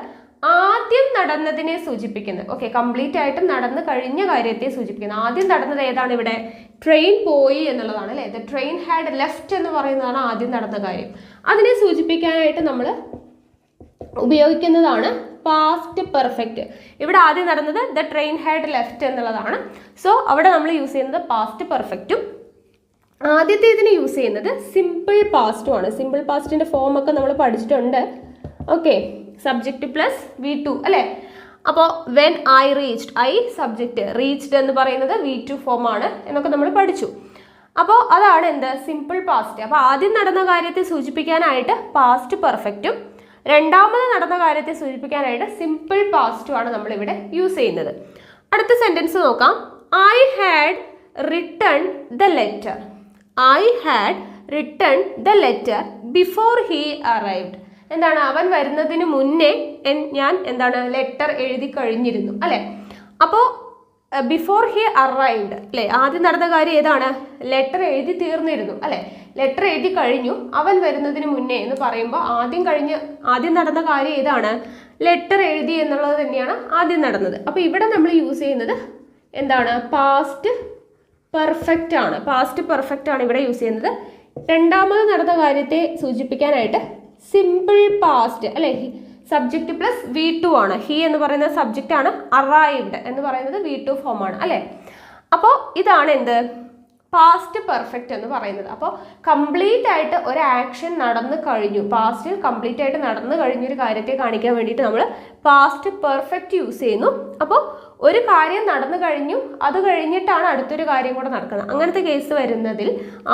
ആദ്യം നടന്നതിനെ സൂചിപ്പിക്കുന്നത്. ഓക്കെ, കംപ്ലീറ്റ് ആയിട്ട് നടന്നു കഴിഞ്ഞ കാര്യത്തെ സൂചിപ്പിക്കുന്നത്. ആദ്യം നടന്നത് ഏതാണ് ഇവിടെ? ട്രെയിൻ പോയി എന്നുള്ളതാണ് അല്ലേ. ദ ട്രെയിൻ ഹാഡ് ലെഫ്റ്റ് എന്ന് പറയുന്നതാണ് ആദ്യം നടന്ന കാര്യം. അതിനെ സൂചിപ്പിക്കാനായിട്ട് നമ്മൾ ഉപയോഗിക്കുന്നതാണ് പാസ്റ്റ് പെർഫെക്റ്റ്. ഇവിടെ ആദ്യം നടന്നത് ദ ട്രെയിൻ ഹാഡ് ലെഫ്റ്റ് എന്നുള്ളതാണ്. സോ അവിടെ നമ്മൾ യൂസ് ചെയ്യുന്നത് പാസ്റ്റ് പെർഫെക്റ്റും ആദ്യത്തെ ഇതിന് യൂസ് ചെയ്യുന്നത് സിമ്പിൾ പാസ്റ്റുമാണ്. സിമ്പിൾ പാസ്റ്റിന്റെ ഫോം ഒക്കെ നമ്മൾ പഠിച്ചിട്ടുണ്ട്. ഓക്കെ, സബ്ജക്റ്റ് പ്ലസ് V2 അല്ലേ. അപ്പോൾ when I reached, I subject, reached എന്ന് പറയുന്നത് V2 ഫോം ആണ് എന്നൊക്കെ നമ്മൾ പഠിച്ചു. അപ്പോൾ അതാണ് എന്ത്? Simple past. അപ്പോൾ ആദ്യം നടന്ന കാര്യത്തെ സൂചിപ്പിക്കാനായിട്ട് പാസ്റ്റ് പെർഫെക്റ്റും രണ്ടാമത് നടന്ന കാര്യത്തെ സൂചിപ്പിക്കാനായിട്ട് സിമ്പിൾ പാസ്റ്റുമാണ് നമ്മളിവിടെ യൂസ് ചെയ്യുന്നത്. അടുത്ത സെന്റൻസ് നോക്കാം. I had return the letter. I had return the letter before he arrived. എന്താണ്? അവൻ വരുന്നതിന് മുന്നേ ഞാൻ എന്താണ് ലെറ്റർ എഴുതി കഴിഞ്ഞിരുന്നു അല്ലെ. അപ്പോൾ ബിഫോർ ഹി അറൈവ്ഡ് അല്ലെ, ആദ്യം നടന്ന കാര്യം ഏതാണ്? ലെറ്റർ എഴുതി തീർന്നിരുന്നു അല്ലെ. ലെറ്റർ എഴുതി കഴിഞ്ഞു, അവൻ വരുന്നതിന് മുന്നേ എന്ന് പറയുമ്പോൾ ആദ്യം നടന്ന കാര്യം ഏതാണ്? ലെറ്റർ എഴുതി എന്നുള്ളത് തന്നെയാണ് ആദ്യം നടന്നത്. അപ്പോൾ ഇവിടെ നമ്മൾ യൂസ് ചെയ്യുന്നത് എന്താണ്? പാസ്റ്റ് പെർഫെക്റ്റ് ആണ്. പാസ്റ്റ് പെർഫെക്റ്റ് ആണ് ഇവിടെ യൂസ് ചെയ്യുന്നത്. രണ്ടാമത് നടന്ന കാര്യത്തെ സൂചിപ്പിക്കാനായിട്ട് സിമ്പിൾ പാസ്റ്റ് അല്ലെ. സബ്ജക്റ്റ് പ്ലസ് V2 ആണ്. ഹി എന്ന് പറയുന്ന സബ്ജക്റ്റ് ആണ്. അറൈവ്ഡ് എന്ന് പറയുന്നത് V2 ഫോം ആണ് അല്ലെ. അപ്പോൾ ഇതാണ് എന്ത്? പാസ്റ്റ് പെർഫെക്റ്റ് എന്ന് പറയുന്നത്. അപ്പോൾ കംപ്ലീറ്റ് ആയിട്ട് ഒരു ആക്ഷൻ നടന്നു കഴിഞ്ഞു, പാസ്റ്റിൽ കംപ്ലീറ്റ് ആയിട്ട് നടന്നു കഴിഞ്ഞൊരു കാര്യത്തെ കാണിക്കാൻ വേണ്ടിയിട്ട് നമ്മൾ പാസ്റ്റ് പെർഫെക്റ്റ് യൂസ് ചെയ്യുന്നു. അപ്പോൾ ഒരു കാര്യം നടന്നു കഴിഞ്ഞു, അത് കഴിഞ്ഞിട്ടാണ് അടുത്തൊരു കാര്യം കൂടെ നടക്കുന്നത്. അങ്ങനത്തെ കേസ് വരുന്നതിൽ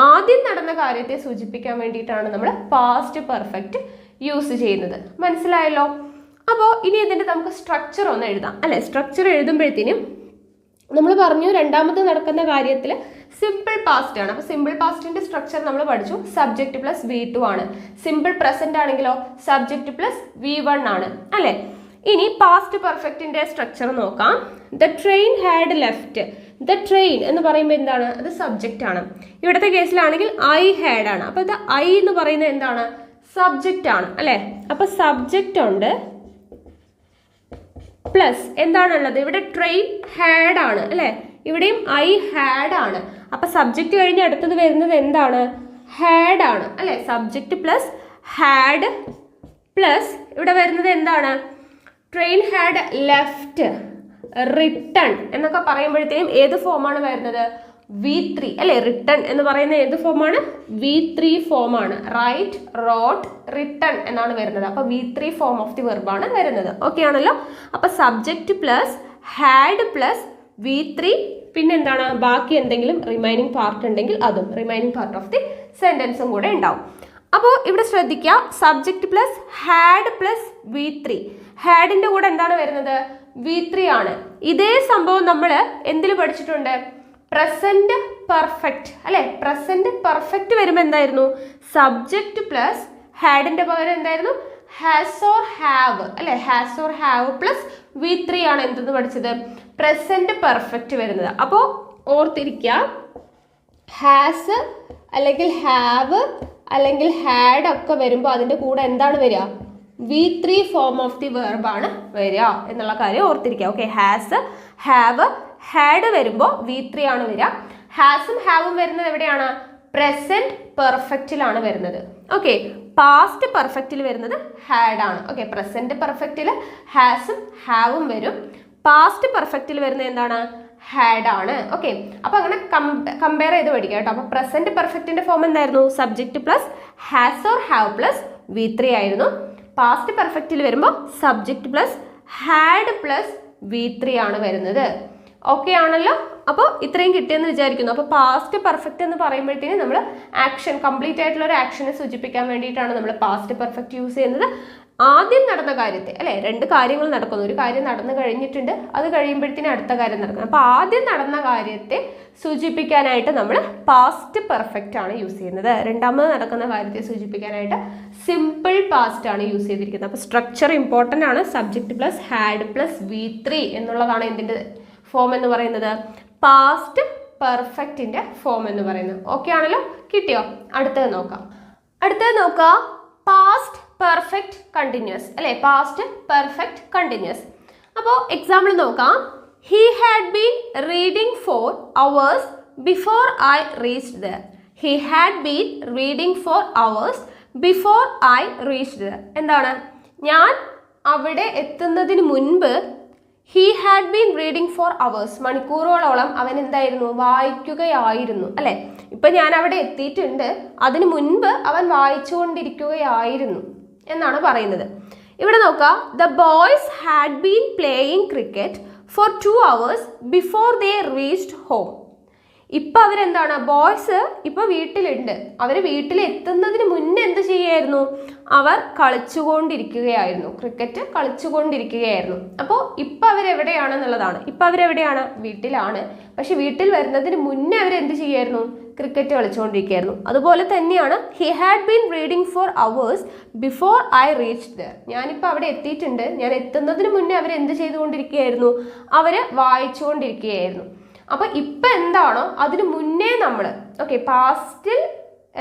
ആദ്യം നടന്ന കാര്യത്തെ സൂചിപ്പിക്കാൻ വേണ്ടിയിട്ടാണ് നമ്മൾ പാസ്റ്റ് പെർഫെക്റ്റ് യൂസ് ചെയ്യുന്നത്. മനസ്സിലായല്ലോ? അപ്പോൾ ഇനി ഇതിൻ്റെ നമുക്ക് സ്ട്രക്ചർ ഒന്ന് എഴുതാം അല്ലെ. സ്ട്രക്ചർ എഴുതുമ്പോഴത്തേനും നമ്മൾ പറഞ്ഞു രണ്ടാമത് നടക്കുന്ന കാര്യത്തിൽ സിമ്പിൾ പാസ്റ്റ് ആണ്. അപ്പോൾ സിമ്പിൾ പാസ്റ്റിന്റെ സ്ട്രക്ചർ നമ്മൾ പഠിച്ചു. സബ്ജക്റ്റ് പ്ലസ് V2 ആണ്. സിമ്പിൾ പ്രസന്റ് ആണെങ്കിലോ സബ്ജക്റ്റ് പ്ലസ് V1 ആണ് അല്ലെ. ഇനി പാസ്റ്റ് പെർഫെക്റ്റിന്റെ സ്ട്രക്ചർ നോക്കാം. The train had left. The train എന്ന് പറയുമ്പോൾ എന്താണ്? അത് സബ്ജക്റ്റ് ആണ്. ഇവിടുത്തെ കേസിലാണെങ്കിൽ ഐ ഹാഡ് ആണ്. അപ്പോൾ ഇത് ഐ എന്ന് പറയുന്നത് എന്താണ്? സബ്ജക്റ്റ് ആണ് അല്ലെ. അപ്പോൾ സബ്ജക്റ്റ് ഉണ്ട് പ്ലസ് എന്താണുള്ളത്? ഇവിടെ ട്രെയിൻ ഹാഡ് ആണ് അല്ലെ. ഇവിടെയും ഐ ഹാഡ് ആണ്. അപ്പൊ സബ്ജക്റ്റ് കഴിഞ്ഞ് അടുത്തത് വരുന്നത് എന്താണ്? ഹാഡ് ആണ് അല്ലെ. സബ്ജക്റ്റ് പ്ലസ് ഹാഡ് പ്ലസ് ഇവിടെ വരുന്നത് എന്താണ്? ട്രെയിൻ ഹാഡ് ലെഫ്റ്റ്, റിട്ടേൺ എന്നൊക്കെ പറയുമ്പോഴത്തേക്കും ഏത് ഫോമാണ് വരുന്നത്? V3 അല്ലെ. റിട്ടേൺ എന്ന് പറയുന്ന ഏത് ഫോമാണ്? V3 ഫോമാണ്. റൈറ്റ്, റോട്ട്, റിട്ടേൺ എന്നാണ് വരുന്നത്. അപ്പൊ V3 ഫോം ഓഫ് ദി വെർബാണ് വരുന്നത്. ഓക്കെ ആണല്ലോ. അപ്പൊ subject plus had plus V3, പിന്നെ എന്താണ്? ബാക്കി എന്തെങ്കിലും റിമൈനിങ് പാർട്ട് ഉണ്ടെങ്കിൽ അതും റിമൈനിങ് പാർട്ട് ഓഫ് ദി സെന്റൻസും കൂടെ ഉണ്ടാവും. അപ്പോൾ ഇവിടെ ശ്രദ്ധിക്കുക, subject plus had plus V3. ഹാഡിന്റെ കൂടെ എന്താണ് വരുന്നത്? V3 ആണ്. ഇതേ സംഭവം നമ്മൾ എന്തിൽ പഠിച്ചിട്ടുണ്ട്? പ്രസന്റ് പെർഫെക്റ്റ് അല്ലെ. പ്രസന്റ് പെർഫെക്റ്റ് വരുമ്പോൾ എന്തായിരുന്നു? സബ്ജക്റ്റ് പ്ലസ് ഹാഡിന്റെ പകരം എന്തായിരുന്നു? ഹാസ് ഓർ ഹാവ് അല്ലെ. Has or have plus V3 ആണ് എന്തെന്ന് പഠിച്ചത്? പ്രസന്റ് പെർഫെക്റ്റ് വരുന്നത്. അപ്പോൾ ഓർത്തിരിക്കുക, ഹാസ് അല്ലെങ്കിൽ ഹാവ് അല്ലെങ്കിൽ ഹാഡ് ഒക്കെ വരുമ്പോൾ അതിന്റെ കൂടെ എന്താണ് വരിക? V3 form of the verb ആണ് വരിക എന്നുള്ള കാര്യം ഓർത്തിരിക്കുക. ഓക്കെ, ഹാസ്, ഹാവ്, ഹാഡ് വരുമ്പോൾ V3 ആണ് വരിക. ഹാസും ഹാവും വരുന്നത് എവിടെയാണ്? പ്രസന്റ് പെർഫെക്റ്റിലാണ് വരുന്നത്. ഓക്കെ, പാസ്റ്റ് പെർഫെക്റ്റിൽ വരുന്നത് ഹാഡ് ആണ്. ഓക്കെ, പ്രസന്റ് പെർഫെക്റ്റിൽ ഹാസും ഹാവും വരും. പാസ്റ്റ് പെർഫെക്റ്റിൽ വരുന്നത് എന്താണ്? ഹാഡ് ആണ്. ഓക്കെ, അപ്പൊ അങ്ങനെ കമ്പയർ ചെയ്ത് പഠിക്കാം കേട്ടോ. അപ്പൊ പ്രസന്റ് പെർഫെക്റ്റിന്റെ ഫോം എന്തായിരുന്നു? Subject plus has or have plus V3 ആയിരുന്നു. പാസ്റ്റ് പെർഫെക്റ്റിൽ വരുമ്പോൾ subject plus had plus V3 ആണ് വരുന്നത്. ഓക്കെ ആണല്ലോ. അപ്പോൾ ഇത്രയും കിട്ടിയെന്ന് വിചാരിക്കുന്നു. അപ്പോൾ പാസ്റ്റ് പെർഫെക്റ്റ് എന്ന് പറയുമ്പോഴത്തേനും നമ്മൾ ആക്ഷൻ, കംപ്ലീറ്റ് ആയിട്ടുള്ള ഒരു ആക്ഷനെ സൂചിപ്പിക്കാൻ വേണ്ടിയിട്ടാണ് നമ്മൾ പാസ്റ്റ് പെർഫെക്റ്റ് യൂസ് ചെയ്യുന്നത്. ആദ്യം നടന്ന കാര്യത്തെ അല്ലെ, രണ്ട് കാര്യങ്ങൾ നടക്കുന്നു. ഒരു കാര്യം നടന്നു കഴിഞ്ഞിട്ടുണ്ട്, അത് കഴിയുമ്പോഴത്തേനും അടുത്ത കാര്യം നടക്കുന്നു. അപ്പോൾ ആദ്യം നടന്ന കാര്യത്തെ സൂചിപ്പിക്കാനായിട്ട് നമ്മൾ പാസ്റ്റ് പെർഫെക്റ്റ് ആണ് യൂസ് ചെയ്യുന്നത്. രണ്ടാമത് നടക്കുന്ന കാര്യത്തെ സൂചിപ്പിക്കാനായിട്ട് സിമ്പിൾ പാസ്റ്റ് ആണ് യൂസ് ചെയ്തിരിക്കുന്നത്. അപ്പോൾ സ്ട്രക്ചർ ഇമ്പോർട്ടൻ്റ് ആണ്. Subject plus had plus V3 എന്നുള്ളതാണ് എന്തിൻ്റെ ഫോം എന്ന് പറയുന്നത്? പാസ്റ്റ് പെർഫെക്റ്റിന്റെ ഫോം എന്ന് പറയുന്നത്. ഓക്കെ ആണല്ലോ. കിട്ടിയോ? അടുത്തത് നോക്കാം. പാസ്റ്റ് പെർഫെക്റ്റ് കണ്ടിന്യൂസ് അല്ലേ, പാസ്റ്റ് പെർഫെക്റ്റ് കണ്ടിന്യൂസ്. അപ്പോൾ എക്സാമ്പിൾ നോക്കാം. He had been reading for hours before I reached there. He had been reading for hours before I reached there. എന്താണ്, ഞാൻ അവിടെ എത്തുന്നതിന് മുൻപ് he had been reading for hours, മണിക്കൂറുകളോളം അവൻ എന്തായിരുന്നു, വായിക്കുകയായിരുന്നു അല്ലെ. ഇപ്പൊ ഞാൻ അവിടെ എത്തിയിട്ടുണ്ട്, അതിനു മുൻപ് അവൻ വായിച്ചുകൊണ്ടിരിക്കുകയായിരുന്നു എന്നാണ് പറയുന്നത്. ഇവിടെ നോക്കാം. The boys had been playing cricket four 2 hours before they reached home. ഇപ്പൊ അവരെന്താണ്, ബോയ്സ് ഇപ്പൊ വീട്ടിലുണ്ട്, അവർ വീട്ടിലെത്തുന്നതിന് മുന്നേ എന്ത് ചെയ്യായിരുന്നു, അവർ കളിച്ചുകൊണ്ടിരിക്കുകയായിരുന്നു, ക്രിക്കറ്റ് കളിച്ചുകൊണ്ടിരിക്കുകയായിരുന്നു. അപ്പോൾ ഇപ്പൊ അവരെവിടെയാണെന്നുള്ളതാണ്. ഇപ്പൊ അവരെവിടെയാണ്, വീട്ടിലാണ്. പക്ഷെ വീട്ടിൽ വരുന്നതിന് മുന്നേ അവരെന്ത് ചെയ്യായിരുന്നു, ക്രിക്കറ്റ് കളിച്ചുകൊണ്ടിരിക്കുകയായിരുന്നു. അതുപോലെ തന്നെയാണ് he had been reading for hours before I reached there. ഞാനിപ്പോൾ അവിടെ എത്തിയിട്ടുണ്ട്, ഞാൻ എത്തുന്നതിന് മുന്നേ അവരെന്ത് ചെയ്തുകൊണ്ടിരിക്കുകയായിരുന്നു, അവർ വായിച്ചുകൊണ്ടിരിക്കുകയായിരുന്നു. അപ്പൊ ഇപ്പൊ എന്താണോ അതിന് മുന്നേ നമ്മൾ പാസ്റ്റിൽ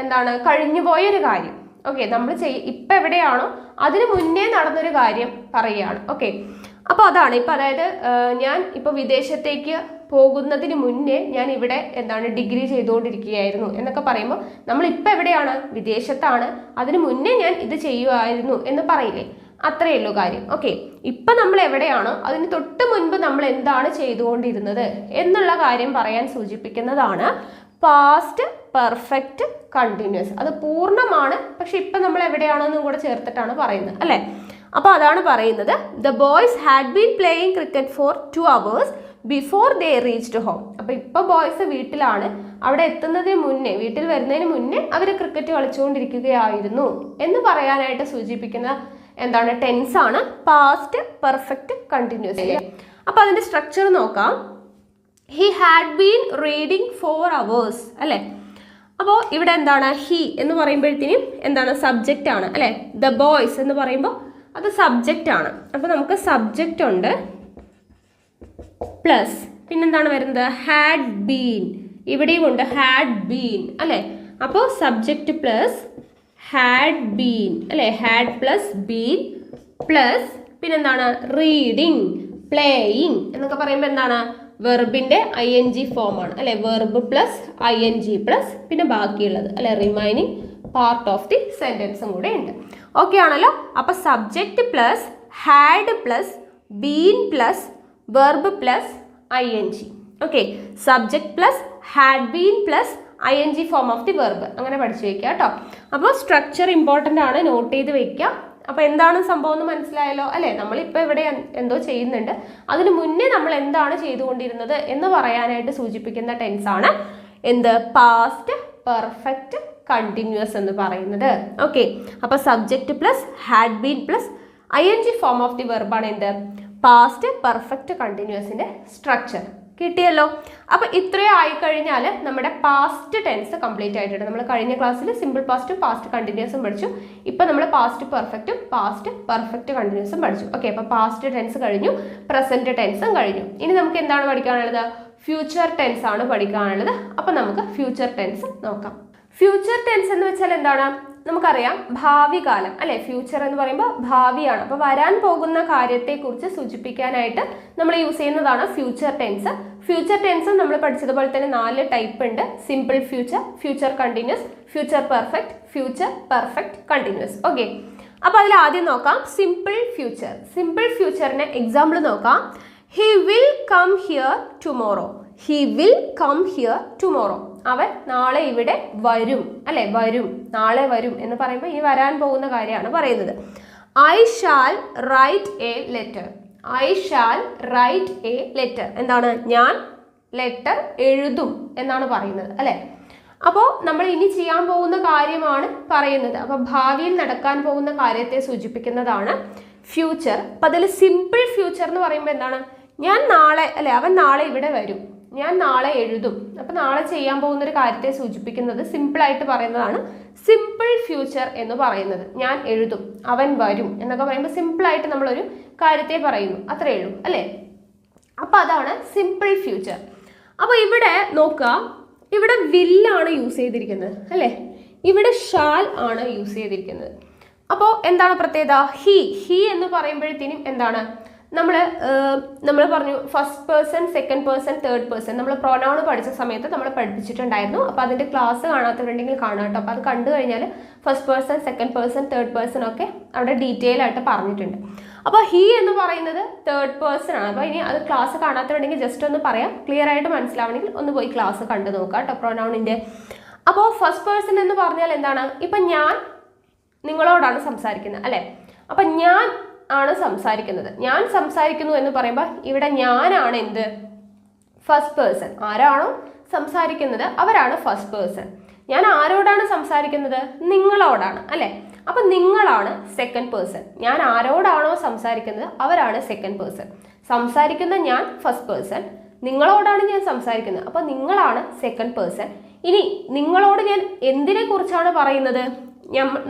എന്താണ്, കഴിഞ്ഞു പോയൊരു കാര്യം നമ്മൾ ഇപ്പൊ എവിടെയാണോ അതിന് മുന്നേ നടന്നൊരു കാര്യം പറയുകയാണ്. അപ്പോൾ അതാണ് ഇപ്പൊ, അതായത് ഞാൻ ഇപ്പൊ വിദേശത്തേക്ക് പോകുന്നതിന് മുന്നേ ഞാൻ ഇവിടെ എന്താണ് ഡിഗ്രി ചെയ്തുകൊണ്ടിരിക്കുകയായിരുന്നു എന്നൊക്കെ പറയുമ്പോൾ നമ്മൾ ഇപ്പൊ എവിടെയാണ്, വിദേശത്താണ്, അതിന് മുന്നേ ഞാൻ ഇത് ചെയ്യുമായിരുന്നു എന്ന് പറയില്ലേ, അത്രയേ ഉള്ളൂ കാര്യം. ഇപ്പൊ നമ്മൾ എവിടെയാണോ അതിന് തൊട്ട് മുൻപ് നമ്മൾ എന്താണ് ചെയ്തുകൊണ്ടിരുന്നത് എന്നുള്ള കാര്യം പറയാൻ സൂചിപ്പിക്കുന്നതാണ് പാസ്റ്റ് പെർഫെക്റ്റ് കണ്ടിന്യൂസ്. അത് പൂർണ്ണമാണ്, പക്ഷെ ഇപ്പൊ നമ്മൾ എവിടെയാണെന്നും കൂടെ ചേർത്തിട്ടാണ് പറയുന്നത് അല്ലെ. അപ്പൊ അതാണ് പറയുന്നത്. The boys had been playing cricket four 2 hours before they reached home. അപ്പൊ ഇപ്പൊ ബോയ്സ് വീട്ടിലാണ്, അവിടെ എത്തുന്നതിന് മുന്നേ, വീട്ടിൽ വരുന്നതിന് മുന്നേ അവർ ക്രിക്കറ്റ് കളിച്ചുകൊണ്ടിരിക്കുകയായിരുന്നു എന്ന് പറയാനായിട്ട് സൂചിപ്പിക്കുന്ന എന്താണ്, ടെൻസ് ആണ് പാസ്റ്റ് പെർഫെക്റ്റ് കണ്ടിന്യൂസ്. അപ്പൊ അതിന്റെ സ്ട്രക്ചർ നോക്കാം. He had been reading 4 hours അല്ലെ. അപ്പോൾ ഇവിടെ എന്താണ്, ഹി എന്ന് പറയുമ്പോഴത്തേനും എന്താണ്, സബ്ജക്റ്റ് ആണ് അല്ലെ. ദ ബോയ്സ് എന്ന് പറയുമ്പോൾ അത് സബ്ജക്റ്റ് ആണ്. അപ്പൊ നമുക്ക് സബ്ജക്റ്റ് ഉണ്ട് പ്ലസ് പിന്നെന്താണ് വരുന്നത്, ഹാഡ് ബീൻ. ഇവിടെയും ഉണ്ട് ഹാഡ് ബീൻ അല്ലെ. അപ്പോൾ സബ്ജക്റ്റ് പ്ലസ് ഹാഡ് ബീൻ അല്ലെ, ഹാഡ് പ്ലസ് ബീൻ പ്ലസ് പിന്നെന്താണ്, റീഡിങ് പ്ലേയിങ് എന്നൊക്കെ പറയുമ്പോൾ എന്താണ്, വെർബിന്റെ ING ഫോം ആണ് അല്ലെ. വെർബ് പ്ലസ് ING പ്ലസ് പിന്നെ ബാക്കിയുള്ളത് അല്ലെ, റിമൈനിങ് പാർട്ട് ഓഫ് ദി സെന്റൻസും കൂടെ ഉണ്ട്. ഓക്കെ ആണല്ലോ. അപ്പൊ subject plus had plus been plus verb plus ING. Subject plus had been plus ING form of the verb, അങ്ങനെ പഠിച്ചു വെക്കുക കേട്ടോ. അപ്പോൾ സ്ട്രക്ചർ ഇമ്പോർട്ടൻ്റ് ആണ്, നോട്ട് ചെയ്ത് വെക്കുക. അപ്പോൾ എന്താണ് സംഭവം എന്ന് മനസ്സിലായല്ലോ അല്ലേ. നമ്മളിപ്പോൾ ഇവിടെ എന്തോ ചെയ്യുന്നുണ്ട്, അതിന് മുന്നേ നമ്മൾ എന്താണ് ചെയ്തുകൊണ്ടിരുന്നത് എന്ന് പറയാനായിട്ട് സൂചിപ്പിക്കുന്ന ടെൻസ് ആണ് എന്ത്, പാസ്റ്റ് പെർഫെക്റ്റ് കണ്ടിന്യൂസ് എന്ന് പറയുന്നത്. അപ്പോൾ subject plus had been plus ING form of the വെർബാണ് എന്ത്, പാസ്റ്റ് പെർഫെക്റ്റ് കണ്ടിന്യൂസിന്റെ സ്ട്രക്ചർ. കിട്ടിയല്ലോ. അപ്പൊ ഇത്രയും ആയിക്കഴിഞ്ഞാൽ നമ്മുടെ പാസ്റ്റ് ടെൻസ് കംപ്ലീറ്റ് ആയിട്ടുണ്ട്. നമ്മൾ കഴിഞ്ഞ ക്ലാസ്സിൽ സിമ്പിൾ പാസ്റ്റും പാസ്റ്റ് കണ്ടിന്യൂസും പഠിച്ചു. ഇപ്പൊ നമ്മൾ പാസ്റ്റ് പെർഫെക്റ്റും പാസ്റ്റ് പെർഫെക്റ്റ് കണ്ടിന്യൂസും പഠിച്ചു. അപ്പൊ പാസ്റ്റ് ടെൻസ് കഴിഞ്ഞു, പ്രസന്റ് ടെൻസും കഴിഞ്ഞു. ഇനി നമുക്ക് എന്താണ് പഠിക്കാനുള്ളത്, ഫ്യൂച്ചർ ടെൻസ് ആണ് പഠിക്കാനുള്ളത്. അപ്പൊ നമുക്ക് ഫ്യൂച്ചർ ടെൻസ് നോക്കാം. ഫ്യൂച്ചർ ടെൻസ് എന്ന് വെച്ചാൽ എന്താണ്, നമുക്കറിയാം ഭാവി കാലം അല്ലെ. ഫ്യൂച്ചർ എന്ന് പറയുമ്പോൾ ഭാവിയാണ്. അപ്പോൾ വരാൻ പോകുന്ന കാര്യത്തെക്കുറിച്ച് സൂചിപ്പിക്കാനായിട്ട് നമ്മൾ യൂസ് ചെയ്യുന്നതാണ് ഫ്യൂച്ചർ ടെൻസ്. ഫ്യൂച്ചർ ടെൻസ് നമ്മൾ പഠിച്ചതുപോലെ തന്നെ 4 ടൈപ്പ് ഉണ്ട്. Simple future, future continuous, future perfect, future perfect continuous. അപ്പോൾ അതിൽ ആദ്യം നോക്കാം സിമ്പിൾ ഫ്യൂച്ചർ. സിമ്പിൾ ഫ്യൂച്ചറിന്റെ എക്സാമ്പിൾ നോക്കാം. He will come here tomorrow. He will come here tomorrow. അവൻ നാളെ ഇവിടെ വരും അല്ലെ. വരും, നാളെ വരും എന്ന് പറയുമ്പോൾ ഈ വരാൻ പോകുന്ന കാര്യമാണ് പറയുന്നത്. I shall write a letter. I shall write a letter എന്താണ്, ഞാൻ ലെറ്റർ എഴുതും എന്നാണ് പറയുന്നത് അല്ലെ. അപ്പോൾ നമ്മൾ ഇനി ചെയ്യാൻ പോകുന്ന കാര്യമാണ് പറയുന്നത്. അപ്പോൾ ഭാവിയിൽ നടക്കാൻ പോകുന്ന കാര്യത്തെ സൂചിപ്പിക്കുന്നതാണ് ഫ്യൂച്ചർ. അപ്പം അതിൽ സിമ്പിൾ ഫ്യൂച്ചർ എന്ന് പറയുമ്പോൾ എന്താണ്, ഞാൻ നാളെ അല്ലെ, അവൻ നാളെ ഇവിടെ വരും, ഞാൻ നാളെ എഴുതും. അപ്പം നാളെ ചെയ്യാൻ പോകുന്ന ഒരു കാര്യത്തെ സൂചിപ്പിക്കുന്നത് സിമ്പിളായിട്ട് പറയുന്നതാണ് സിമ്പിൾ ഫ്യൂച്ചർ എന്ന് പറയുന്നത്. ഞാൻ എഴുതും, അവൻ വരും എന്നൊക്കെ പറയുമ്പോൾ സിമ്പിളായിട്ട് നമ്മളൊരു കാര്യത്തെ പറയുന്നു, അത്രയേ ഉള്ളൂ അല്ലേ. അപ്പം അതാണ് സിമ്പിൾ ഫ്യൂച്ചർ. അപ്പോൾ ഇവിടെ നോക്കുക, ഇവിടെ വില്ലാണ് യൂസ് ചെയ്തിരിക്കുന്നത് അല്ലേ, ഇവിടെ ഷാൽ ആണ് യൂസ് ചെയ്തിരിക്കുന്നത്. അപ്പോൾ എന്താണ് പ്രത്യേകത? ഹി എന്ന് പറയുമ്പോഴത്തേനും എന്താണ്, നമ്മൾ പറഞ്ഞു first person, second person, third person. നമ്മൾ പ്രൊനൗൺ പഠിച്ച സമയത്ത് നമ്മൾ പഠിപ്പിച്ചിട്ടുണ്ടായിരുന്നു. അപ്പോൾ അതിൻ്റെ ക്ലാസ് കാണാത്തവരുണ്ടെങ്കിൽ കാണാം കേട്ടോ. അപ്പോൾ അത് കണ്ടു കഴിഞ്ഞാൽ first person, second person, third person ഒക്കെ അവിടെ ഡീറ്റെയിൽ ആയിട്ട് പറഞ്ഞിട്ടുണ്ട്. അപ്പോൾ ഹി എന്ന് പറയുന്നത് തേർഡ് പേഴ്സൺ ആണ്. അപ്പോൾ ഇനി അത് ക്ലാസ് കാണാത്തവരുണ്ടെങ്കിൽ ജസ്റ്റ് ഒന്ന് പറയാം, ക്ലിയർ ആയിട്ട് മനസ്സിലാവണമെങ്കിൽ ഒന്ന് പോയി ക്ലാസ് കണ്ടു നോക്കാം കേട്ടോ പ്രൊനൗണിൻ്റെ. അപ്പോൾ ഫസ്റ്റ് പേഴ്സൺ എന്ന് പറഞ്ഞാൽ എന്താണ്? ഇപ്പം ഞാൻ നിങ്ങളോടാണ് സംസാരിക്കുന്നത് അല്ലേ? അപ്പം ഞാൻ ആണ് സംസാരിക്കുന്നത്. ഞാൻ സംസാരിക്കുന്നു എന്ന് പറയുമ്പോൾ ഇവിടെ ഞാനാണ് എന്ത്? First person. ആരാണോ സംസാരിക്കുന്നത് അവരാണ് ഫസ്റ്റ് പേഴ്സൺ. ഞാൻ ആരോടാണ് സംസാരിക്കുന്നത്? നിങ്ങളോടാണ് അല്ലേ? അപ്പം നിങ്ങളാണ് സെക്കൻഡ് പേഴ്സൺ. ഞാൻ ആരോടാണോ സംസാരിക്കുന്നത് അവരാണ് സെക്കൻഡ് പേഴ്സൺ. സംസാരിക്കുന്ന ഞാൻ ഫസ്റ്റ് പേഴ്സൺ, നിങ്ങളോടാണ് ഞാൻ സംസാരിക്കുന്നത്, അപ്പം നിങ്ങളാണ് സെക്കൻഡ് പേഴ്സൺ. ഇനി നിങ്ങളോട് ഞാൻ എന്തിനെ കുറിച്ചാണ് പറയുന്നത്?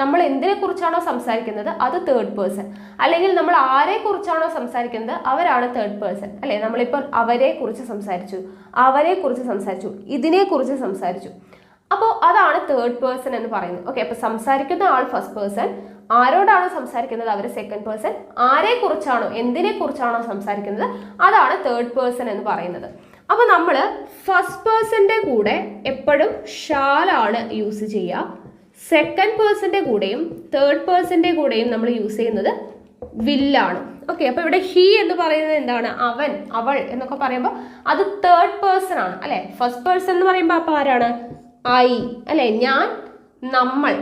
നമ്മൾ എന്തിനെ കുറിച്ചാണോ സംസാരിക്കുന്നത് അത് തേർഡ് പേഴ്സൺ. അല്ലെങ്കിൽ നമ്മൾ ആരെ കുറിച്ചാണോ സംസാരിക്കുന്നത് അവരാണ് തേർഡ് പേഴ്സൺ അല്ലേ? നമ്മളിപ്പോൾ അവരെ കുറിച്ച് സംസാരിച്ചു, അവരെ കുറിച്ച് സംസാരിച്ചു, ഇതിനെ കുറിച്ച് സംസാരിച്ചു. അപ്പോൾ അതാണ് തേർഡ് പേഴ്സൺ എന്ന് പറയുന്നത്. ഓക്കെ, അപ്പോൾ സംസാരിക്കുന്ന ആൾ ഫസ്റ്റ് പേഴ്സൺ, ആരോടാണോ സംസാരിക്കുന്നത് അവർ സെക്കൻഡ് പേഴ്സൺ, ആരെ കുറിച്ചാണോ എന്തിനെ കുറിച്ചാണോ സംസാരിക്കുന്നത് അതാണ് തേർഡ് പേഴ്സൺ എന്ന് പറയുന്നത്. അപ്പോൾ നമ്മൾ ഫസ്റ്റ് പേഴ്സന്റെ കൂടെ എപ്പോഴും ഷാലാണ് യൂസ് ചെയ്യുക. സെക്കൻഡ് പേഴ്സന്റെ കൂടെയും തേർഡ് പേഴ്സന്റെ കൂടെയും നമ്മൾ യൂസ് ചെയ്യുന്നത് വില്ലാണ്. ഓക്കെ, അപ്പോൾ ഇവിടെ ഹി എന്ന് പറയുന്നത് എന്താണ്? അവൻ, അവൾ എന്നൊക്കെ പറയുമ്പോൾ അത് തേർഡ് പേഴ്സൺ ആണ് അല്ലെ? ഫസ്റ്റ് പേഴ്സൺ എന്ന് പറയുമ്പോൾ അപ്പോൾ ആരാണ്? ഐ അല്ലെ? ഞാൻ, നമ്മൾ,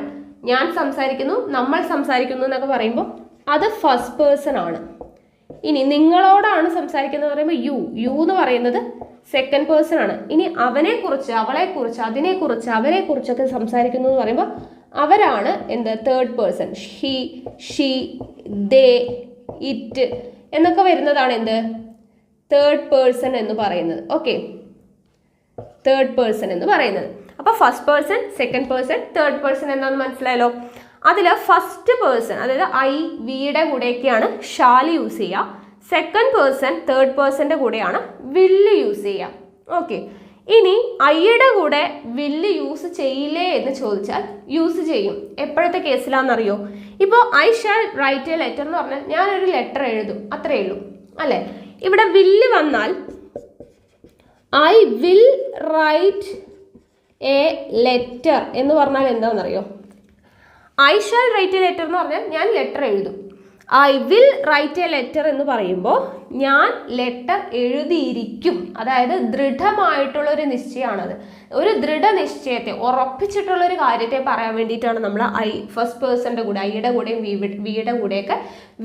ഞാൻ സംസാരിക്കുന്നു, നമ്മൾ സംസാരിക്കുന്നു എന്നൊക്കെ പറയുമ്പോൾ അത് ഫസ്റ്റ് പേഴ്സൺ ആണ്. ഇനി നിങ്ങളോടാണ് സംസാരിക്കുന്നത് പറയുമ്പോൾ യു എന്ന് പറയുന്നത് സെക്കൻഡ് പേഴ്സൺ ആണ്. ഇനി അവനെ കുറിച്ച്, അവളെ കുറിച്ച്, അതിനെ കുറിച്ച്, അവരെ കുറിച്ചൊക്കെ സംസാരിക്കുന്നു എന്ന് പറയുമ്പോൾ അവരാണ് എന്ത്? Third person. He, she, they, it എന്നൊക്കെ വരുന്നതാണ് എന്ത്? തേർഡ് പേഴ്സൺ എന്ന് പറയുന്നത്. ഓക്കെ, തേർഡ് പേഴ്സൺ എന്ന് പറയുന്നത്. അപ്പോൾ first person, second person, third person എന്താണെന്ന് മനസ്സിലായല്ലോ. അതിൽ ഫസ്റ്റ് പേഴ്സൺ അതായത് ഐ, വിയുടെ കൂടെയൊക്കെയാണ് ഷാല് യൂസ് ചെയ്യുക. സെക്കൻഡ് പേഴ്സൺ, തേർഡ് പേഴ്സന്റെ കൂടെയാണ് വില്ല് യൂസ് ചെയ്യുക. ഓക്കെ, ഇനി ഐയുടെ കൂടെ വില്ല് യൂസ് ചെയ്യില്ലേ എന്ന് ചോദിച്ചാൽ യൂസ് ചെയ്യും. എപ്പോഴത്തെ കേസിലാണെന്നറിയോ? ഇപ്പോൾ I shall write a letter എന്ന് പറഞ്ഞാൽ ഞാനൊരു ലെറ്റർ എഴുതും, അത്രയേ ഉള്ളൂ അല്ലേ? ഇവിടെ വില്ല് വന്നാൽ I will write a letter എന്ന് പറഞ്ഞാൽ എന്താണെന്നറിയോ? I shall write a letter എന്ന് പറഞ്ഞാൽ ഞാൻ ലെറ്റർ എഴുതും. I will write a letter എന്ന് പറയുമ്പോൾ ഞാൻ ലെറ്റർ എഴുതിയിരിക്കും. അതായത് ദൃഢമായിട്ടുള്ളൊരു നിശ്ചയമാണത്. ഒരു ദൃഢനിശ്ചയത്തെ, ഉറപ്പിച്ചിട്ടുള്ളൊരു കാര്യത്തെ പറയാൻ വേണ്ടിയിട്ടാണ് നമ്മൾ ഫസ്റ്റ് പേഴ്സൻ്റെ കൂടെ, ഐയുടെ കൂടെയും വിയുടെ കൂടെയൊക്കെ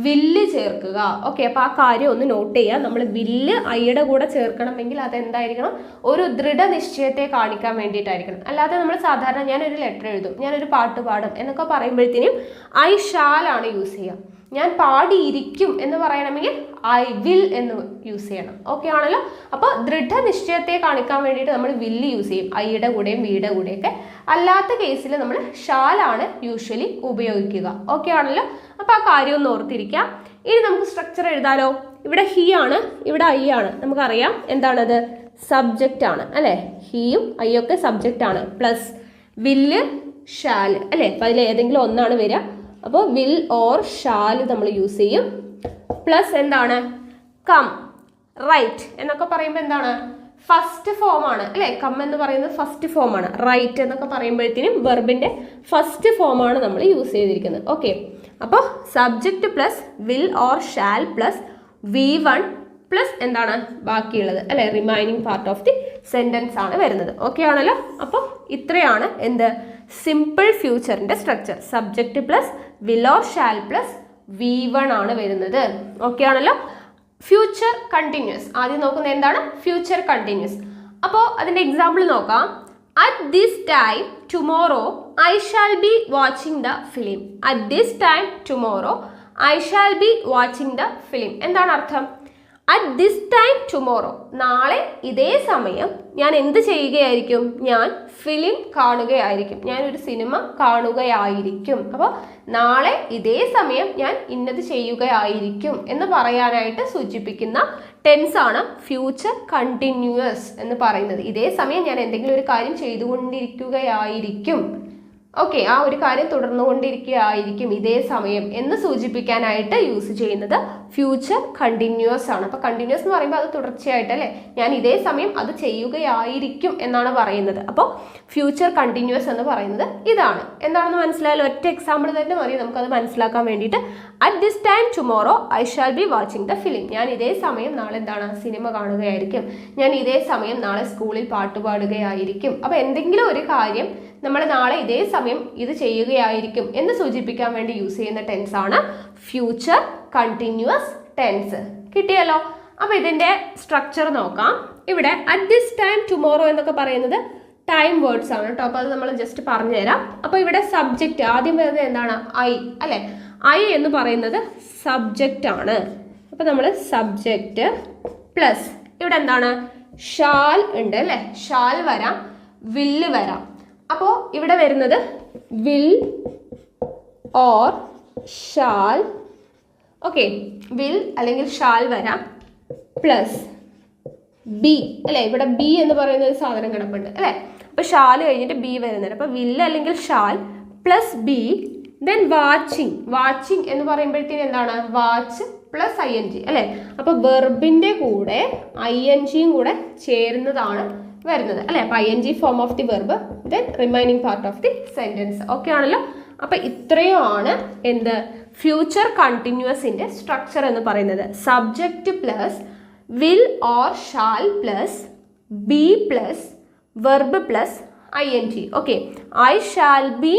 വില്ല് ചേർക്കുക. ഓക്കെ, അപ്പോൾ ആ കാര്യം ഒന്ന് നോട്ട് ചെയ്യുക. നമ്മൾ വില്ല് ഐയുടെ കൂടെ ചേർക്കണമെങ്കിൽ അതെന്തായിരിക്കണം? ഒരു ദൃഢനിശ്ചയത്തെ കാണിക്കാൻ വേണ്ടിയിട്ടായിരിക്കണം. അല്ലാതെ നമ്മൾ സാധാരണ ഞാനൊരു ലെറ്റർ എഴുതും, ഞാനൊരു പാട്ട് പാടും എന്നൊക്കെ പറയുമ്പോഴത്തേനും ഐ ഷാലാണ് യൂസ് ചെയ്യുക. ഞാൻ പാടിയിരിക്കും എന്ന് പറയണമെങ്കിൽ ഐ വിൽ എന്ന് യൂസ് ചെയ്യണം. ഓക്കെ ആണല്ലോ? അപ്പോൾ ദൃഢനിശ്ചയത്തെ കാണിക്കാൻ വേണ്ടിയിട്ട് നമ്മൾ വില്ല് യൂസ് ചെയ്യും, ഐയുടെ കൂടെയും വിയുടെ കൂടെയൊക്കെ. അല്ലാത്ത കേസിൽ നമ്മൾ ഷാലാണ് യൂഷ്വലി ഉപയോഗിക്കുക. ഓക്കെ ആണല്ലോ? അപ്പോൾ ആ കാര്യം ഒന്ന് ഓർത്തിരിക്കാം. ഇനി നമുക്ക് സ്ട്രക്ചർ എഴുതാലോ. ഇവിടെ ഹി ആണ്, ഇവിടെ ഐ ആണ്. നമുക്കറിയാം എന്താണത്? സബ്ജക്റ്റ് ആണ് അല്ലേ? ഹിയും ഐയൊക്കെ സബ്ജക്റ്റ് ആണ്. പ്ലസ് വില്ല്, ഷാൽ അല്ലേ? അപ്പോൾ അതിൽ ഏതെങ്കിലും ഒന്നാണ് വരിക. അപ്പോൾ വിൽ ഓർ ഷാൽ നമ്മൾ യൂസ് ചെയ്യും. പ്ലസ് എന്താണ്? കം, റൈറ്റ് എന്നൊക്കെ പറയുമ്പോൾ എന്താണ്? ഫസ്റ്റ് ഫോം ആണ് അല്ലേ? കം എന്ന് പറയുന്നത് ഫസ്റ്റ് ഫോം ആണ്. റൈറ്റ് എന്നൊക്കെ പറയുമ്പോഴത്തേനും വെർബിൻ്റെ ഫസ്റ്റ് ഫോം ആണ് നമ്മൾ യൂസ് ചെയ്തിരിക്കുന്നത്. ഓക്കെ, അപ്പോൾ subject plus will or shall plus V1 plus എന്താണ് ബാക്കിയുള്ളത് അല്ലേ? Remaining part of the sentence ആണ് വരുന്നത്. ഓക്കെ ആണല്ലോ? അപ്പോൾ ഇത്രയാണ് എന്ത്? സിമ്പിൾ ഫ്യൂച്ചറിൻ്റെ structure. Subject plus will or shall plus V1 ആണ് വരുന്നത്. ഓക്കെ ആണല്ലോ? ഫ്യൂച്ചർ കണ്ടിന്യൂസ് ആദ്യം നോക്കുന്നത് എന്താണ്? Future continuous. അപ്പോൾ അതിൻ്റെ എക്സാമ്പിൾ നോക്കാം. At this time tomorrow I shall be watching the film. At this time tomorrow I shall be watching the film. എന്താണ് അർത്ഥം? അറ്റ് ദിസ് ടൈം ടുമോറോ, നാളെ ഇതേ സമയം ഞാൻ എന്ത് ചെയ്യുകയായിരിക്കും? ഞാൻ ഫിലിം കാണുകയായിരിക്കും, ഞാനൊരു സിനിമ കാണുകയായിരിക്കും. അപ്പോൾ നാളെ ഇതേ സമയം ഞാൻ ഇന്നത് ചെയ്യുകയായിരിക്കും എന്ന് പറയാനായിട്ട് സൂചിപ്പിക്കുന്ന ടെൻസ് ആണ് ഫ്യൂച്ചർ കണ്ടിന്യൂസ് എന്ന് പറയുന്നത്. ഇതേ സമയം ഞാൻ എന്തെങ്കിലും ഒരു കാര്യം ചെയ്തുകൊണ്ടിരിക്കുകയായിരിക്കും. ഓക്കെ, ആ ഒരു കാര്യം തുടർന്നുകൊണ്ടിരിക്കുകയായിരിക്കും ഇതേ സമയം എന്ന് സൂചിപ്പിക്കാനായിട്ട് യൂസ് ചെയ്യുന്നത് ഫ്യൂച്ചർ കണ്ടിന്യൂസ് ആണ്. അപ്പോൾ കണ്ടിന്യൂസ് എന്ന് പറയുമ്പോൾ അത് തുടർച്ചയായിട്ട് അല്ലേ, ഞാൻ ഇതേ സമയം അത് ചെയ്യുകയായിരിക്കും എന്നാണ് പറയുന്നത്. അപ്പോൾ ഫ്യൂച്ചർ കണ്ടിന്യൂസ് എന്ന് പറയുന്നത് ഇതാണ്. എന്താണെന്ന് മനസ്സിലായാലും ഒറ്റ എക്സാമ്പിൾ തന്നെ മതി നമുക്കത് മനസ്സിലാക്കാൻ വേണ്ടിയിട്ട്. At this time tomorrow I shall be watching the film. ഞാൻ ഇതേ സമയം നാളെ എന്താണ് സിനിമ കാണുകയായിരിക്കും. ഞാൻ ഇതേ സമയം നാളെ സ്കൂളിൽ പാട്ട് പാടുകയായിരിക്കും. അപ്പോൾ എന്തെങ്കിലും ഒരു കാര്യം നമ്മൾ നാളെ ഇതേ സമയം ഇത് ചെയ്യുകയായിരിക്കും എന്ന് സൂചിപ്പിക്കാൻ വേണ്ടി യൂസ് ചെയ്യുന്ന ടെൻസ് ആണ് ഫ്യൂച്ചർ കണ്ടിന്യൂസ് ടെൻസ്. കിട്ടിയല്ലോ. അപ്പോൾ ഇതിൻ്റെ സ്ട്രക്ചർ നോക്കാം. ഇവിടെ അറ്റ് ദിസ് ടൈം ടുമോറോ എന്നൊക്കെ പറയുന്നത് ടൈം വേർഡ്സ് ആണ് കേട്ടോ. അപ്പോൾ അത് നമ്മൾ ജസ്റ്റ് പറഞ്ഞു തരാം. അപ്പോൾ ഇവിടെ സബ്ജക്റ്റ് ആദ്യം വരുന്നത് എന്താണ്? ഐ അല്ലേ. ഐ എന്ന് പറയുന്നത് സബ്ജക്റ്റ് ആണ്. അപ്പോൾ നമ്മൾ സബ്ജക്റ്റ് പ്ലസ് ഇവിടെ എന്താണ്? ഷാൽ ഉണ്ട് അല്ലേ. ഷാൽ വരാം, വില്ല് വരാം. അപ്പോൾ ഇവിടെ വരുന്നത് will or shall. Okay, will അല്ലെങ്കിൽ ഷാൽ വരാം പ്ലസ് ബി അല്ലേ. ഇവിടെ ബി എന്ന് പറയുന്ന ഒരു സാധനം കിടപ്പുണ്ട് അല്ലേ. അപ്പോൾ ഷാൽ കഴിഞ്ഞിട്ട് ബി വരുന്നുണ്ട്. അപ്പോൾ വിൽ അല്ലെങ്കിൽ shall plus B. Then watching. Watching എന്ന് പറയുമ്പോഴത്തേന് എന്താണ്? Watch plus I N G അല്ലേ. അപ്പോൾ വെർബിൻ്റെ കൂടെ ഐ എൻ ജിയും കൂടെ ചേരുന്നതാണ് വരുന്നത് അല്ലേ. അപ്പോൾ I N G form of the verb, then remaining part of the sentence. Okay ആണല്ലോ. അപ്പോൾ ഇത്രയുമാണ് എന്ത് ഫ്യൂച്ചർ കണ്ടിന്യൂസിൻ്റെ സ്ട്രക്ചർ എന്ന് പറയുന്നത്. Subject plus will or shall plus be plus verb plus I N G. Okay, I shall be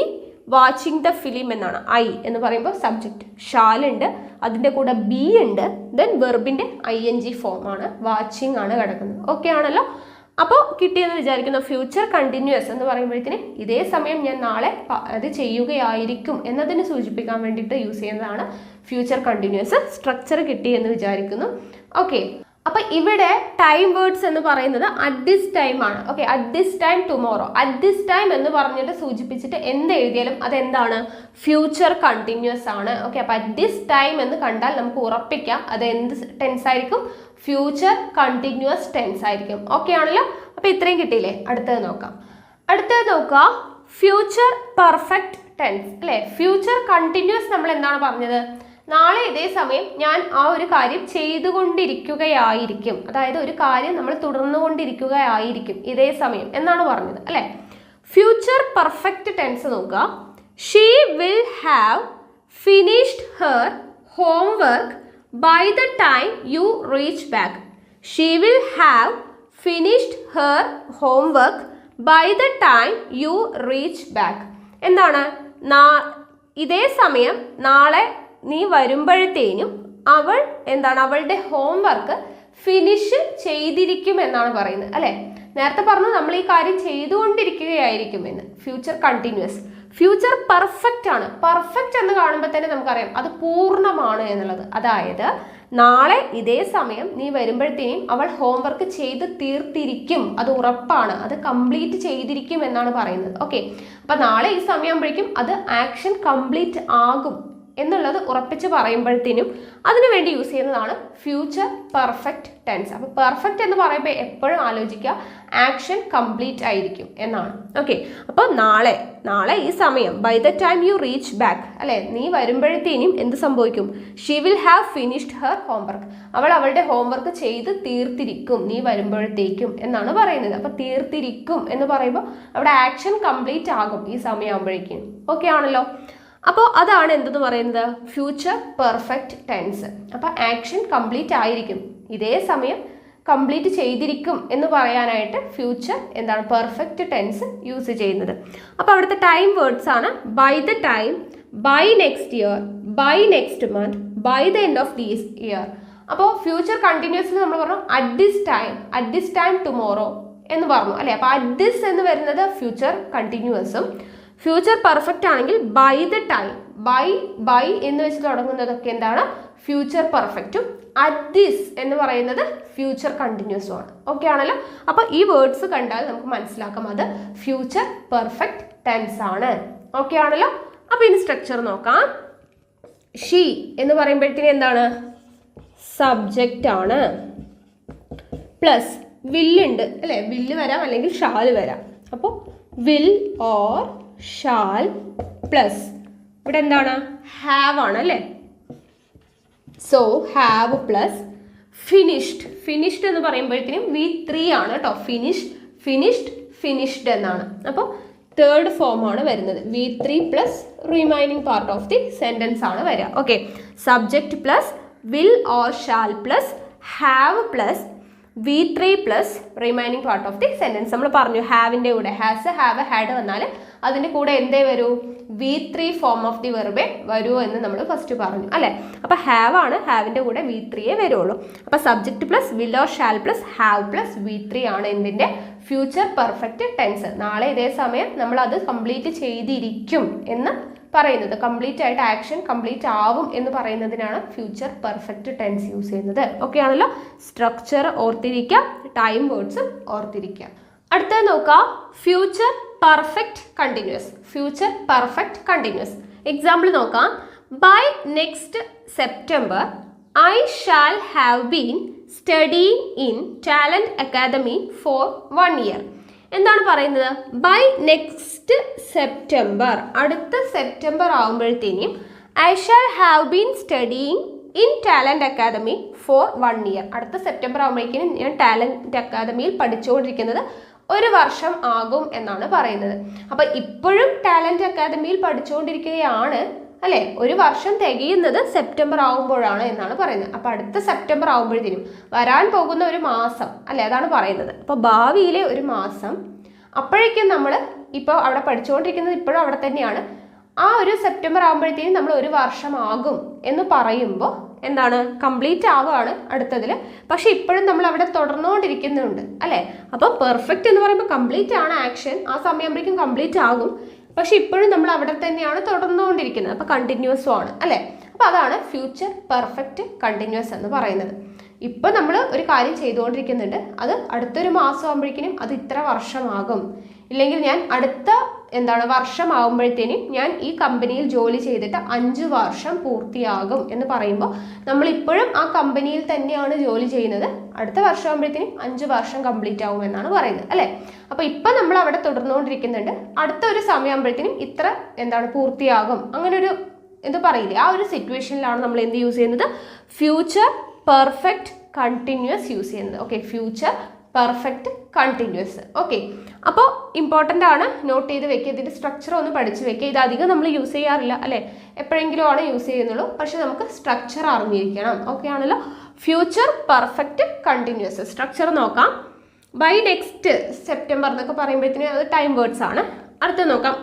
watching the film എന്നാണ്. I എന്ന് പറയുമ്പോൾ സബ്ജക്റ്റ്, ഷാൽ ഉണ്ട്, അതിൻ്റെ കൂടെ ബി ഉണ്ട്, ദെൻ വെർബിൻ്റെ ഐ എൻ ജി ഫോമാണ്, വാച്ചിങ് ആണ് കിടക്കുന്നത്. ഓക്കെ ആണല്ലോ. അപ്പോൾ കിട്ടിയെന്ന് വിചാരിക്കുന്നു. ഫ്യൂച്ചർ കണ്ടിന്യൂസ് എന്ന് പറയുമ്പോഴത്തേന് ഇതേ സമയം ഞാൻ നാളെ അത് ചെയ്യുകയായിരിക്കും എന്നതിന് സൂചിപ്പിക്കാൻ വേണ്ടിയിട്ട് യൂസ് ചെയ്യുന്നതാണ് ഫ്യൂച്ചർ കണ്ടിന്യൂസ്. സ്ട്രക്ചർ കിട്ടി എന്ന് വിചാരിക്കുന്നു. ഓക്കെ, അപ്പോൾ ഇവിടെ ടൈം വേർഡ്സ് എന്ന് പറയുന്നത് അറ്റ് ദിസ് ടൈം ആണ്. Okay, at this time tomorrow. At this time എന്ന് പറഞ്ഞിട്ട് സൂചിപ്പിച്ചിട്ട് എന്ത് എഴുതിയാലും അതെന്താണ്? ഫ്യൂച്ചർ കണ്ടിന്യൂസ് ആണ്. ഓക്കെ, അപ്പോൾ അറ്റ് ദിസ് ടൈം എന്ന് കണ്ടാൽ നമുക്ക് ഉറപ്പിക്കാം അത് എന്ത് ടെൻസ് ആയിരിക്കും? ഫ്യൂച്ചർ കണ്ടിന്യൂസ് ടെൻസ് ആയിരിക്കും. ഓക്കെ ആണല്ലോ. അപ്പോൾ ഇത്രയും കിട്ടിയില്ലേ. അടുത്തത് നോക്കാം. ഫ്യൂച്ചർ പെർഫെക്റ്റ് ടെൻസ് അല്ലേ. ഫ്യൂച്ചർ കണ്ടിന്യൂസ് നമ്മൾ എന്താണ് പറഞ്ഞത്? നാളെ ഇതേ സമയം ഞാൻ ആ ഒരു കാര്യം ചെയ്തുകൊണ്ടിരിക്കുകയായിരിക്കും. അതായത് ഒരു കാര്യം നമ്മൾ തുടർന്നുകൊണ്ടിരിക്കുകയായിരിക്കും ഇതേ സമയം എന്നാണ് പറഞ്ഞത് അല്ലേ. ഫ്യൂച്ചർ പെർഫെക്റ്റ് ടെൻസ് നോക്കുക. She will have finished her homework by the time you reach back. She will have finished her homework by the time you reach back. എന്താണ്? ഇതേ സമയം നാളെ നീ വരുമ്പോഴത്തേനും അവൾ എന്താണ്? അവളുടെ ഹോംവർക്ക് ഫിനിഷ് ചെയ്തിരിക്കും എന്നാണ് പറയുന്നത് അല്ലേ. നേരത്തെ പറഞ്ഞു നമ്മൾ ഈ കാര്യം ചെയ്തുകൊണ്ടിരിക്കുകയായിരിക്കും എന്ന്. Future continuous. ഫ്യൂച്ചർ പെർഫെക്റ്റ് ആണ്. പെർഫെക്റ്റ് എന്ന് കാണുമ്പോൾ തന്നെ നമുക്കറിയാം അത് പൂർണ്ണമാണ് എന്നുള്ളത്. അതായത് നാളെ ഇതേ സമയം നീ വരുമ്പോഴത്തേനും അവൾ ഹോംവർക്ക് ചെയ്ത് തീർത്തിരിക്കും, അത് ഉറപ്പാണ്, അത് കംപ്ലീറ്റ് ചെയ്തിരിക്കും എന്നാണ് പറയുന്നത്. ഓക്കെ, അപ്പം നാളെ ഈ സമയമാകുമ്പോഴേക്കും അത് ആക്ഷൻ കംപ്ലീറ്റ് ആകും എന്നുള്ളത് ഉറപ്പിച്ച് പറയുമ്പോഴത്തേനും അതിനു വേണ്ടി യൂസ് ചെയ്യുന്നതാണ് ഫ്യൂച്ചർ പെർഫെക്റ്റ് ടെൻസ്. അപ്പോൾ പെർഫെക്റ്റ് എന്ന് പറയുമ്പോൾ എപ്പോഴും ആലോചിക്കുക ആക്ഷൻ കംപ്ലീറ്റ് ആയിരിക്കും എന്നാണ്. ഓക്കെ, അപ്പോൾ നാളെ ഈ സമയം by the time you reach back അല്ലേ, നീ വരുമ്പോഴത്തേനും എന്ത് സംഭവിക്കും? She will have finished her homework. അവൾ അവളുടെ ഹോംവർക്ക് ചെയ്ത് തീർത്തിരിക്കും നീ വരുമ്പോഴത്തേക്കും എന്നാണ് പറയുന്നത്. അപ്പോൾ തീർത്തിരിക്കും എന്ന് പറയുമ്പോൾ അവിടെ ആക്ഷൻ കംപ്ലീറ്റ് ആകും ഈ സമയമാകുമ്പോഴേക്കും. ഓക്കെ ആണല്ലോ. അപ്പോൾ അതാണ് എന്തെന്ന് പറയുന്നത്? Future perfect tense. അപ്പോൾ ആക്ഷൻ കംപ്ലീറ്റ് ആയിരിക്കും, ഇതേ സമയം കംപ്ലീറ്റ് ചെയ്തിരിക്കും എന്ന് പറയാനായിട്ട് ഫ്യൂച്ചർ എന്താണ്? പെർഫെക്റ്റ് ടെൻസ് യൂസ് ചെയ്യുന്നത്. അപ്പോൾ അവിടുത്തെ ടൈം വേർഡ്സ് ആണ് by the time, by next year, by next month, by the end of these year. അപ്പോൾ ഫ്യൂച്ചർ കണ്ടിന്യൂസിൽ നമ്മൾ പറഞ്ഞു അറ്റ് ദിസ് ടൈം ടുമോറോ എന്ന് പറഞ്ഞു അല്ലേ. അപ്പോൾ അറ്റ് ദിസ് എന്ന് വരുന്നത് ഫ്യൂച്ചർ കണ്ടിന്യൂസും, ഫ്യൂച്ചർ പെർഫെക്റ്റ് ആണെങ്കിൽ ബൈ ദ ടൈം, ബൈ എന്ന് വെച്ച് തുടങ്ങുന്നതൊക്കെ എന്താണ്? ഫ്യൂച്ചർ പെർഫെക്റ്റും. അറ്റ് ദിസ് എന്ന് പറയുന്നത് ഫ്യൂച്ചർ കണ്ടിന്യൂസും ആണ്. ഓക്കെ ആണല്ലോ. അപ്പോൾ ഈ വേർഡ്സ് കണ്ടാൽ നമുക്ക് മനസ്സിലാക്കാം അത് ഫ്യൂച്ചർ പെർഫെക്റ്റ് ടെൻസ് ആണ്. ഓക്കെ ആണല്ലോ. അപ്പോൾ ഇനി സ്ട്രക്ചർ നോക്കാം. ഷീ എന്ന് പറയുമ്പോഴത്തേന് എന്താണ്? സബ്ജക്റ്റ് ആണ്. പ്ലസ് വില്ലുണ്ട് അല്ലേ, വില്ല് വരാം അല്ലെങ്കിൽ ഷാല് വരാം. അപ്പോൾ വിൽ ഓർ ഷാൽ പ്ലസ് ഇവിടെ എന്താണ് ഹാവ് ആണ് അല്ലേ. സോ ഹാവ് പ്ലസ് ഫിനിഷ്ഡ് എന്ന് പറയുമ്പോഴത്തേനും V3 ആണ് കേട്ടോ. ഫിനിഷ്ഡ് എന്നാണ്. അപ്പോൾ തേർഡ് ഫോം ആണ് വരുന്നത്. V3 plus remaining part of the sentence ആണ് വരിക. Okay, subject plus will or shall plus have plus V3 plus remaining part of the sentence. നമ്മൾ പറഞ്ഞു ഹാവിൻ്റെ കൂടെ ഹാസ്, ഹാവ്, ഹാഡ് വന്നാൽ അതിൻ്റെ കൂടെ എന്തേ വരൂ, V3 ഫോം ഓഫ് ദി വെർബേ വരൂ എന്ന് നമ്മൾ ഫസ്റ്റ് പറഞ്ഞു അല്ലേ. അപ്പോൾ ഹാവ് ആണ്, ഹാവിൻ്റെ കൂടെ V3 വരുള്ളൂ. അപ്പോൾ subject plus will or shall plus have plus V3 ആണ് എന്തിൻ്റെ ഫ്യൂച്ചർ പെർഫെക്റ്റ് ടെൻസ്. നാളെ ഇതേ സമയം നമ്മൾ അത് കംപ്ലീറ്റ് ചെയ്തിരിക്കും എന്ന് പറയുന്നത്, കംപ്ലീറ്റ് ആയിട്ട് ആക്ഷൻ കംപ്ലീറ്റ് ആവും എന്ന് പറയുന്നതിനാണ് ഫ്യൂച്ചർ പെർഫെക്റ്റ് ടെൻസ് യൂസ് ചെയ്യുന്നത്. ഓക്കെ ആണല്ലോ. സ്ട്രക്ചർ ഓർത്തിരിക്കുക, ടൈം വേർഡ്സും ഓർത്തിരിക്കുക. അടുത്തത് നോക്കാം, ഫ്യൂച്ചർ പെർഫെക്റ്റ് കണ്ടിന്യൂസ്. എക്സാമ്പിൾ നോക്കാം. By next September I shall have been studying in Talent Academy for 1 year. എന്താണ് പറയുന്നത്? ബൈ നെക്സ്റ്റ് സെപ്റ്റംബർ, അടുത്ത സെപ്റ്റംബർ ആകുമ്പോഴത്തേനും I shall have been studying in Talent Academy for 1 year. അടുത്ത September ആകുമ്പോഴേക്കും ഞാൻ talent അക്കാദമിയിൽ പഠിച്ചുകൊണ്ടിരിക്കുന്നത് 1 വർഷം ആകും എന്നാണ് പറയുന്നത്. അപ്പം ഇപ്പോഴും ടാലന്റ് അക്കാദമിയിൽ പഠിച്ചുകൊണ്ടിരിക്കുകയാണ് അല്ലേ. 1 വർഷം തികയുന്നത് സെപ്റ്റംബർ ആകുമ്പോഴാണ് എന്നാണ് പറയുന്നത്. അപ്പോൾ അടുത്ത സെപ്റ്റംബർ ആകുമ്പോഴത്തേനും വരാൻ പോകുന്ന 1 മാസം അല്ലേ, അതാണ് പറയുന്നത്. അപ്പോൾ ഭാവിയിലെ 1 മാസം, അപ്പോഴേക്കും നമ്മൾ ഇപ്പോൾ അവിടെ പഠിച്ചുകൊണ്ടിരിക്കുന്നത് ഇപ്പോഴും അവിടെ തന്നെയാണ്. ആ 1 സെപ്റ്റംബർ ആകുമ്പോഴത്തേനും നമ്മൾ 1 വർഷമാകും എന്ന് പറയുമ്പോൾ എന്താണ്, കംപ്ലീറ്റ് ആവുകയാണ് അടുത്തതിൽ. പക്ഷെ ഇപ്പോഴും നമ്മൾ അവിടെ തുടർന്നുകൊണ്ടിരിക്കുന്നുണ്ട് അല്ലേ. അപ്പോൾ പെർഫെക്റ്റ് എന്ന് പറയുമ്പോൾ കംപ്ലീറ്റ് ആണ് ആക്ഷൻ, ആ സമയമാകുമ്പോഴേക്കും കംപ്ലീറ്റ് ആകും. പക്ഷെ ഇപ്പോഴും നമ്മൾ അവിടെ തന്നെയാണ് തുടർന്നുകൊണ്ടിരിക്കുന്നത്. അപ്പോൾ കണ്ടിന്യൂസും ആണ് അല്ലേ. അപ്പോൾ അതാണ് ഫ്യൂച്ചർ പെർഫെക്റ്റ് കണ്ടിന്യൂസ് എന്ന് പറയുന്നത്. ഇപ്പം നമ്മൾ ഒരു കാര്യം ചെയ്തുകൊണ്ടിരിക്കുന്നുണ്ട്, അത് അടുത്തൊരു മാസം ആകുമ്പോഴേക്കും അത് ഇത്ര വർഷമാകും, ഇല്ലെങ്കിൽ ഞാൻ അടുത്ത വർഷമാകുമ്പോഴത്തേനും ഞാൻ ഈ കമ്പനിയിൽ ജോലി ചെയ്തിട്ട് 5 വർഷം പൂർത്തിയാകും എന്ന് പറയുമ്പോൾ നമ്മൾ ഇപ്പോഴും ആ കമ്പനിയിൽ തന്നെയാണ് ജോലി ചെയ്യുന്നത്. അടുത്ത വർഷം ആകുമ്പോഴത്തേനും 5 വർഷം കംപ്ലീറ്റ് ആകും എന്നാണ് പറയുന്നത് അല്ലേ. അപ്പോൾ ഇപ്പം നമ്മൾ അവിടെ തുടർന്നുകൊണ്ടിരിക്കുന്നുണ്ട്, അടുത്ത ഒരു സമയമാകുമ്പോഴത്തേനും ഇത്ര പൂർത്തിയാകും, അങ്ങനെ ഒരു പറയില്ലേ, ആ ഒരു സിറ്റുവേഷനിലാണ് നമ്മൾ എന്ത് യൂസ് ചെയ്യുന്നത്, ഫ്യൂച്ചർ പെർഫെക്റ്റ് കണ്ടിന്യൂസ് യൂസ് ചെയ്യുന്നത്. Okay, future perfect continuous. Okay, അപ്പോൾ ഇമ്പോർട്ടൻ്റ് ആണ്, നോട്ട് ചെയ്ത് വെക്കുക. ഇതിൻ്റെ സ്ട്രക്ചർ ഒന്ന് പഠിച്ച് വെക്കുക. ഇത് അധികം നമ്മൾ യൂസ് ചെയ്യാറില്ല അല്ലേ, എപ്പോഴെങ്കിലും ആണ് യൂസ് ചെയ്യുന്നുള്ളൂ. പക്ഷെ നമുക്ക് സ്ട്രക്ചർ അറിഞ്ഞിരിക്കണം. ഓക്കെ ആണല്ലോ. ഫ്യൂച്ചർ പെർഫെക്റ്റ് കണ്ടിന്യൂസ് സ്ട്രക്ചർ നോക്കാം. ബൈ നെക്സ്റ്റ് സെപ്റ്റംബർ എന്നൊക്കെ പറയുമ്പോഴത്തേനും അത് ടൈം വേർഡ്സ് ആണ്. അടുത്ത നോക്കാം,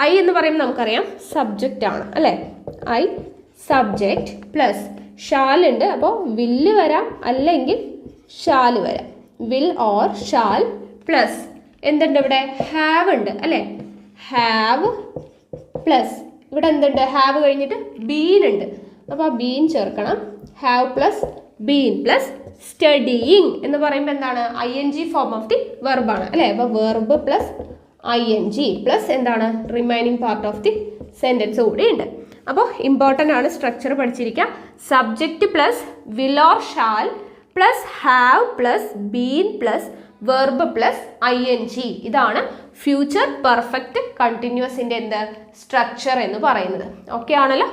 ഐ എന്ന് പറയുമ്പോൾ നമുക്കറിയാം സബ്ജക്റ്റ് ആണ് അല്ലേ. ഐ സബ്ജക്റ്റ് പ്ലസ് ഷാൽ ഉണ്ട്, അപ്പോൾ വില്ല് വരാം അല്ലെങ്കിൽ ഷാല് വരാം. വിൽ ഓർ ഷാൽ പ്ലസ് എന്തുണ്ട്, ഇവിടെ ഹാവ് ഉണ്ട് അല്ലേ. ഹാവ് പ്ലസ് ഇവിടെ എന്തുണ്ട്, ഹാവ് കഴിഞ്ഞിട്ട് ബീൻ ഉണ്ട്, അപ്പോൾ ആ ബീൻ ചേർക്കണം. Have plus been plus studying എന്ന് പറയുമ്പോൾ എന്താണ്, ING ഫോം ഓഫ് ദി വെർബാണ് അല്ലേ. അപ്പോൾ verb plus ING plus remaining part of the sentence കൂടി ഉണ്ട്. അപ്പോൾ ഇമ്പോർട്ടൻ്റ് ആണ്, സ്ട്രക്ചർ പഠിച്ചിരിക്കുക. Subject plus will or shall plus have plus been plus verb plus ING. ഇതാണ് ഫ്യൂച്ചർ പെർഫെക്റ്റ് കണ്ടിന്യൂസിൻ്റെ സ്ട്രക്ചർ എന്ന് പറയുന്നത്. ഓക്കെ ആണല്ലോ.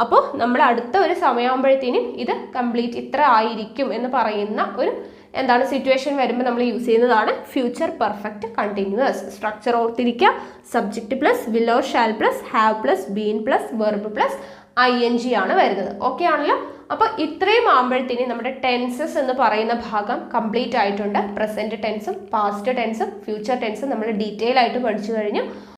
അപ്പോൾ നമ്മൾ അടുത്ത ഒരു സമയമാകുമ്പോഴത്തേനും ഇത് കംപ്ലീറ്റ് ഇത്ര ആയിരിക്കും എന്ന് പറയുന്ന ഒരു സിറ്റുവേഷൻ വരുമ്പോൾ നമ്മൾ യൂസ് ചെയ്യുന്നതാണ് ഫ്യൂച്ചർ പെർഫെക്റ്റ് കണ്ടിന്യൂസ്. സ്ട്രക്ചർ ഓർത്തിരിക്കുക. Subject plus will or shall plus have plus been plus verb plus ING ആണ് വരുന്നത്. ഓക്കെ ആണല്ലോ. അപ്പോൾ ഇത്രയും ആകുമ്പോഴത്തേനും നമ്മുടെ ടെൻസസ് എന്ന് പറയുന്ന ഭാഗം കംപ്ലീറ്റ് ആയിട്ടുണ്ട്. പ്രസൻറ്റ് ടെൻസും പാസ്റ്റ് ടെൻസും ഫ്യൂച്ചർ ടെൻസും നമ്മൾ ഡീറ്റെയിൽ ആയിട്ട് പഠിച്ചു കഴിഞ്ഞു.